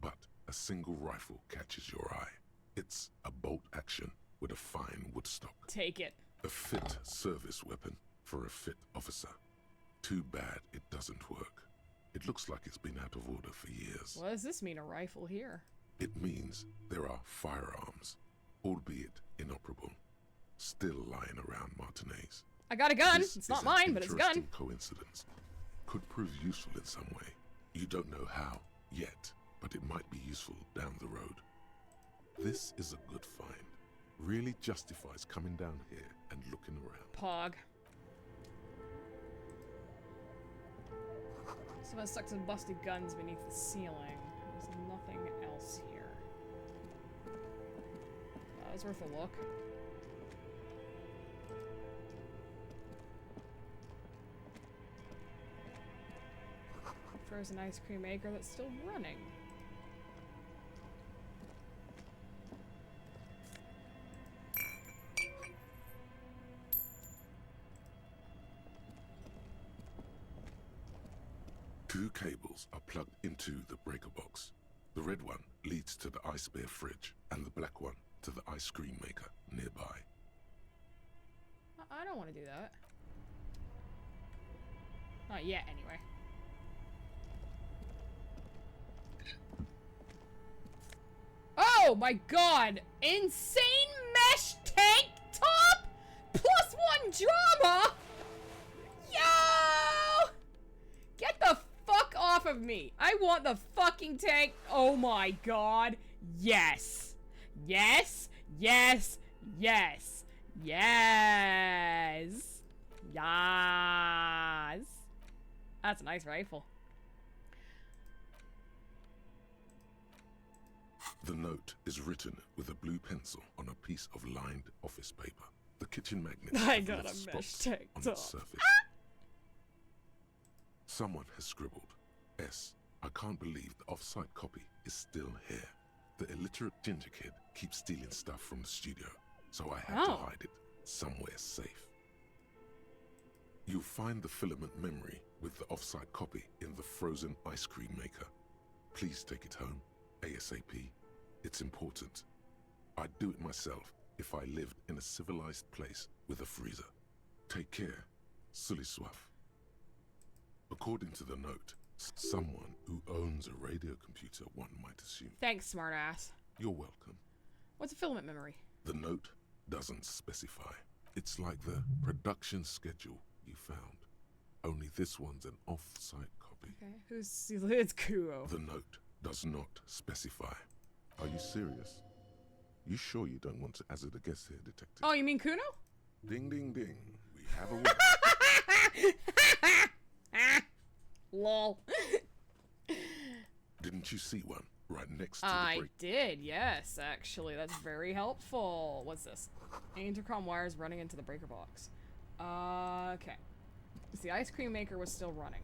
but a single rifle catches your eye. It's a bolt action with a fine wood stock. Take it. A fit service weapon for a fit officer. Too bad it doesn't work. It looks like it's been out of order for years. What does this mean, a rifle here? It means there are firearms, albeit inoperable, still lying around Martinez. I got a gun. This It's not is mine, an but it's a gun. interesting coincidence. Could prove useful in some way. You don't know how yet, but it might be useful down the road. This is a good find. Really justifies coming down here and looking around. Pog. Someone stuck some busted guns beneath the ceiling. There's nothing else here. That was worth a look. Frozen ice cream maker that's still running. Two cables are plugged into the breaker box. The red one leads to the ice bear fridge, and the black one to the ice cream maker nearby. I don't want to do that. Not yet, anyway. Oh my god! Insane mesh tank top! Plus one drama! Yo! Get the fuck off of me! I want the fucking tank! Oh my god! Yes! Yes! Yes! Yes! Yes! Yes! That's a nice rifle. The note is written with a blue pencil on a piece of lined office paper. The kitchen magnet I got left a mesh spots tank on top. its surface. Someone has scribbled, S. I can't believe the off-site copy is still here. The illiterate ginger kid keeps stealing stuff from the studio, so I had to hide it somewhere safe. You'll find the filament memory with the off-site copy in the frozen ice cream maker. Please take it home, ASAP. It's important. I'd do it myself if I lived in a civilized place with a freezer. Take care, Sully Swaff. According to the note, someone who owns a radio computer, one might assume. Thanks, smartass. You're welcome. What's a filament memory? The note doesn't specify. It's like the production schedule you found. Only this one's an off-site copy. Okay, it's Kuo. The note does not specify. Are you serious? You sure you don't want to hazard a guess here, detective? Oh, you mean Kuno? Ding, ding, ding. We have a winner. Lol. Didn't you see one right next to the I break? did, yes, actually. That's very helpful. What's this? Intercom wires running into the breaker box. Okay. So the ice cream maker was still running.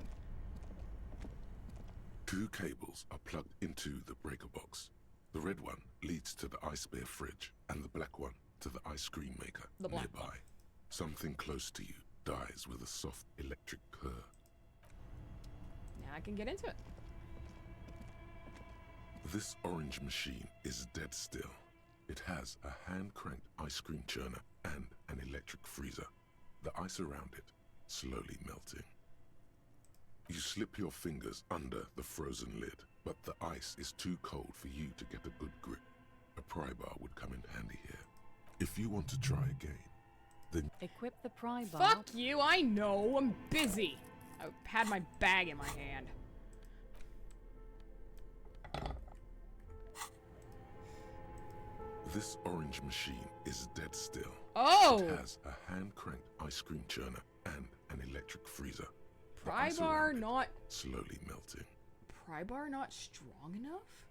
Two cables are plugged into the breaker box. The red one leads to the ice bear fridge, and the black one to the ice cream maker The black nearby. one. Something close to you dies with a soft electric purr. Now I can get into it. This orange machine is dead still. It has a hand-cranked ice cream churner and an electric freezer. The ice around it slowly melting. You slip your fingers under the frozen lid, but the ice is too cold for you to get a good grip. A pry bar would come in handy here. If you want to try again, then Equip the pry bar. Fuck you, I know, I'm busy. I had my bag in my hand. this orange machine is dead still. Oh! It has a hand-cranked ice cream churner and an electric freezer. The Pry ice bar around it not... slowly melting. Pry bar not strong enough?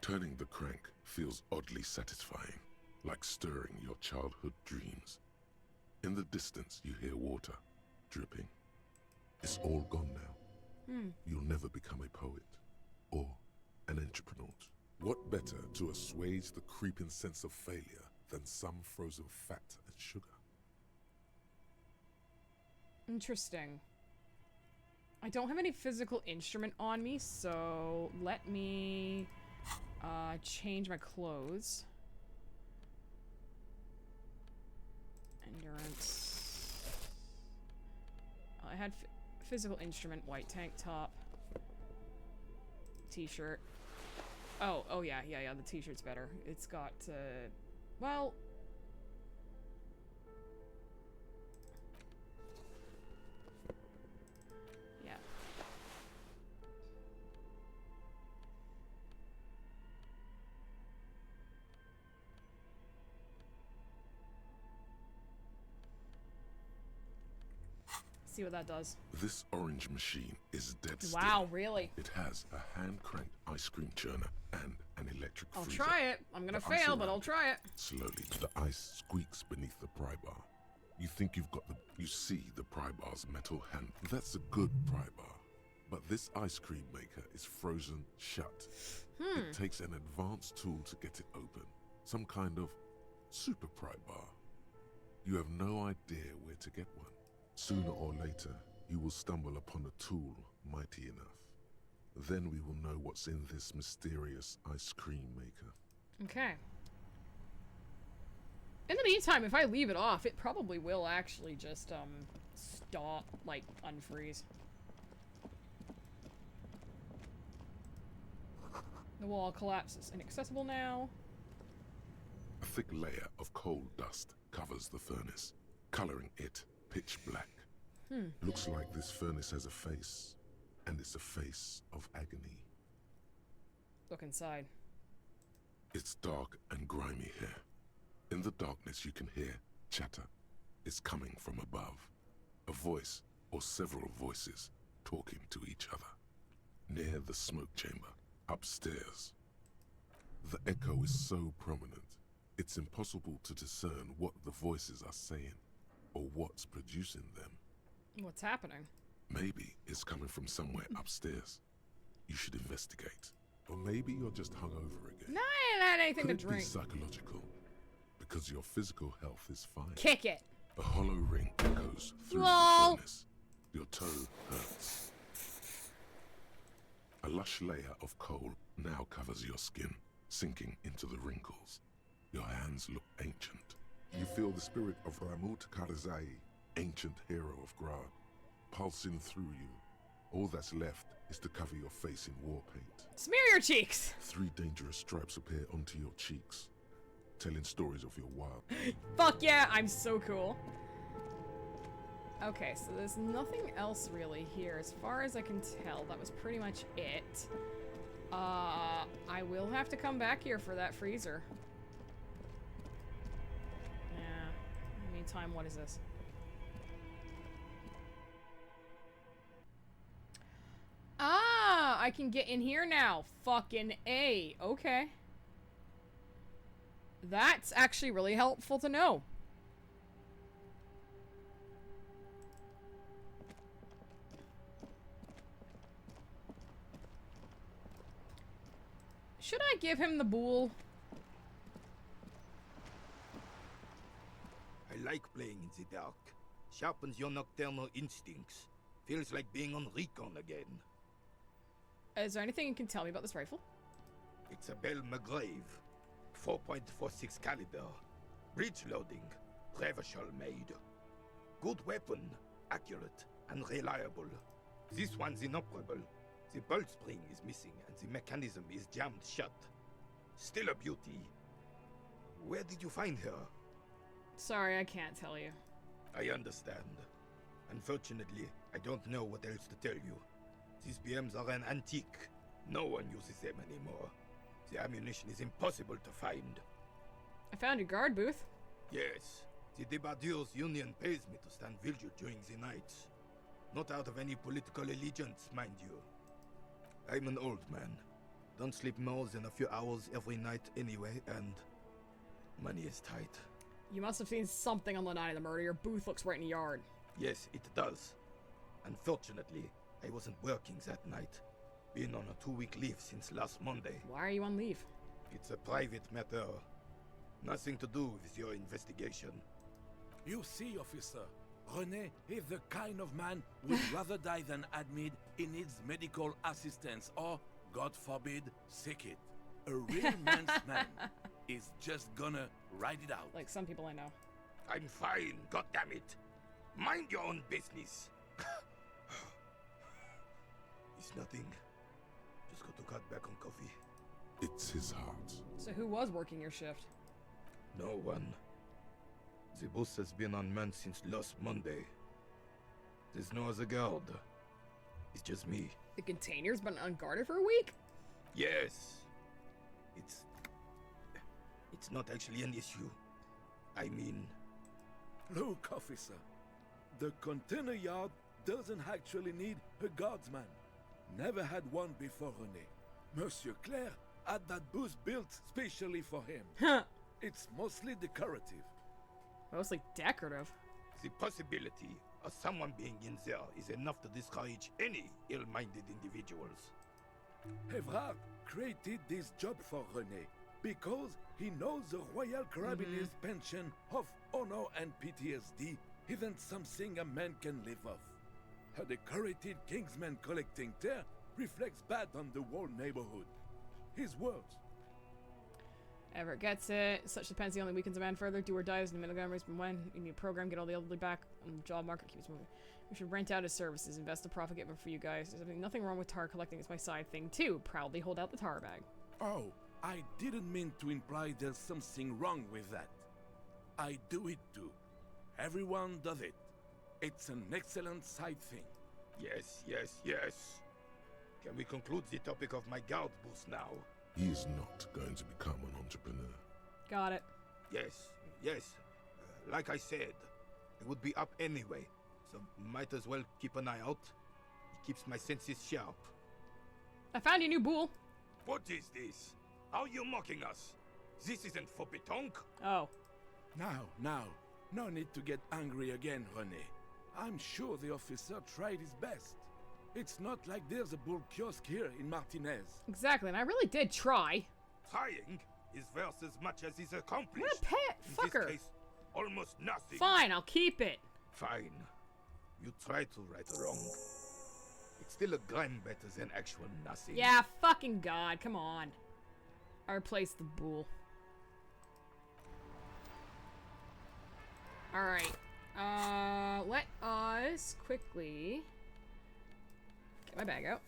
Turning the crank feels oddly satisfying, like stirring your childhood dreams. In the distance, you hear water dripping. It's all gone now. You'll never become a poet or an entrepreneur. What better to assuage the creeping sense of failure than some frozen fat and sugar? Interesting. I don't have any physical instrument on me, so let me change my clothes. Appearance. I had physical instrument, white tank top. T-shirt. Oh yeah, the t-shirt's better. It's got, well... yeah. See what that does. This orange machine is dead still. Wow, really? It has a hand-cranked ice cream churner and an electric I'll freezer. try it. I'm gonna The ice fail, but around I'll try it. Slowly, the ice squeaks beneath the pry bar. You think you've got you see the pry bar's metal hand. That's a good pry bar. But this ice cream maker is frozen shut. It takes an advanced tool to get it open. Some kind of super pry bar. You have no idea where to get one. Sooner or later, you will stumble upon a tool mighty enough. Then we will know what's in this mysterious ice cream maker. Okay. In the meantime, if I leave it off, it probably will actually just, stop, like, unfreeze. The wall collapses. Inaccessible now. A thick layer of coal dust covers the furnace, coloring it pitch black. Looks like this furnace has a face, and it's a face of agony. Look inside. It's dark and grimy here. In the darkness you can hear chatter. It's coming from above. A voice, or several voices, talking to each other. Near the smoke chamber, upstairs. The echo is so prominent, it's impossible to discern what the voices are saying, or what's producing them. What's happening? Maybe it's coming from somewhere upstairs. You should investigate. Or maybe you're just hungover again. No, I ain't had anything Could to it drink. be psychological? Because your physical health is fine. Kick it. A hollow ring echoes through Lol. the furnace. Your toe hurts. A lush layer of coal now covers your skin, sinking into the wrinkles. Your hands look ancient. You feel the spirit of Ramut Karzai, ancient hero of Grad, pulsing through you. All that's left is to cover your face in war paint. Smear your cheeks! 3 dangerous stripes appear onto your cheeks, telling stories of your wild. Fuck yeah, I'm so cool. Okay, so there's nothing else really here. As far as I can tell, that was pretty much it. I will have to come back here for that freezer. Yeah. In the meantime, what is this? Ah, I can get in here now. Fucking A. Okay. That's actually really helpful to know. Should I give him the bool? I like playing in the dark. Sharpens your nocturnal instincts. Feels like being on recon again. Is there anything you can tell me about this rifle? It's a Bell McGrave. 4.46 caliber. Breech loading. Revachol made. Good weapon. Accurate and reliable. This one's inoperable. The bolt spring is missing and the mechanism is jammed shut. Still a beauty. Where did you find her? Sorry, I can't tell you. I understand. Unfortunately, I don't know what else to tell you. These BMs are an antique. No one uses them anymore. The ammunition is impossible to find. I found your guard booth. Yes, the Debardeurs Union pays me to stand vigil during the nights. Not out of any political allegiance, mind you. I'm an old man. Don't sleep more than a few hours every night anyway, and money is tight. You must have seen something on the night of the murder. Your booth looks right in the yard. Yes, it does. Unfortunately, I wasn't working that night. Been on a 2-week leave since last Monday. Why are you on leave? It's a private matter. Nothing to do with your investigation. You see, officer, René is the kind of man who would rather die than admit he needs medical assistance or, God forbid, sick it. A real man's man is just gonna write it out. Like some people I know. I'm fine, goddammit. Mind your own business. It's nothing. Just got to cut back on coffee. It's his heart. So who was working your shift? No one. The bus has been unmanned since last Monday. There's no other guard. It's just me. The container's been unguarded for a week? Yes. It's not actually an issue. I mean... Look, officer. The container yard doesn't actually need a guardsman. Never had one before, René. Monsieur Claire had that booth built specially for him. It's mostly decorative. Mostly decorative? The possibility of someone being in there is enough to discourage any ill-minded individuals. Evrard created this job for René because he knows the Royal Carabiniers' pension of honor and PTSD isn't something a man can live off. A decorated Kingsman collecting tear reflects bad on the whole neighborhood. His words. Everett gets it. Such dependency only weakens a man further. Do or die is the milligram race from when. You need a program, get all the elderly back on the job market, keeps moving. We should rent out his services, invest the profit, get them for you guys. There's nothing wrong with tar collecting. It's my side thing too. Proudly hold out the tar bag. Oh, I didn't mean to imply there's something wrong with that. I do it too. Everyone does it. It's an excellent side thing. Yes, yes, yes. Can we conclude the topic of my guard booth now? He is not going to become an entrepreneur. Got it. Yes, yes. Like I said, it would be up anyway, so might as well keep an eye out. It keeps my senses sharp. I found your new bull. What is this? Are you mocking us? This isn't for pétanque. Oh. Now. No need to get angry again, René. I'm sure the officer tried his best. It's not like there's a bull kiosk here in Martinez. Exactly, and I really did try. Trying is worth as much as is accomplished. What a pet! Fucker! In this case, almost nothing. Fine, I'll keep it. Fine. You try to right a wrong. It's still a gram better than actual nothing. Yeah, fucking God, come on. I replaced the bull. Alright. Let us quickly get my bag out.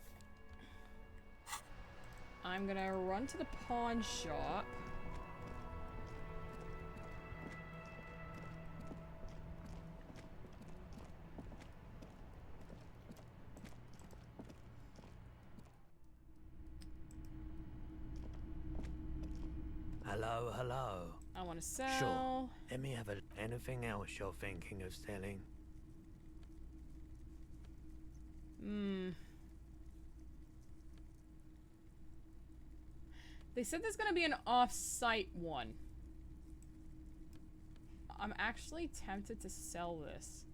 I'm gonna run to the pawn shop. Hello. I want to sell. Sure. Let me have anything else you're thinking of selling? They said there's gonna be an off-site one. I'm actually tempted to sell this.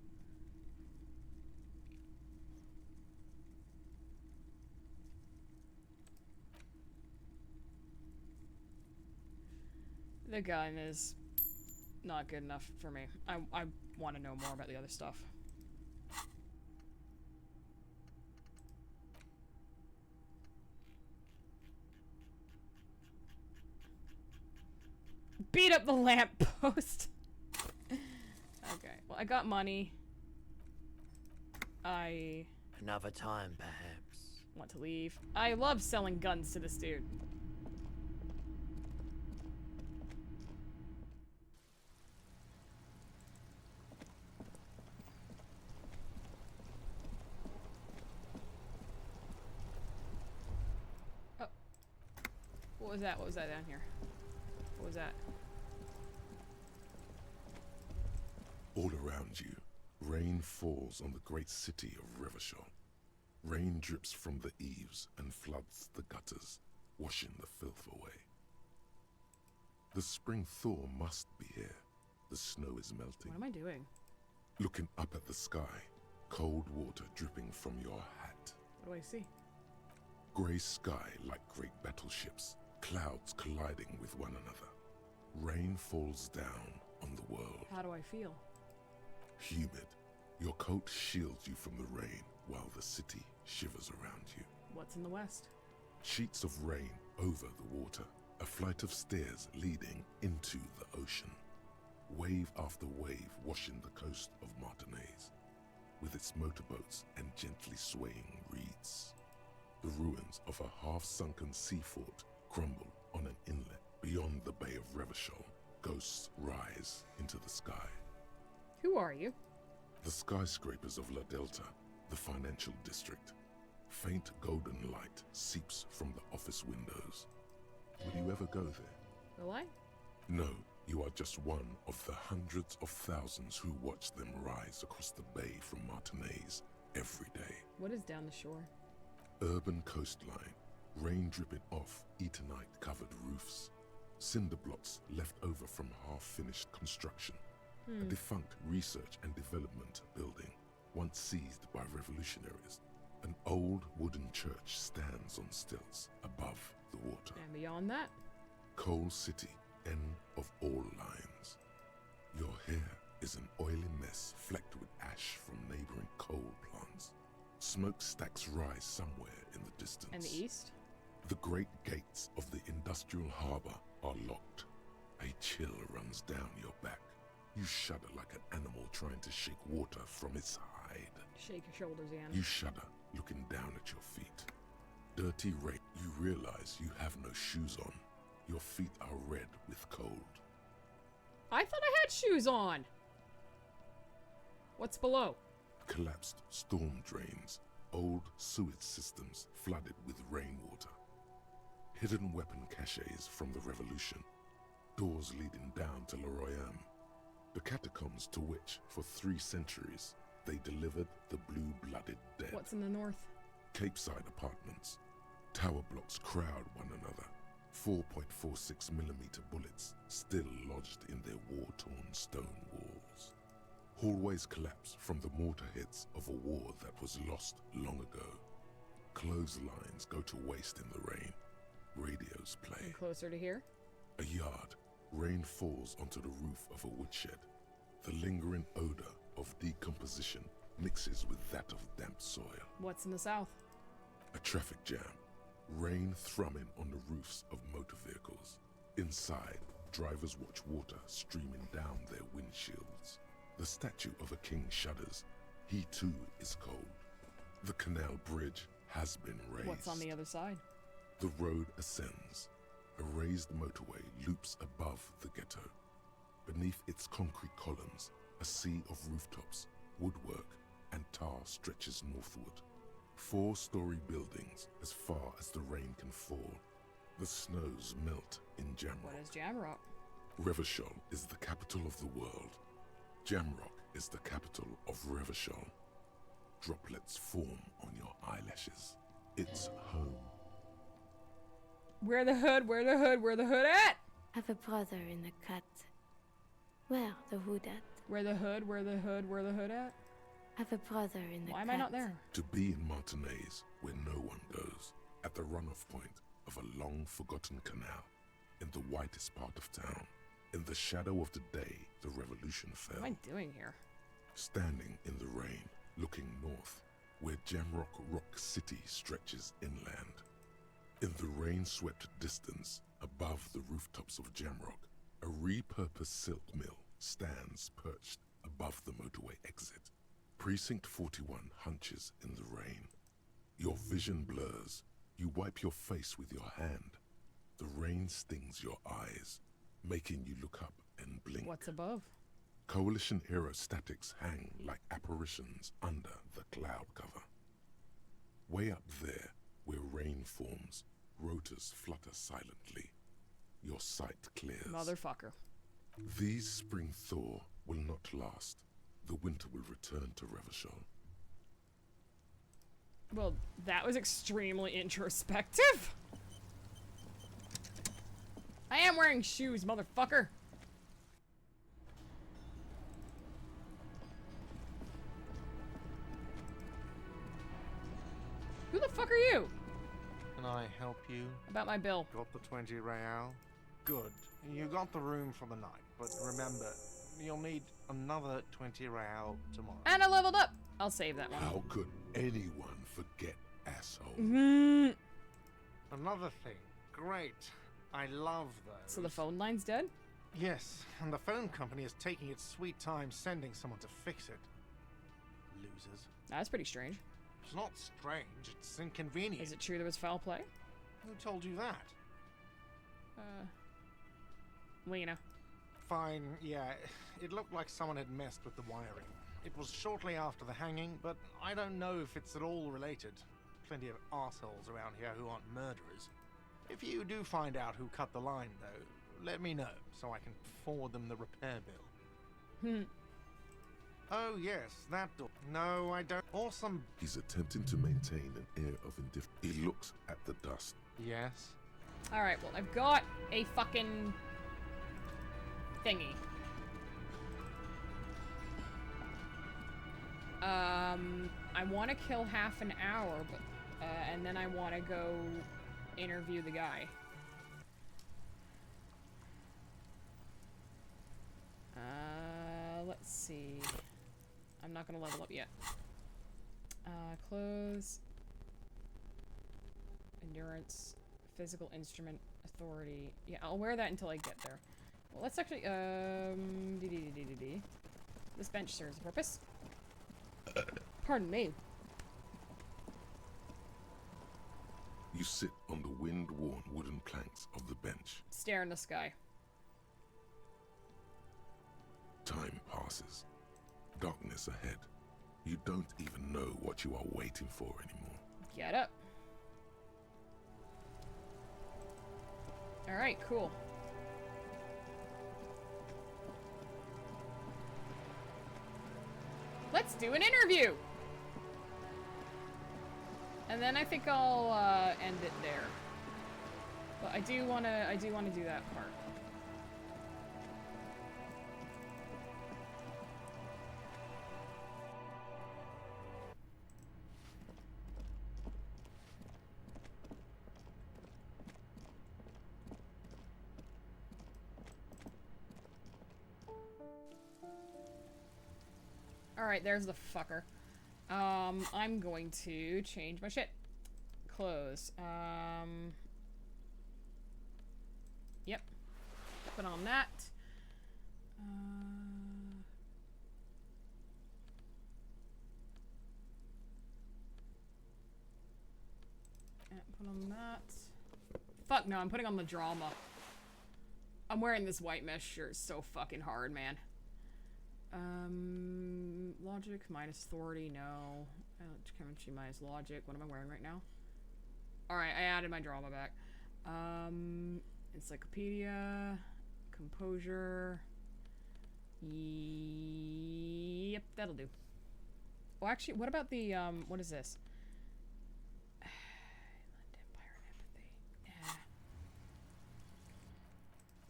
The gun is not good enough for me. I want to know more about the other stuff. Beat up the lamppost. Okay, well, I got money. I... Another time, perhaps. Want to leave. I love selling guns to this dude. Oh. What was that? What was that down here? What was that? All around you, rain falls on the great city of Revachol. Rain drips from the eaves and floods the gutters, washing the filth away. The spring thaw must be here. The snow is melting. What am I doing? Looking up at the sky, cold water dripping from your hat. What do I see? Grey sky like great battleships, clouds colliding with one another. Rain falls down on the world. How do I feel? Humid. Your coat shields you from the rain while the city shivers around you. What's in the west? Sheets of rain over the water. A flight of stairs leading into the ocean. wave after wave washing the coast of Martinaise, with its motorboats and gently swaying reeds. The ruins of a half-sunken sea fort crumble on an inlet beyond the Bay of Revachol. Ghosts rise into the sky. Who are you? The skyscrapers of La Delta, the financial district. Faint golden light seeps from the office windows. Will you ever go there? Will I? No, you are just one of the hundreds of thousands who watch them rise across the bay from Martinaise every day. What is down the shore? Urban coastline, rain dripping off Eternite-covered roofs. Cinder blocks left over from half-finished construction. A defunct research and development building, once seized by revolutionaries. An old wooden church stands on stilts above the water. And beyond that? Coal City, end of all lines. Your hair is an oily mess flecked with ash from neighboring coal plants. Smokestacks rise somewhere in the distance. And the east? The great gates of the industrial harbor are locked. A chill runs down your back. You shudder like an animal trying to shake water from its hide. Shake your shoulders, Anne. You shudder, looking down at your feet. Dirty rain, you realize you have no shoes on. Your feet are red with cold. I thought I had shoes on. What's below? Collapsed storm drains, old sewage systems flooded with rainwater. Hidden weapon caches from the revolution. Doors leading down to Le Royaume. The catacombs to which, for 3 centuries, they delivered the blue-blooded dead. What's in the north? Capeside apartments. Tower blocks crowd one another. 4.46mm bullets still lodged in their war-torn stone walls. Hallways collapse from the mortar hits of a war that was lost long ago. Clotheslines go to waste in the rain. Radios play. And closer to here? A yard. Rain falls onto the roof of a woodshed. The lingering odor of decomposition mixes with that of damp soil. What's in the south? A traffic jam. Rain thrumming on the roofs of motor vehicles. Inside, drivers watch water streaming down their windshields. The statue of a king shudders. He too is cold. The canal bridge has been raised. What's on the other side? The road ascends. A raised motorway loops above the ghetto. Beneath its concrete columns, a sea of rooftops, woodwork, and tar stretches northward. 4-story buildings as far as the rain can fall. The snows melt in Jamrock. What is Jamrock? Revachol is the capital of the world. Jamrock is the capital of Revachol. Droplets form on your eyelashes. It's home. Where the hood? Where the hood? Where the hood at? I've a brother in the cut. Where the hood at? Where the hood? Where the hood? Where the hood at? I've a brother in the Why cut. am I not there? To be in Martinaise, where no one goes, at the runoff point of a long-forgotten canal, in the whitest part of town, in the shadow of the day the revolution fell. What am I doing here? Standing in the rain, looking north, where Jamrock Rock City stretches inland. In the rain-swept distance, above the rooftops of Jamrock, a repurposed silk mill stands perched above the motorway exit. Precinct 41 hunches in the rain. Your vision blurs. You wipe your face with your hand. The rain stings your eyes, making you look up and blink. What's above? Coalition aerostatics hang like apparitions under the cloud cover. Way up there, where rain forms, rotors flutter silently. Your sight clears. Motherfucker. These spring thaw will not last. The winter will return to Revachol. Well, that was extremely introspective. I am wearing shoes, motherfucker. Who the fuck are you? Can I help you? About my bill. Got the 20 real? Good. You got the room for the night, but remember, you'll need another 20 real tomorrow. And I leveled up. I'll save that one. How could anyone forget, asshole? Another thing. Great. I love those. So the phone line's dead? Yes, and the phone company is taking its sweet time sending someone to fix it. Losers. That's pretty strange. It's not strange, it's inconvenient. Is it true there was foul play? Who told you that? Lena. Fine, yeah. It looked like someone had messed with the wiring. It was shortly after the hanging, but I don't know if it's at all related. Plenty of arseholes around here who aren't murderers. If you do find out who cut the line, though, let me know, so I can forward them the repair bill. Oh, yes, that door. No, I don't. Awesome. He's attempting to maintain an air of indifference. He looks at the dust. Yes? Alright, well, I've got a fucking thingy. I want to kill half an hour, but, and then I want to go interview the guy. Let's see. I'm not gonna level up yet. Clothes. Endurance. Physical instrument. Authority. Yeah, I'll wear that until I get there. Well, let's actually, This bench serves a purpose. Pardon me. You sit on the wind-worn wooden planks of the bench. Stare in the sky. Time passes. Darkness ahead. You don't even know what you are waiting for anymore. Get up. Alright, cool. Let's do an interview! And then I think I'll end it there. But I do wanna do that part. Alright, there's the fucker. I'm going to change my shit. Clothes. Yep. Put on that. Put on that. Fuck no, I'm putting on the drama. I'm wearing this white mesh shirt so fucking hard, man. Logic minus authority, no. Chemistry minus logic. What am I wearing right now? Alright, I added my drama back. Encyclopedia. Composure. Yep, that'll do. Oh, actually, what about the, what is this? Empire and empathy. Yeah.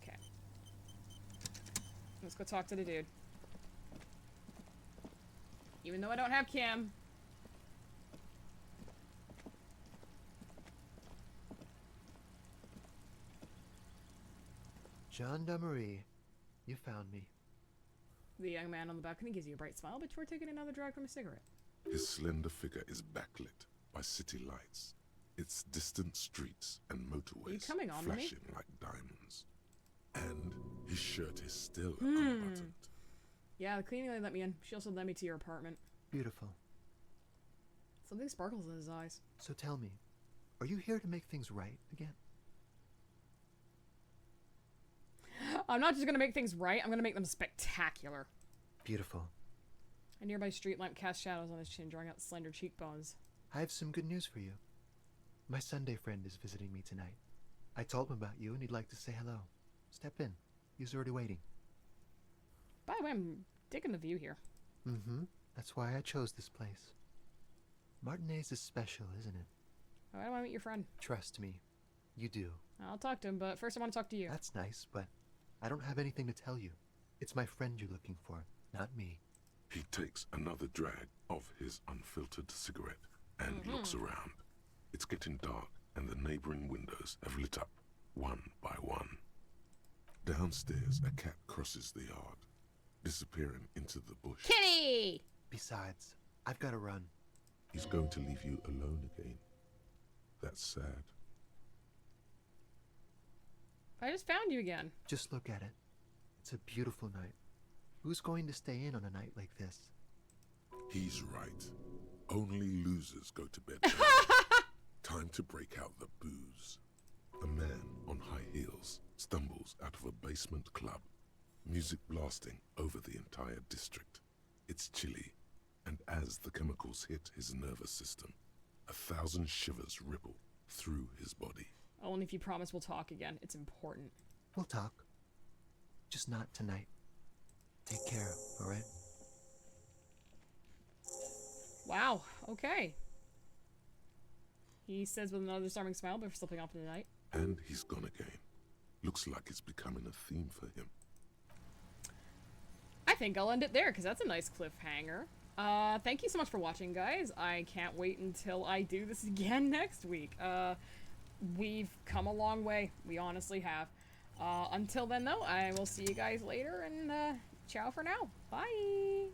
Okay. Let's go talk to the dude. Even though I don't have Kim. Gendarmerie, you found me. The young man on the balcony gives you a bright smile before taking another drag from a cigarette. His slender figure is backlit by city lights, its distant streets and motorways flashing like diamonds. And his shirt is still unbuttoned. Yeah, the cleaning lady let me in. She also led me to your apartment. Beautiful. Something sparkles in his eyes. So tell me, are you here to make things right again? I'm not just gonna make things right, I'm gonna make them spectacular. Beautiful. A nearby street lamp casts shadows on his chin, drawing out slender cheekbones. I have some good news for you. My Sunday friend is visiting me tonight. I told him about you and he'd like to say hello. Step in. He's already waiting. By the way, I'm digging the view here. Mm-hmm. That's why I chose this place. Martinez is special, isn't it? Oh, I want to meet your friend. Trust me. You do. I'll talk to him, but first I want to talk to you. That's nice, but I don't have anything to tell you. It's my friend you're looking for, not me. He takes another drag of his unfiltered cigarette and looks around. It's getting dark and the neighboring windows have lit up, one by one. Downstairs, a cat crosses the yard, disappearing into the bush. Kitty! Besides, I've got to run. He's going to leave you alone again. That's sad. I just found you again. Just look at it. It's a beautiful night. Who's going to stay in on a night like this? He's right. Only losers go to bed early. Time to break out the booze. A man on high heels stumbles out of a basement club, music blasting over the entire district. It's chilly, and as the chemicals hit his nervous system, 1,000 shivers ripple through his body. Only if you promise we'll talk again. It's important. We'll talk. Just not tonight. Take care, alright? Wow, okay. He says with another disarming smile before slipping off in the night. And he's gone again. Looks like it's becoming a theme for him. I think I'll end it there, because that's a nice cliffhanger. Thank you so much for watching, guys. I can't wait until I do this again next week. We've come a long way. We honestly have. Until then, though, I will see you guys later, and ciao for now. Bye!